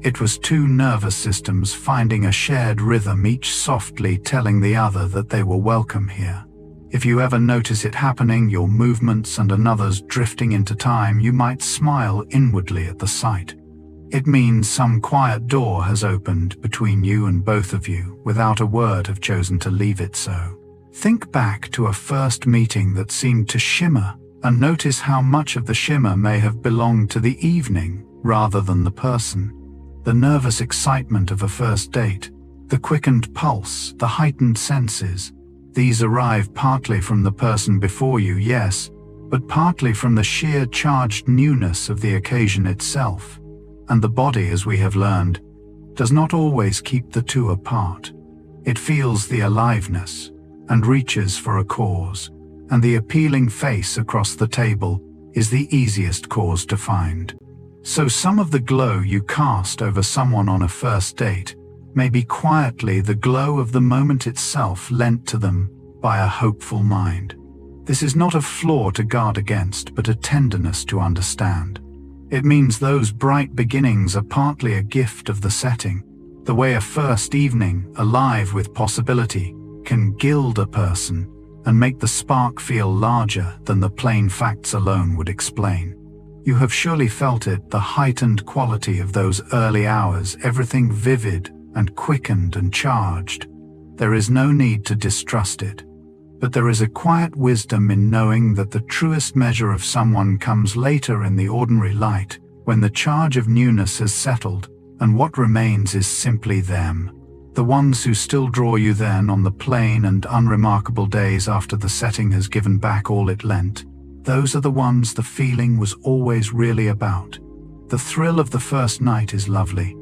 It was two nervous systems finding a shared rhythm, each softly telling the other that they were welcome here. If you ever notice it happening, your movements and another's drifting into time, you might smile inwardly at the sight. It means some quiet door has opened between you, and both of you, without a word, have chosen to leave it so. Think back to a first meeting that seemed to shimmer, and notice how much of the shimmer may have belonged to the evening rather than the person. The nervous excitement of a first date, the quickened pulse, the heightened senses, these arrive partly from the person before you, yes, but partly from the sheer charged newness of the occasion itself. And the body, as we have learned, does not always keep the two apart. It feels the aliveness and reaches for a cause, and the appealing face across the table is the easiest cause to find. So some of the glow you cast over someone on a first date may be quietly the glow of the moment itself, lent to them by a hopeful mind. This is not a flaw to guard against, but a tenderness to understand. It means those bright beginnings are partly a gift of the setting, the way a first evening, alive with possibility, can gild a person and make the spark feel larger than the plain facts alone would explain. You have surely felt it, the heightened quality of those early hours, everything vivid and quickened and charged. There is no need to distrust it, but there is a quiet wisdom in knowing that the truest measure of someone comes later in the ordinary light, when the charge of newness has settled, and what remains is simply them. The ones who still draw you then on the plain and unremarkable days after the setting has given back all it lent. Those are the ones the feeling was always really about. The thrill of the first night is lovely.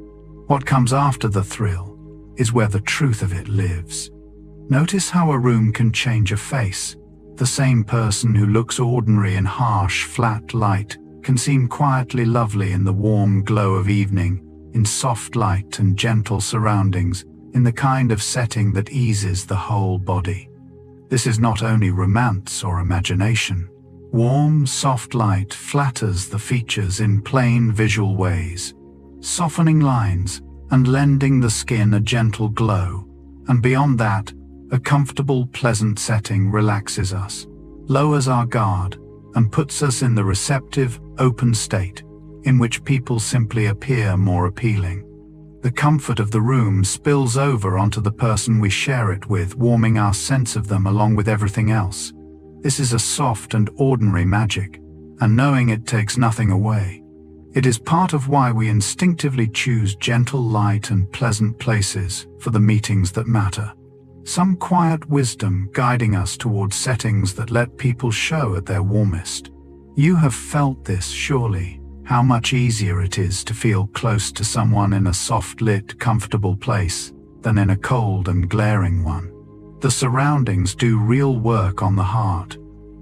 What comes after the thrill is where the truth of it lives. Notice how a room can change a face. The same person who looks ordinary in harsh, flat light can seem quietly lovely in the warm glow of evening, in soft light and gentle surroundings, in the kind of setting that eases the whole body. This is not only romance or imagination. Warm, soft light flatters the features in plain visual ways, softening lines and lending the skin a gentle glow. And beyond that, a comfortable, pleasant setting relaxes us, lowers our guard, and puts us in the receptive, open state in which people simply appear more appealing. The comfort of the room spills over onto the person we share it with, warming our sense of them along with everything else. This is a soft and ordinary magic, and knowing it takes nothing away. It is part of why we instinctively choose gentle light and pleasant places for the meetings that matter. Some quiet wisdom guiding us towards settings that let people show at their warmest. You have felt this, surely. How much easier it is to feel close to someone in a soft-lit, comfortable place than in a cold and glaring one. The surroundings do real work on the heart.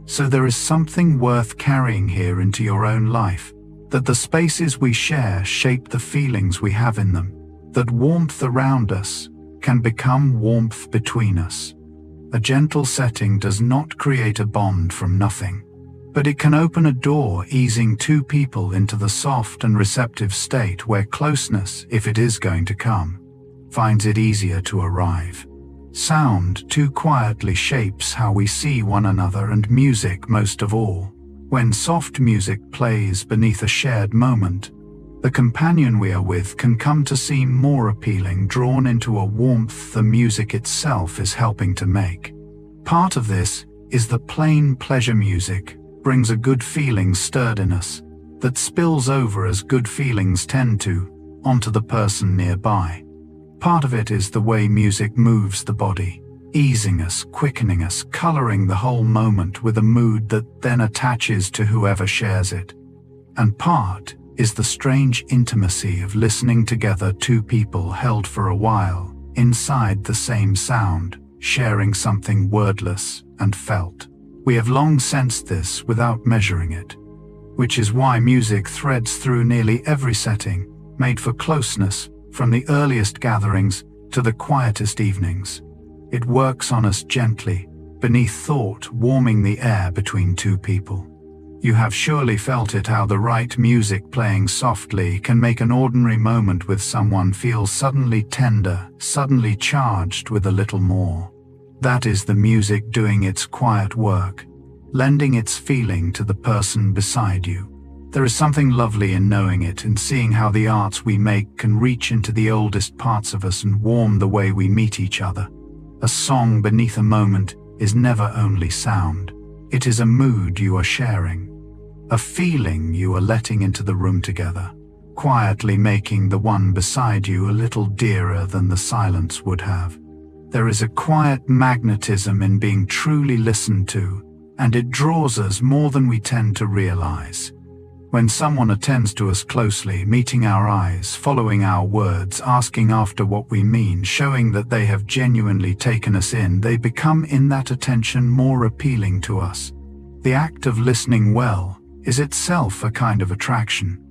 So there is something worth carrying here into your own life, that the spaces we share shape the feelings we have in them, that warmth around us can become warmth between us. A gentle setting does not create a bond from nothing, but it can open a door, easing two people into the soft and receptive state where closeness, if it is going to come, finds it easier to arrive. Sound too quietly shapes how we see one another, and music most of all. When soft music plays beneath a shared moment, the companion we are with can come to seem more appealing, drawn into a warmth the music itself is helping to make. Part of this is the plain pleasure music brings a good feeling stirred in us that spills over, as good feelings tend to, onto the person nearby. Part of it is the way music moves the body, easing us, quickening us, coloring the whole moment with a mood that then attaches to whoever shares it. And part is the strange intimacy of listening together, two people held for a while inside the same sound, sharing something wordless and felt. We have long sensed this without measuring it, which is why music threads through nearly every setting, made for closeness, from the earliest gatherings to the quietest evenings. It works on us gently, beneath thought, warming the air between two people. You have surely felt it, how the right music playing softly can make an ordinary moment with someone feel suddenly tender, suddenly charged with a little more. That is the music doing its quiet work, lending its feeling to the person beside you. There is something lovely in knowing it and seeing how the arts we make can reach into the oldest parts of us and warm the way we meet each other. A song beneath a moment is never only sound. It is a mood you are sharing, a feeling you are letting into the room together, quietly making the one beside you a little dearer than the silence would have. There is a quiet magnetism in being truly listened to, and it draws us more than we tend to realize. When someone attends to us closely, meeting our eyes, following our words, asking after what we mean, showing that they have genuinely taken us in, they become in that attention more appealing to us. The act of listening well is itself a kind of attraction,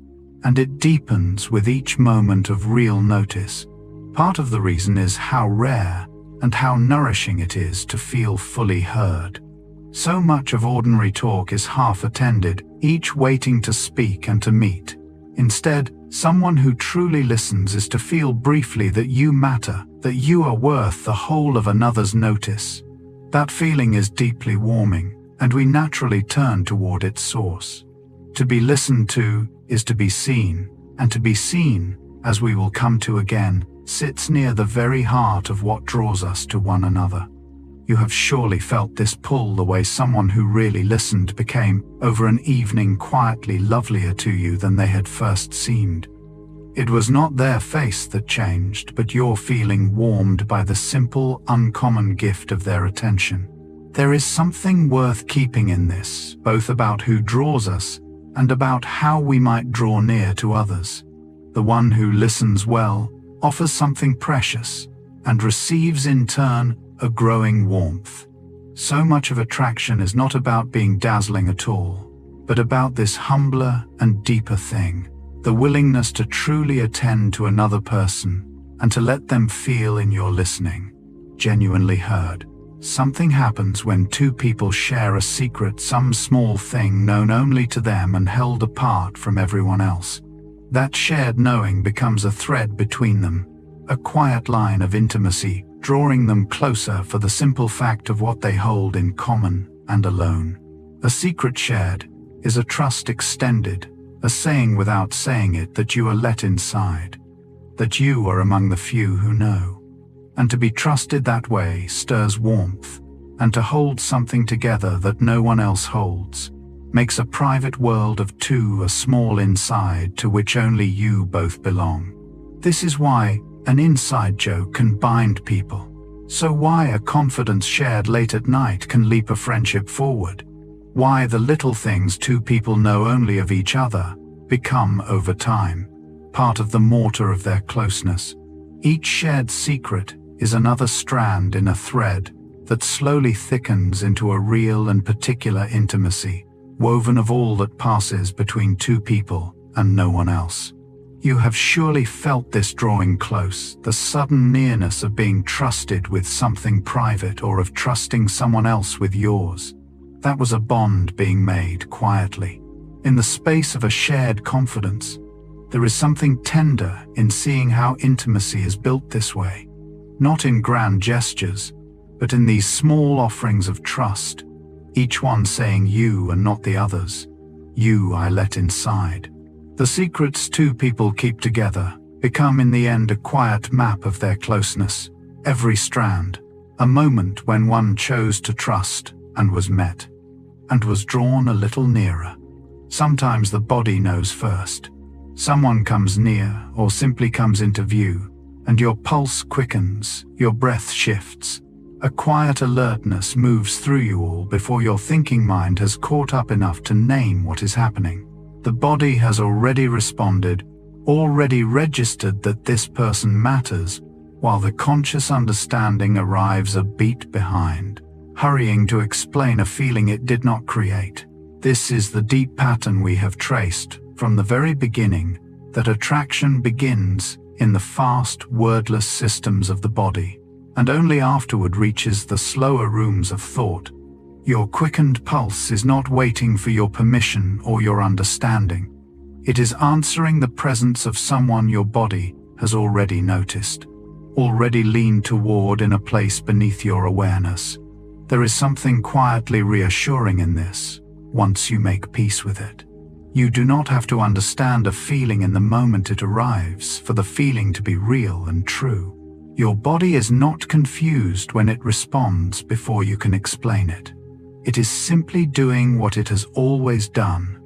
and it deepens with each moment of real notice. Part of the reason is how rare and how nourishing it is to feel fully heard. So much of ordinary talk is half-attended, each waiting to speak and to meet. Instead, someone who truly listens is to feel briefly that you matter, that you are worth the whole of another's notice. That feeling is deeply warming, and we naturally turn toward its source. To be listened to is to be seen, and to be seen, as we will come to again, sits near the very heart of what draws us to one another. You have surely felt this pull, the way someone who really listened became, over an evening, quietly lovelier to you than they had first seemed. It was not their face that changed, but your feeling warmed by the simple, uncommon gift of their attention. There is something worth keeping in this, both about who draws us and about how we might draw near to others. The one who listens well offers something precious and receives in turn a growing warmth. So much of attraction is not about being dazzling at all, but about this humbler and deeper thing, the willingness to truly attend to another person and to let them feel in your listening, genuinely heard. Something happens when two people share a secret, some small thing known only to them and held apart from everyone else. That shared knowing becomes a thread between them, a quiet line of intimacy, drawing them closer for the simple fact of what they hold in common and alone. A secret shared is a trust extended, a saying without saying it that you are let inside, that you are among the few who know. And to be trusted that way stirs warmth, and to hold something together that no one else holds makes a private world of two, a small inside to which only you both belong. This is why an inside joke can bind people. So why a confidence shared late at night can leap a friendship forward. Why the little things two people know only of each other become, over time, part of the mortar of their closeness. Each shared secret is another strand in a thread that slowly thickens into a real and particular intimacy, woven of all that passes between two people and no one else. You have surely felt this drawing close, the sudden nearness of being trusted with something private or of trusting someone else with yours. That was a bond being made quietly. In the space of a shared confidence, there is something tender in seeing how intimacy is built this way. Not in grand gestures, but in these small offerings of trust, each one saying you and not the others. You I let inside. The secrets two people keep together become in the end a quiet map of their closeness, every strand, a moment when one chose to trust and was met, and was drawn a little nearer. Sometimes the body knows first. Someone comes near or simply comes into view, and your pulse quickens, your breath shifts. A quiet alertness moves through you all before your thinking mind has caught up enough to name what is happening. The body has already responded, already registered that this person matters, while the conscious understanding arrives a beat behind, hurrying to explain a feeling it did not create. This is the deep pattern we have traced from the very beginning, that attraction begins in the fast, wordless systems of the body, and only afterward reaches the slower rooms of thought. Your quickened pulse is not waiting for your permission or your understanding. It is answering the presence of someone your body has already noticed, already leaned toward in a place beneath your awareness. There is something quietly reassuring in this, once you make peace with it. You do not have to understand a feeling in the moment it arrives for the feeling to be real and true. Your body is not confused when it responds before you can explain it. It is simply doing what it has always done,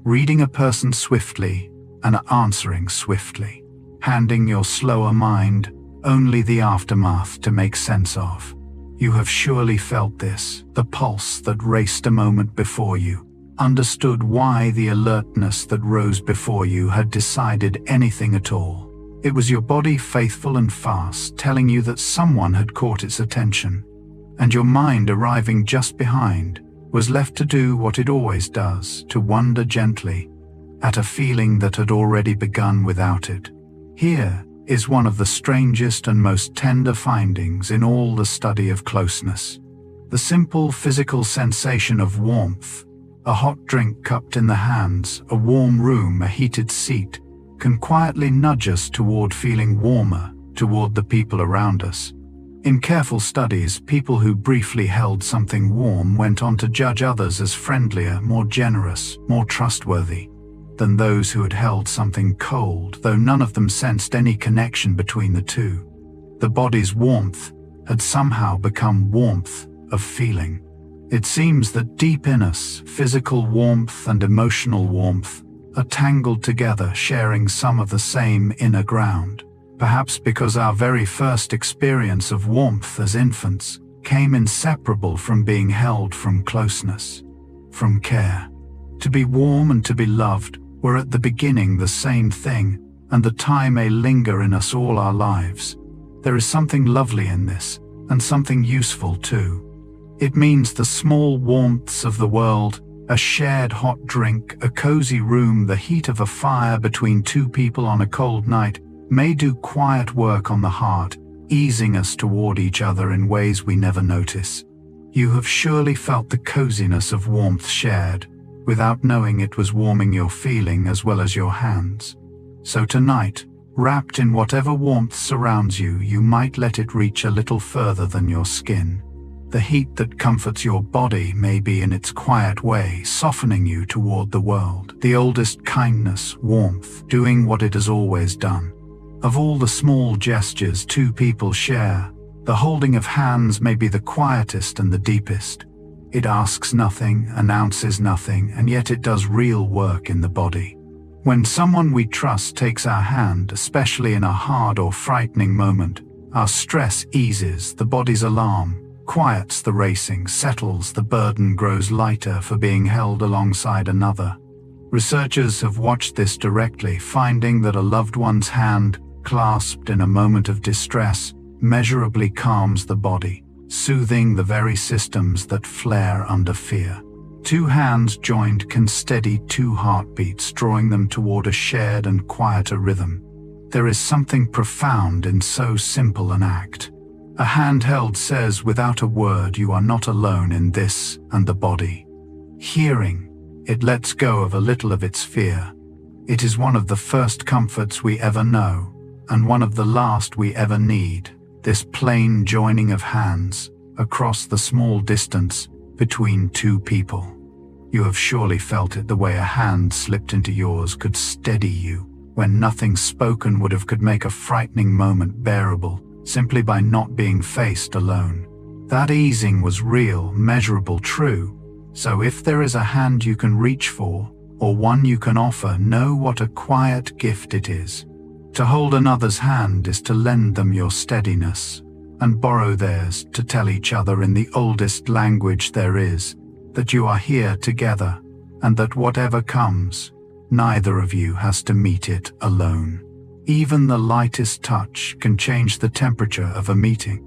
reading a person swiftly and answering swiftly, handing your slower mind only the aftermath to make sense of. You have surely felt this, the pulse that raced a moment before you, understood why the alertness that rose before you had decided anything at all. It was your body, faithful and fast, telling you that someone had caught its attention, and your mind, arriving just behind, was left to do what it always does, to wonder gently at a feeling that had already begun without it. Here is one of the strangest and most tender findings in all the study of closeness. The simple physical sensation of warmth, a hot drink cupped in the hands, a warm room, a heated seat, can quietly nudge us toward feeling warmer toward the people around us. In careful studies, people who briefly held something warm went on to judge others as friendlier, more generous, more trustworthy than those who had held something cold, though none of them sensed any connection between the two. The body's warmth had somehow become warmth of feeling. It seems that deep in us, physical warmth and emotional warmth are tangled together, sharing some of the same inner ground. Perhaps because our very first experience of warmth as infants came inseparable from being held, from closeness, from care. To be warm and to be loved were at the beginning the same thing, and the tie may linger in us all our lives. There is something lovely in this, and something useful too. It means the small warmths of the world, a shared hot drink, a cozy room, the heat of a fire between two people on a cold night, may do quiet work on the heart, easing us toward each other in ways we never notice. You have surely felt the coziness of warmth shared, without knowing it was warming your feeling as well as your hands. So tonight, wrapped in whatever warmth surrounds you, you might let it reach a little further than your skin. The heat that comforts your body may be in its quiet way, softening you toward the world. The oldest kindness, warmth, doing what it has always done. Of all the small gestures two people share, the holding of hands may be the quietest and the deepest. It asks nothing, announces nothing, and yet it does real work in the body. When someone we trust takes our hand, especially in a hard or frightening moment, our stress eases, the body's alarm quiets the racing, settles, the burden grows lighter for being held alongside another. Researchers have watched this directly, finding that a loved one's hand, clasped in a moment of distress, measurably calms the body, soothing the very systems that flare under fear. Two hands joined can steady two heartbeats, drawing them toward a shared and quieter rhythm. There is something profound in so simple an act. A hand held says without a word, you are not alone in this and the body. Hearing, it lets go of a little of its fear. It is one of the first comforts we ever know, and one of the last we ever need, this plain joining of hands across the small distance between two people. You have surely felt it, the way a hand slipped into yours could steady you when nothing spoken could make a frightening moment bearable, simply by not being faced alone. That easing was real, measurable, true. So if there is a hand you can reach for, or one you can offer, know what a quiet gift it is. To hold another's hand is to lend them your steadiness, and borrow theirs to tell each other in the oldest language there is, that you are here together, and that whatever comes, neither of you has to meet it alone. Even the lightest touch can change the temperature of a meeting.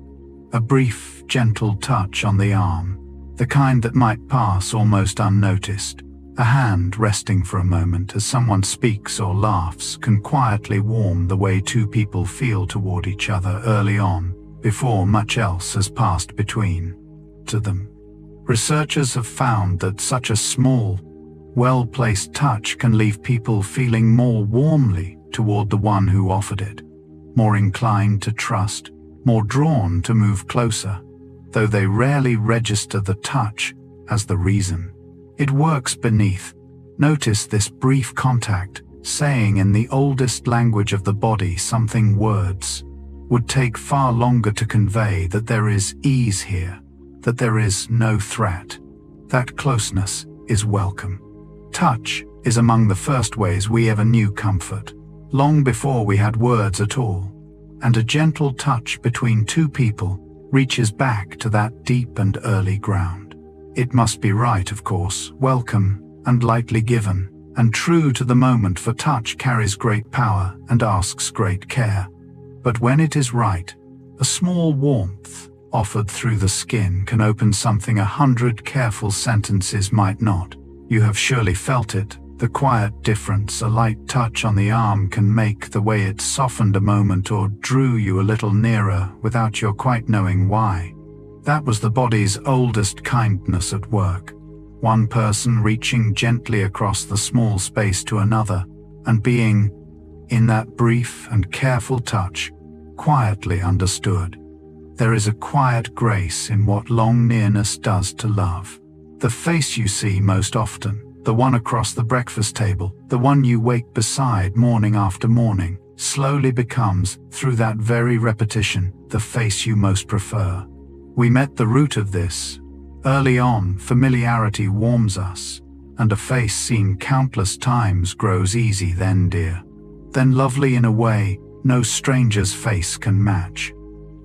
A brief, gentle touch on the arm, the kind that might pass almost unnoticed. A hand resting for a moment as someone speaks or laughs can quietly warm the way two people feel toward each other early on, before much else has passed between to them. Researchers have found that such a small, well-placed touch can leave people feeling more warmly toward the one who offered it, more inclined to trust, more drawn to move closer, though they rarely register the touch as the reason. It works beneath. Notice this brief contact, saying in the oldest language of the body something words would take far longer to convey, that there is ease here, that there is no threat, that closeness is welcome. Touch is among the first ways we ever knew comfort, long before we had words at all, and a gentle touch between two people reaches back to that deep and early ground. It must be right, of course, welcome and lightly given, and true to the moment, for touch carries great power and asks great care. But when it is right, a small warmth offered through the skin can open something 100 careful sentences might not. You have surely felt it, the quiet difference a light touch on the arm can make, the way it softened a moment or drew you a little nearer without your quite knowing why. That was the body's oldest kindness at work. One person reaching gently across the small space to another, and being, in that brief and careful touch, quietly understood. There is a quiet grace in what long nearness does to love. The face you see most often, the one across the breakfast table, the one you wake beside morning after morning, slowly becomes, through that very repetition, the face you most prefer. We met the root of this. Early on, familiarity warms us, and a face seen countless times grows easy then dear, then lovely in a way no stranger's face can match.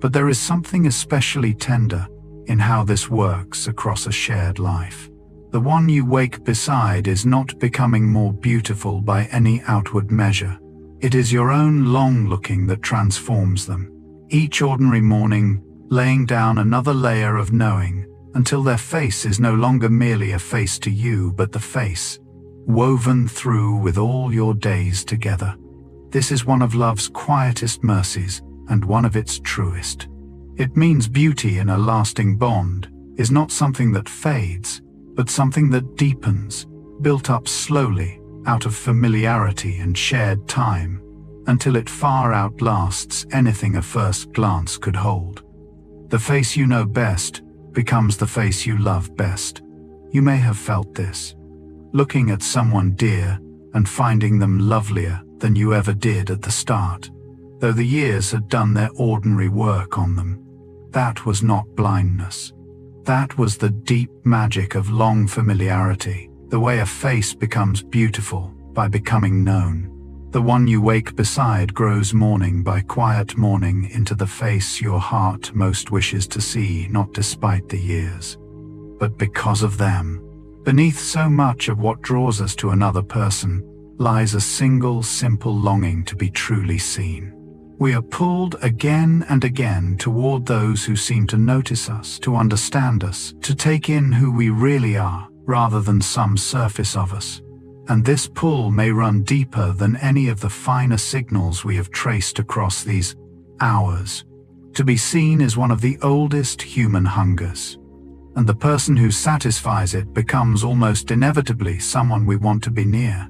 But there is something especially tender in how this works across a shared life. The one you wake beside is not becoming more beautiful by any outward measure. It is your own long-looking that transforms them. Each ordinary morning, laying down another layer of knowing, until their face is no longer merely a face to you, but the face woven through with all your days together. This is one of love's quietest mercies and one of its truest. It means beauty in a lasting bond is not something that fades, but something that deepens, built up slowly out of familiarity and shared time, until it far outlasts anything a first glance could hold. The face you know best becomes the face you love best. You may have felt this, looking at someone dear and finding them lovelier than you ever did at the start, though the years had done their ordinary work on them. That was not blindness. That was the deep magic of long familiarity, the way a face becomes beautiful by becoming known. The one you wake beside grows morning by quiet morning into the face your heart most wishes to see, not despite the years, but because of them. Beneath so much of what draws us to another person lies a single, simple longing to be truly seen. We are pulled again and again toward those who seem to notice us, to understand us, to take in who we really are, rather than some surface of us. And this pull may run deeper than any of the finer signals we have traced across these hours. To be seen is one of the oldest human hungers, and the person who satisfies it becomes almost inevitably someone we want to be near.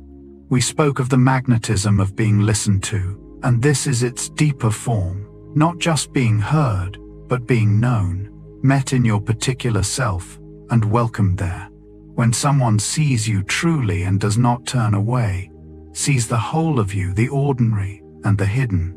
We spoke of the magnetism of being listened to, and this is its deeper form, not just being heard, but being known, met in your particular self, and welcomed there. When someone sees you truly and does not turn away, sees the whole of you, the ordinary and the hidden,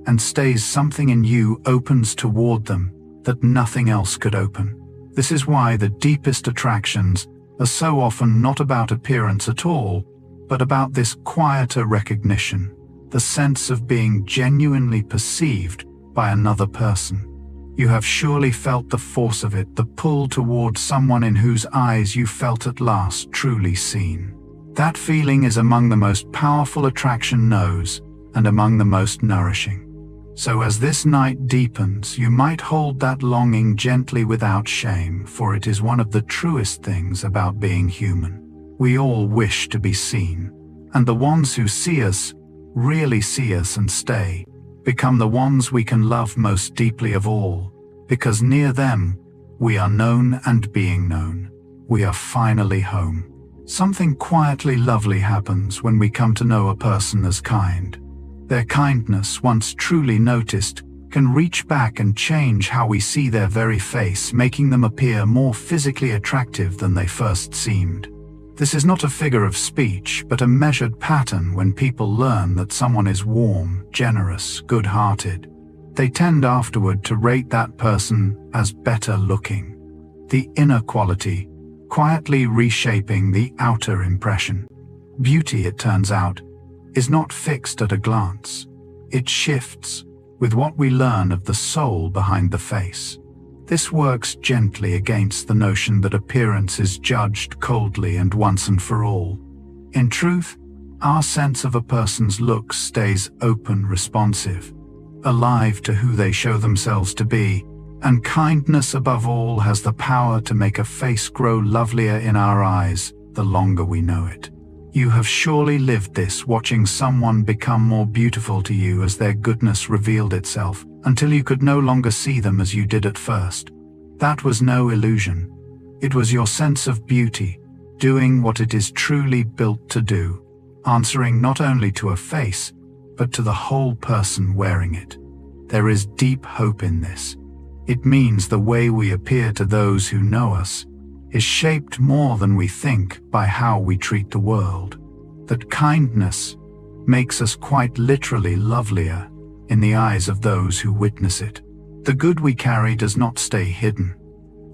and stays something in you opens toward them that nothing else could open. This is why the deepest attractions are so often not about appearance at all, but about this quieter recognition, the sense of being genuinely perceived by another person. You have surely felt the force of it, the pull toward someone in whose eyes you felt at last truly seen. That feeling is among the most powerful attraction knows, and among the most nourishing. So as this night deepens, you might hold that longing gently without shame, for it is one of the truest things about being human. We all wish to be seen, and the ones who see us, really see us and stay, become the ones we can love most deeply of all, because near them, we are known and being known. We are finally home. Something quietly lovely happens when we come to know a person as kind. Their kindness, once truly noticed, can reach back and change how we see their very face, making them appear more physically attractive than they first seemed. This is not a figure of speech, but a measured pattern. When people learn that someone is warm, generous, good-hearted, they tend afterward to rate that person as better looking. The inner quality, quietly reshaping the outer impression. Beauty, it turns out, is not fixed at a glance. It shifts with what we learn of the soul behind the face. This works gently against the notion that appearance is judged coldly and once and for all. In truth, our sense of a person's looks stays open, responsive, alive to who they show themselves to be, and kindness above all has the power to make a face grow lovelier in our eyes the longer we know it. You have surely lived this, watching someone become more beautiful to you as their goodness revealed itself, until you could no longer see them as you did at first. That was no illusion. It was your sense of beauty, doing what it is truly built to do, answering not only to a face, but to the whole person wearing it. There is deep hope in this. It means the way we appear to those who know us is shaped more than we think by how we treat the world. That kindness makes us quite literally lovelier in the eyes of those who witness it. The good we carry does not stay hidden.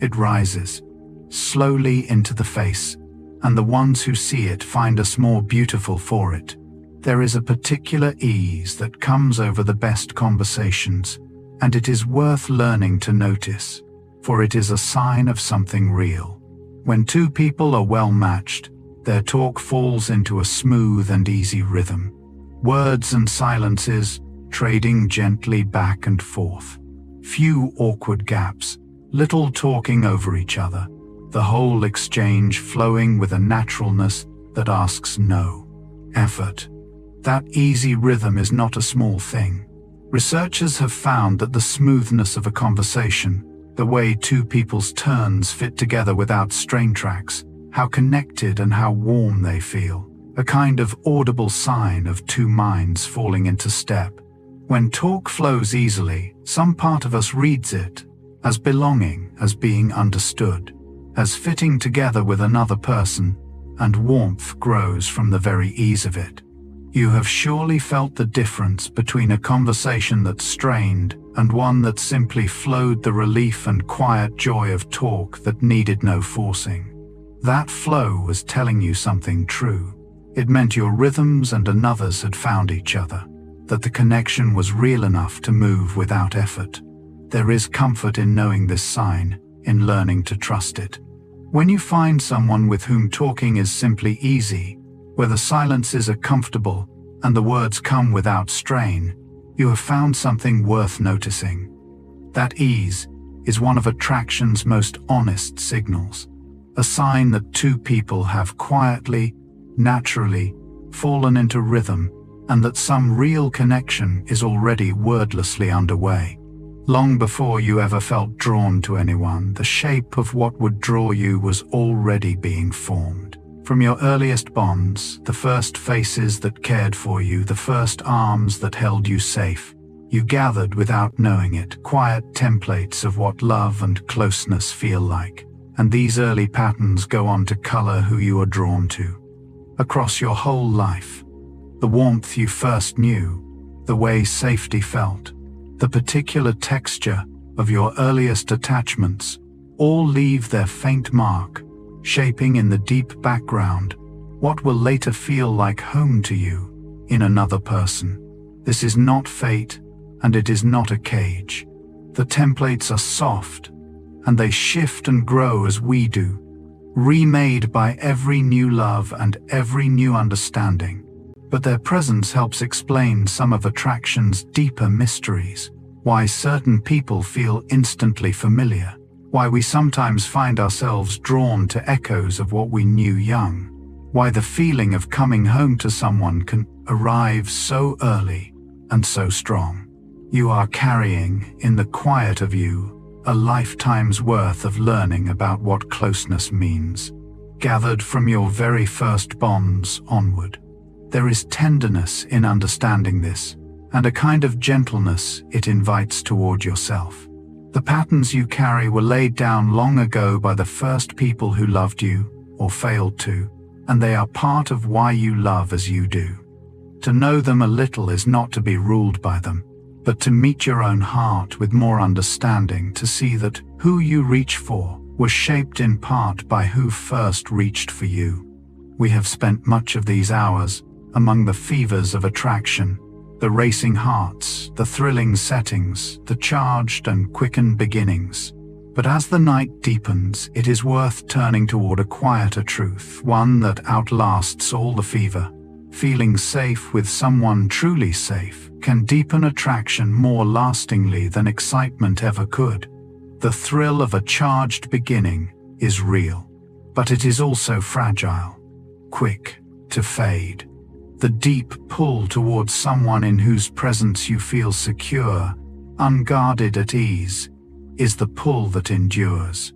It rises slowly into the face, and the ones who see it find us more beautiful for it. There is a particular ease that comes over the best conversations, and it is worth learning to notice, for it is a sign of something real. When two people are well matched, their talk falls into a smooth and easy rhythm. Words and silences trading gently back and forth. Few awkward gaps, little talking over each other. The whole exchange flowing with a naturalness that asks no effort. That easy rhythm is not a small thing. Researchers have found that the smoothness of a conversation, the way two people's turns fit together without strain tracks, how connected and how warm they feel, a kind of audible sign of two minds falling into step. When talk flows easily, some part of us reads it as belonging, as being understood, as fitting together with another person, and warmth grows from the very ease of it. You have surely felt the difference between a conversation that strained and one that simply flowed, the relief and quiet joy of talk that needed no forcing. That flow was telling you something true. It meant your rhythms and another's had found each other, that the connection was real enough to move without effort. There is comfort in knowing this sign, in learning to trust it. When you find someone with whom talking is simply easy, where the silences are comfortable and the words come without strain, you have found something worth noticing. That ease is one of attraction's most honest signals, a sign that two people have quietly, naturally, fallen into rhythm, and that some real connection is already wordlessly underway. Long before you ever felt drawn to anyone, the shape of what would draw you was already being formed. From your earliest bonds, the first faces that cared for you, the first arms that held you safe, you gathered without knowing it, quiet templates of what love and closeness feel like. And these early patterns go on to color who you are drawn to. Across your whole life, the warmth you first knew, the way safety felt, the particular texture of your earliest attachments, all leave their faint mark, shaping in the deep background what will later feel like home to you in another person. This is not fate, and it is not a cage. The templates are soft, and they shift and grow as we do, remade by every new love and every new understanding. But their presence helps explain some of attraction's deeper mysteries, why certain people feel instantly familiar, why we sometimes find ourselves drawn to echoes of what we knew young, why the feeling of coming home to someone can arrive so early and so strong. You are carrying, in the quiet of you, a lifetime's worth of learning about what closeness means, gathered from your very first bonds onward. There is tenderness in understanding this, and a kind of gentleness it invites toward yourself. The patterns you carry were laid down long ago by the first people who loved you, or failed to, and they are part of why you love as you do. To know them a little is not to be ruled by them, but to meet your own heart with more understanding, to see that who you reach for was shaped in part by who first reached for you. We have spent much of these hours among the fevers of attraction, the racing hearts, the thrilling settings, the charged and quickened beginnings. But as the night deepens, it is worth turning toward a quieter truth, one that outlasts all the fever. Feeling safe with someone truly safe can deepen attraction more lastingly than excitement ever could. The thrill of a charged beginning is real, but it is also fragile, quick to fade. The deep pull towards someone in whose presence you feel secure, unguarded at ease, is the pull that endures.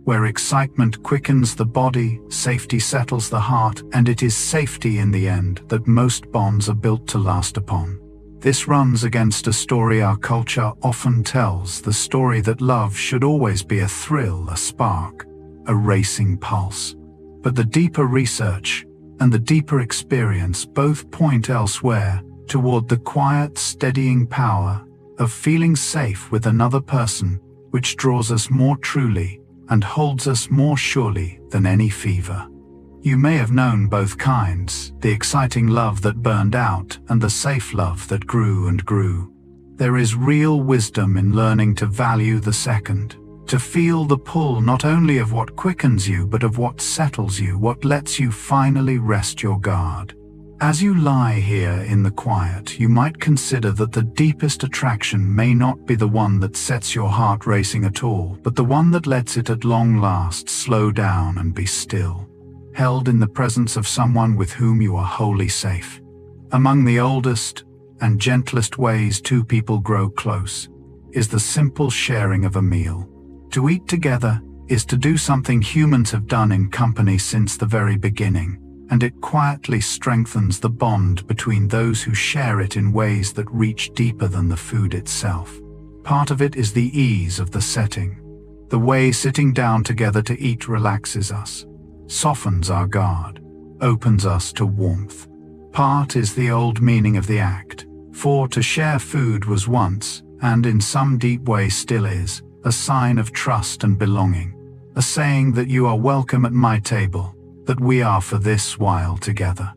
Where excitement quickens the body, safety settles the heart, and it is safety in the end that most bonds are built to last upon. This runs against a story our culture often tells, the story that love should always be a thrill, a spark, a racing pulse. But the deeper research and the deeper experience both point elsewhere, toward the quiet, steadying power of feeling safe with another person, which draws us more truly and holds us more surely than any fever. You may have known both kinds, the exciting love that burned out and the safe love that grew and grew. There is real wisdom in learning to value the second, to feel the pull not only of what quickens you but of what settles you, what lets you finally rest your guard. As you lie here in the quiet, you might consider that the deepest attraction may not be the one that sets your heart racing at all, but the one that lets it at long last slow down and be still, held in the presence of someone with whom you are wholly safe. Among the oldest and gentlest ways two people grow close is the simple sharing of a meal. To eat together is to do something humans have done in company since the very beginning, and it quietly strengthens the bond between those who share it in ways that reach deeper than the food itself. Part of it is the ease of the setting. The way sitting down together to eat relaxes us, softens our guard, opens us to warmth. Part is the old meaning of the act, for to share food was once, and in some deep way still is, a sign of trust and belonging, a saying that you are welcome at my table, that we are for this while together.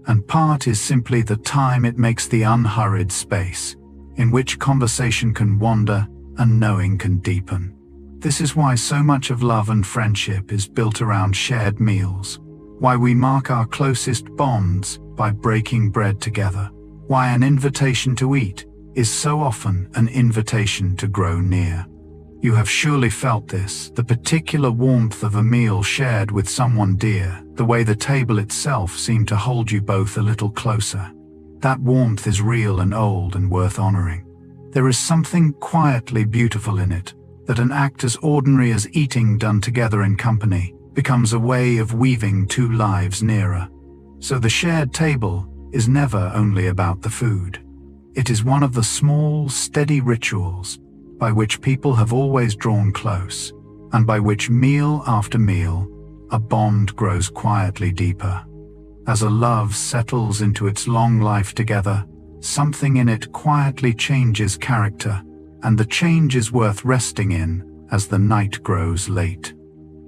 And part is simply the time it makes, the unhurried space, in which conversation can wander and knowing can deepen. This is why so much of love and friendship is built around shared meals, why we mark our closest bonds by breaking bread together, why an invitation to eat is so often an invitation to grow near. You have surely felt this, the particular warmth of a meal shared with someone dear, the way the table itself seemed to hold you both a little closer. That warmth is real and old and worth honoring. There is something quietly beautiful in it, that an act as ordinary as eating done together in company becomes a way of weaving two lives nearer. So the shared table is never only about the food. It is one of the small, steady rituals by which people have always drawn close, and by which meal after meal, a bond grows quietly deeper. As a love settles into its long life together, something in it quietly changes character, and the change is worth resting in as the night grows late.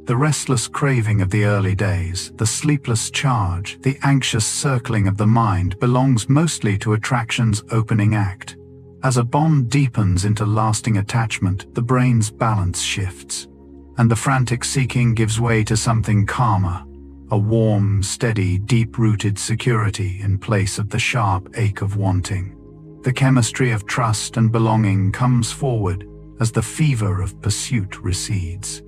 The restless craving of the early days, the sleepless charge, the anxious circling of the mind belongs mostly to attraction's opening act. As a bond deepens into lasting attachment, the brain's balance shifts, and the frantic seeking gives way to something calmer, a warm, steady, deep-rooted security in place of the sharp ache of wanting. The chemistry of trust and belonging comes forward as the fever of pursuit recedes.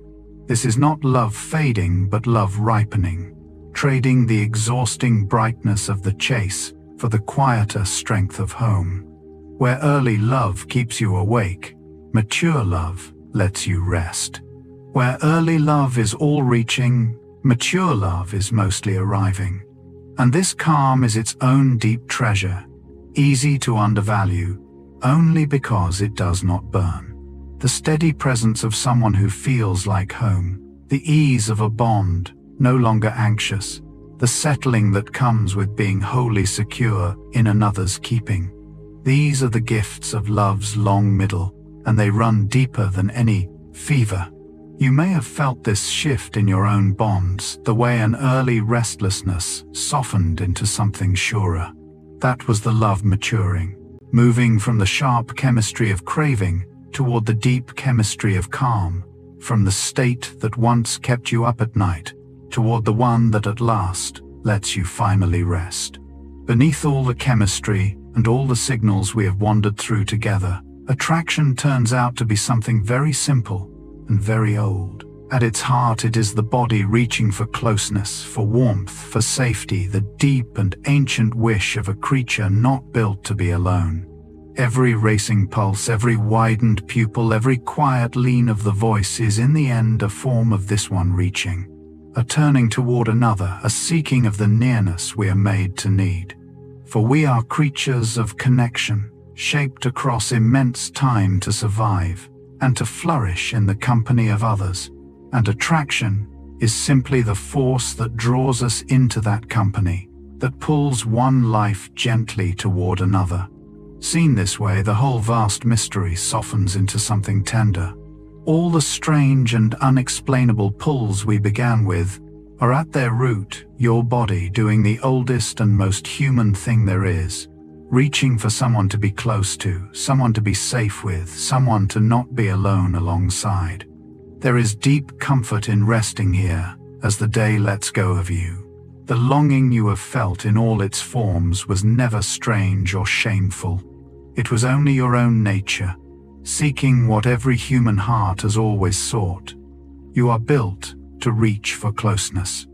This is not love fading, but love ripening, trading the exhausting brightness of the chase for the quieter strength of home. Where early love keeps you awake, mature love lets you rest. Where early love is all-reaching, mature love is mostly arriving. And this calm is its own deep treasure, easy to undervalue, only because it does not burn. The steady presence of someone who feels like home, the ease of a bond, no longer anxious, the settling that comes with being wholly secure in another's keeping. These are the gifts of love's long middle, and they run deeper than any fever. You may have felt this shift in your own bonds, the way an early restlessness softened into something surer. That was the love maturing, moving from the sharp chemistry of craving toward the deep chemistry of calm, from the state that once kept you up at night toward the one that at last lets you finally rest. Beneath all the chemistry and all the signals we have wandered through together, attraction turns out to be something very simple and very old. At its heart, it is the body reaching for closeness, for warmth, for safety, the deep and ancient wish of a creature not built to be alone. Every racing pulse, every widened pupil, every quiet lean of the voice is in the end a form of this one reaching, a turning toward another, a seeking of the nearness we are made to need. For we are creatures of connection, shaped across immense time to survive and to flourish in the company of others. And attraction is simply the force that draws us into that company, that pulls one life gently toward another. Seen this way, the whole vast mystery softens into something tender. All the strange and unexplainable pulls we began with are at their root your body doing the oldest and most human thing there is, reaching for someone to be close to, someone to be safe with, someone to not be alone alongside. There is deep comfort in resting here as the day lets go of you. The longing you have felt in all its forms was never strange or shameful. It was only your own nature, seeking what every human heart has always sought. You are built to reach for closeness.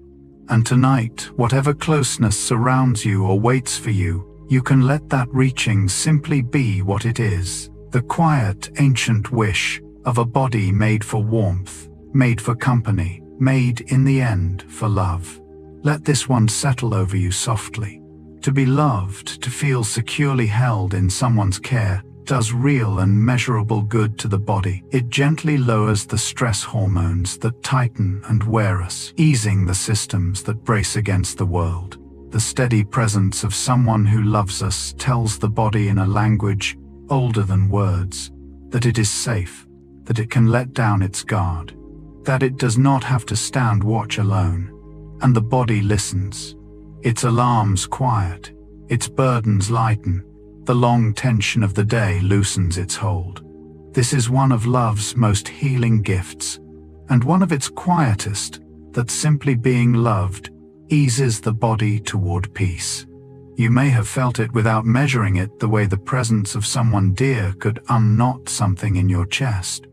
And tonight, whatever closeness surrounds you or waits for you, you can let that reaching simply be what it is, the quiet, ancient wish of a body made for warmth, made for company, made in the end for love. Let this one settle over you softly. To be loved, to feel securely held in someone's care, does real and measurable good to the body. It gently lowers the stress hormones that tighten and wear us, easing the systems that brace against the world. The steady presence of someone who loves us tells the body in a language older than words that it is safe, that it can let down its guard, that it does not have to stand watch alone. And the body listens. Its alarms quiet, its burdens lighten, the long tension of the day loosens its hold. This is one of love's most healing gifts, and one of its quietest, that simply being loved eases the body toward peace. You may have felt it without measuring it, the way the presence of someone dear could unknot something in your chest,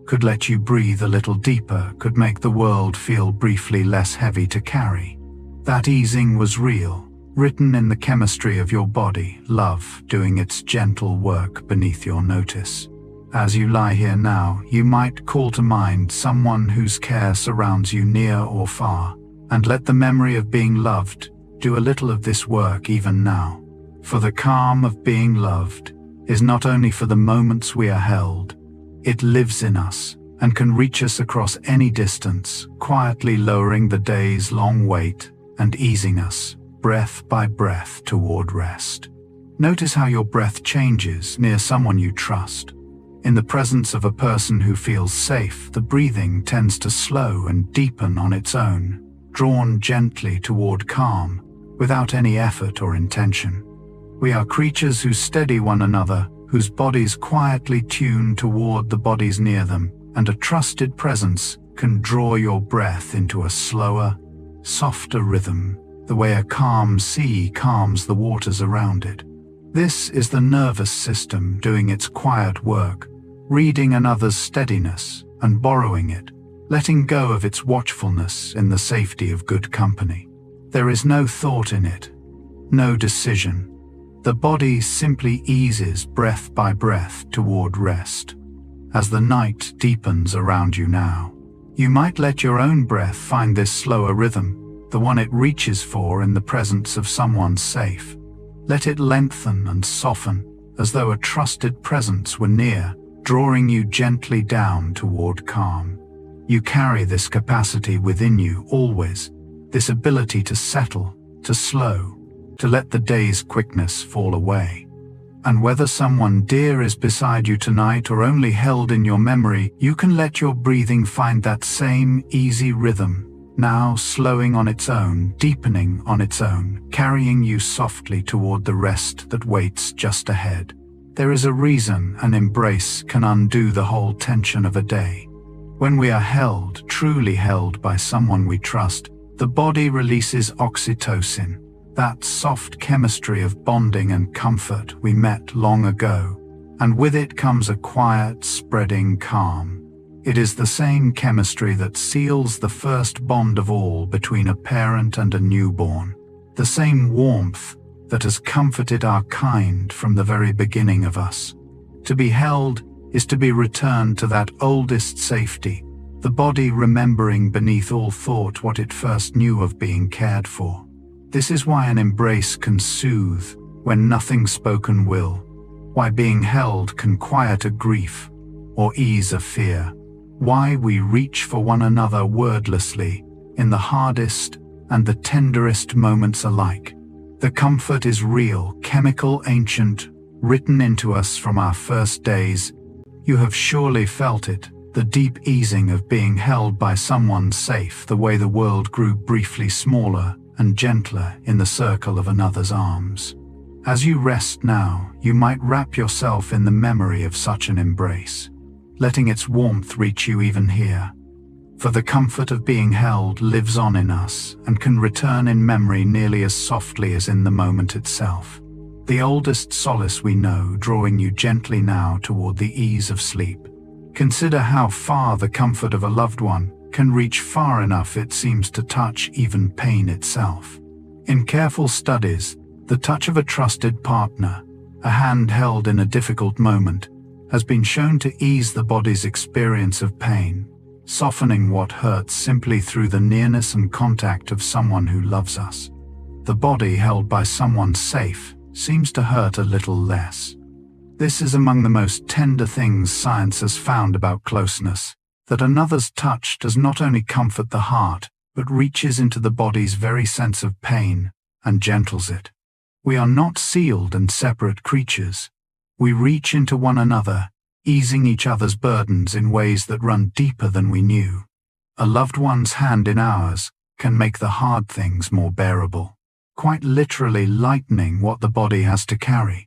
could let you breathe a little deeper, could make the world feel briefly less heavy to carry. That easing was real, written in the chemistry of your body, love doing its gentle work beneath your notice. As you lie here now, you might call to mind someone whose care surrounds you near or far, and let the memory of being loved do a little of this work even now. For the calm of being loved is not only for the moments we are held, it lives in us and can reach us across any distance, quietly lowering the day's long wait and easing us, breath by breath, toward rest. Notice how your breath changes near someone you trust. In the presence of a person who feels safe, the breathing tends to slow and deepen on its own, drawn gently toward calm, without any effort or intention. We are creatures who steady one another, whose bodies quietly tune toward the bodies near them, and a trusted presence can draw your breath into a slower, softer rhythm, the way a calm sea calms the waters around it. This is the nervous system doing its quiet work, reading another's steadiness and borrowing it, letting go of its watchfulness in the safety of good company. There is no thought in it, no decision. The body simply eases breath by breath toward rest. As the night deepens around you now, you might let your own breath find this slower rhythm, the one it reaches for in the presence of someone safe. Let it lengthen and soften, as though a trusted presence were near, drawing you gently down toward calm. You carry this capacity within you always, this ability to settle, to slow, to let the day's quickness fall away. And whether someone dear is beside you tonight or only held in your memory, you can let your breathing find that same easy rhythm, now slowing on its own, deepening on its own, carrying you softly toward the rest that waits just ahead. There is a reason an embrace can undo the whole tension of a day. When we are held, truly held by someone we trust, the body releases oxytocin, that soft chemistry of bonding and comfort we met long ago, and with it comes a quiet, spreading calm. It is the same chemistry that seals the first bond of all between a parent and a newborn, the same warmth that has comforted our kind from the very beginning of us. To be held is to be returned to that oldest safety, the body remembering beneath all thought what it first knew of being cared for. This is why an embrace can soothe when nothing spoken will, why being held can quiet a grief or ease a fear, why we reach for one another wordlessly in the hardest and the tenderest moments alike. The comfort is real, chemical, ancient, written into us from our first days. You have surely felt it, the deep easing of being held by someone safe, the way the world grew briefly smaller and gentler in the circle of another's arms. As you rest now, you might wrap yourself in the memory of such an embrace, letting its warmth reach you even here. For the comfort of being held lives on in us and can return in memory nearly as softly as in the moment itself. The oldest solace we know, drawing you gently now toward the ease of sleep. Consider how far the comfort of a loved one can reach, far enough it seems to touch even pain itself. In careful studies, the touch of a trusted partner, a hand held in a difficult moment, has been shown to ease the body's experience of pain, softening what hurts simply through the nearness and contact of someone who loves us. The body held by someone safe seems to hurt a little less. This is among the most tender things science has found about closeness, that another's touch does not only comfort the heart, but reaches into the body's very sense of pain and gentles it. We are not sealed and separate creatures. We reach into one another, easing each other's burdens in ways that run deeper than we knew. A loved one's hand in ours can make the hard things more bearable, quite literally lightening what the body has to carry.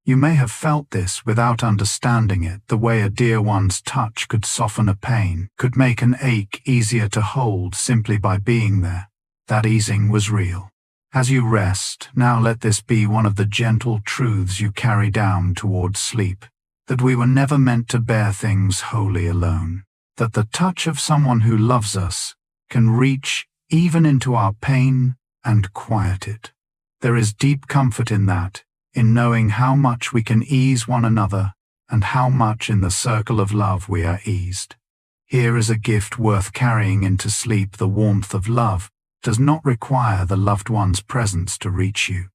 You may have felt this without understanding it, the way a dear one's touch could soften a pain, could make an ache easier to hold simply by being there. That easing was real. As you rest, now let this be one of the gentle truths you carry down towards sleep, that we were never meant to bear things wholly alone, that the touch of someone who loves us can reach even into our pain and quiet it. There is deep comfort in that, in knowing how much we can ease one another and how much in the circle of love we are eased. Here is a gift worth carrying into sleep. The warmth of love does not require the loved one's presence to reach you.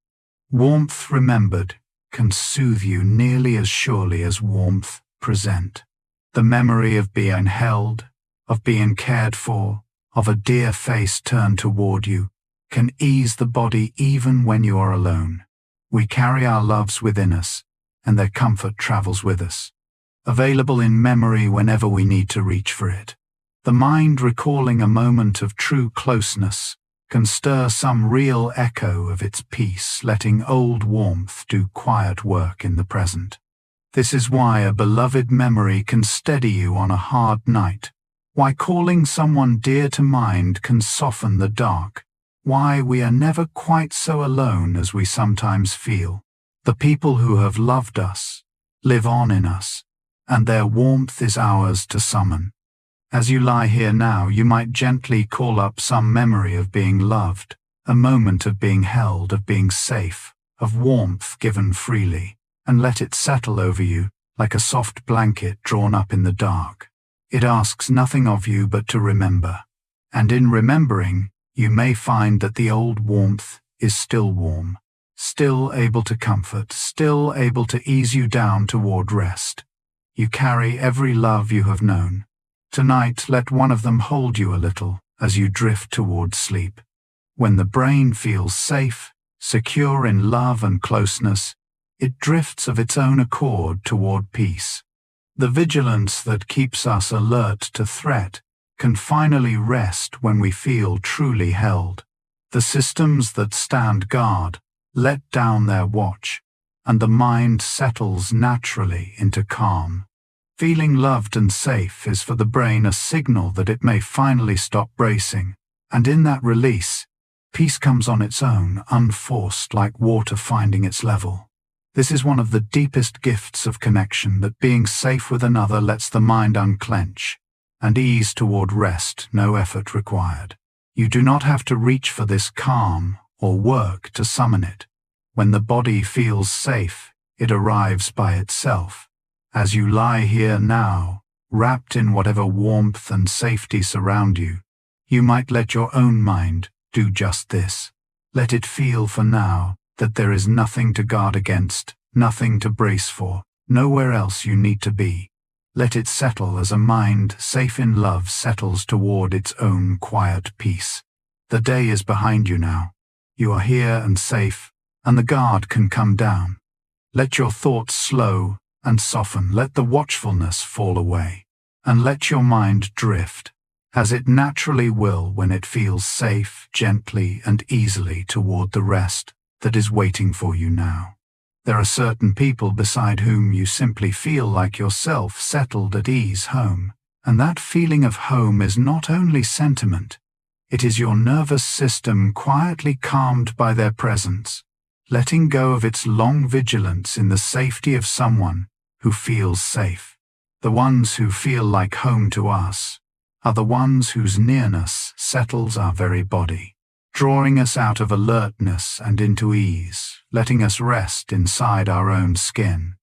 Warmth remembered can soothe you nearly as surely as warmth present. The memory of being held, of being cared for, of a dear face turned toward you, can ease the body even when you are alone. We carry our loves within us, and their comfort travels with us, available in memory whenever we need to reach for it. The mind recalling a moment of true closeness can stir some real echo of its peace, letting old warmth do quiet work in the present. This is why a beloved memory can steady you on a hard night, why calling someone dear to mind can soften the dark, why we are never quite so alone as we sometimes feel. The people who have loved us live on in us, and their warmth is ours to summon. As you lie here now, you might gently call up some memory of being loved, a moment of being held, of being safe, of warmth given freely, and let it settle over you like a soft blanket drawn up in the dark. It asks nothing of you but to remember, and in remembering, you may find that the old warmth is still warm, still able to comfort, still able to ease you down toward rest. You carry every love you have known. Tonight, let one of them hold you a little as you drift toward sleep. When the brain feels safe, secure in love and closeness, it drifts of its own accord toward peace. The vigilance that keeps us alert to threat can finally rest when we feel truly held. The systems that stand guard let down their watch, and the mind settles naturally into calm. Feeling loved and safe is for the brain a signal that it may finally stop bracing, and in that release, peace comes on its own, unforced, like water finding its level. This is one of the deepest gifts of connection, that being safe with another lets the mind unclench and ease toward rest, no effort required. You do not have to reach for this calm or work to summon it. When the body feels safe, it arrives by itself. As you lie here now, wrapped in whatever warmth and safety surround you, you might let your own mind do just this. Let it feel for now that there is nothing to guard against, nothing to brace for, nowhere else you need to be. Let it settle as a mind safe in love settles toward its own quiet peace. The day is behind you now. You are here and safe, and the guard can come down. Let your thoughts slow and soften. Let the watchfulness fall away. and let your mind drift, as it naturally will when it feels safe, gently and easily toward the rest that is waiting for you now. There are certain people beside whom you simply feel like yourself, settled at ease, home. And that feeling of home is not only sentiment, it is your nervous system quietly calmed by their presence, letting go of its long vigilance in the safety of someone who feels safe. The ones who feel like home to us are the ones whose nearness settles our very body, drawing us out of alertness and into ease, letting us rest inside our own skin.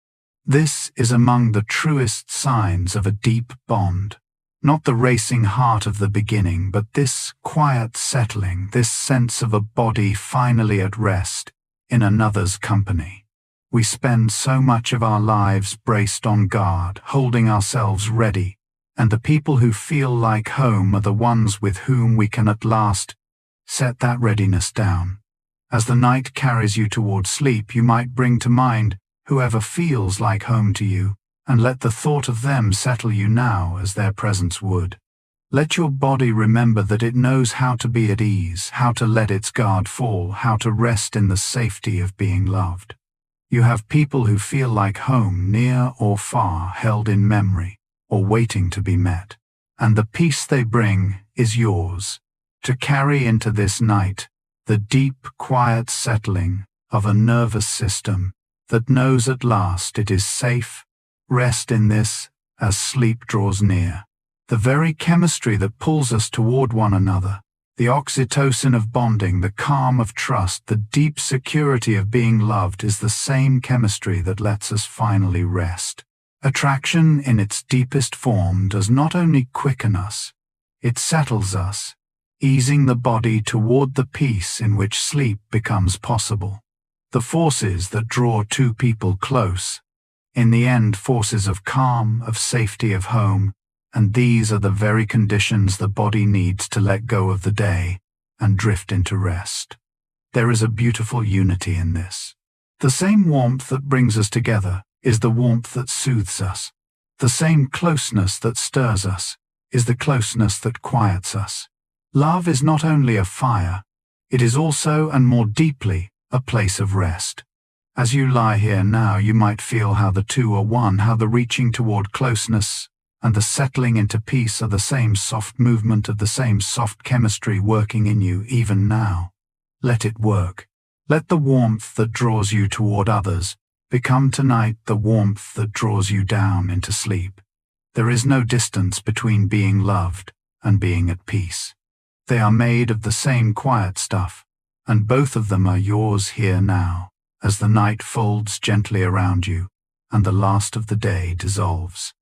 This is among the truest signs of a deep bond, not the racing heart of the beginning, but this quiet settling, this sense of a body finally at rest in another's company. We spend so much of our lives braced on guard, holding ourselves ready, and the people who feel like home are the ones with whom we can at last set that readiness down. As the night carries you toward sleep, you might bring to mind whoever feels like home to you, and let the thought of them settle you now as their presence would. Let your body remember that it knows how to be at ease, how to let its guard fall, how to rest in the safety of being loved. You have people who feel like home, near or far, held in memory, or waiting to be met. And the peace they bring is yours, to carry into this night, the deep, quiet settling of a nervous system that knows at last it is safe. Rest in this as sleep draws near. The very chemistry that pulls us toward one another, the oxytocin of bonding, the calm of trust, the deep security of being loved is the same chemistry that lets us finally rest. Attraction in its deepest form does not only quicken us, it settles us, easing the body toward the peace in which sleep becomes possible. The forces that draw two people close, in the end forces of calm, of safety, of home, and these are the very conditions the body needs to let go of the day and drift into rest. There is a beautiful unity in this. The same warmth that brings us together is the warmth that soothes us. The same closeness that stirs us is the closeness that quiets us. Love is not only a fire, it is also, and more deeply, a place of rest. As you lie here now, you might feel how the two are one, how the reaching toward closeness and the settling into peace are the same soft movement of the same soft chemistry working in you even now. Let it work. Let the warmth that draws you toward others become tonight the warmth that draws you down into sleep. There is no distance between being loved and being at peace. They are made of the same quiet stuff, and both of them are yours here now, as the night folds gently around you, and the last of the day dissolves.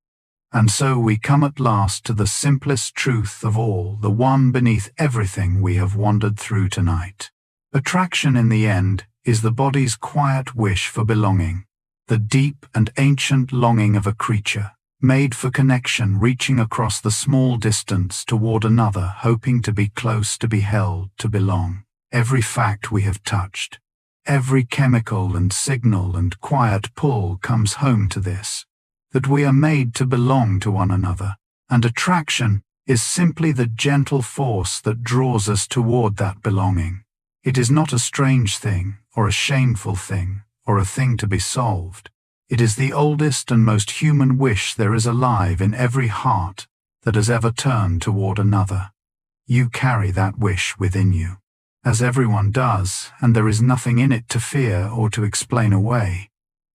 And so we come at last to the simplest truth of all, the one beneath everything we have wandered through tonight. Attraction, in the end, is the body's quiet wish for belonging, the deep and ancient longing of a creature, made for connection, reaching across the small distance toward another, hoping to be close, to be held, to belong. Every fact we have touched, every chemical and signal and quiet pull comes home to this, that we are made to belong to one another, and attraction is simply the gentle force that draws us toward that belonging. It is not a strange thing, or a shameful thing, or a thing to be solved. It is the oldest and most human wish there is alive in every heart that has ever turned toward another. You carry that wish within you, as everyone does, and there is nothing in it to fear or to explain away.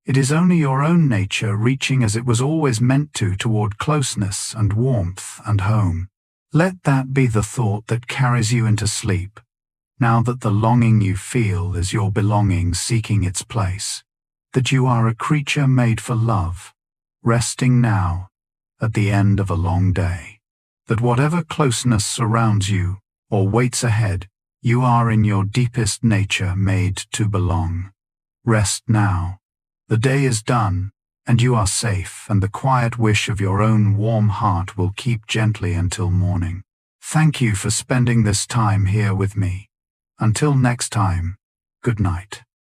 It is only your own nature reaching as it was always meant to toward closeness and warmth and home. Let that be the thought that carries you into sleep, now that the longing you feel is your belonging seeking its place, that you are a creature made for love, resting now at the end of a long day, that whatever closeness surrounds you or waits ahead, you are in your deepest nature made to belong. Rest now. The day is done, and you are safe, and the quiet wish of your own warm heart will keep gently until morning. Thank you for spending this time here with me. Until next time, good night.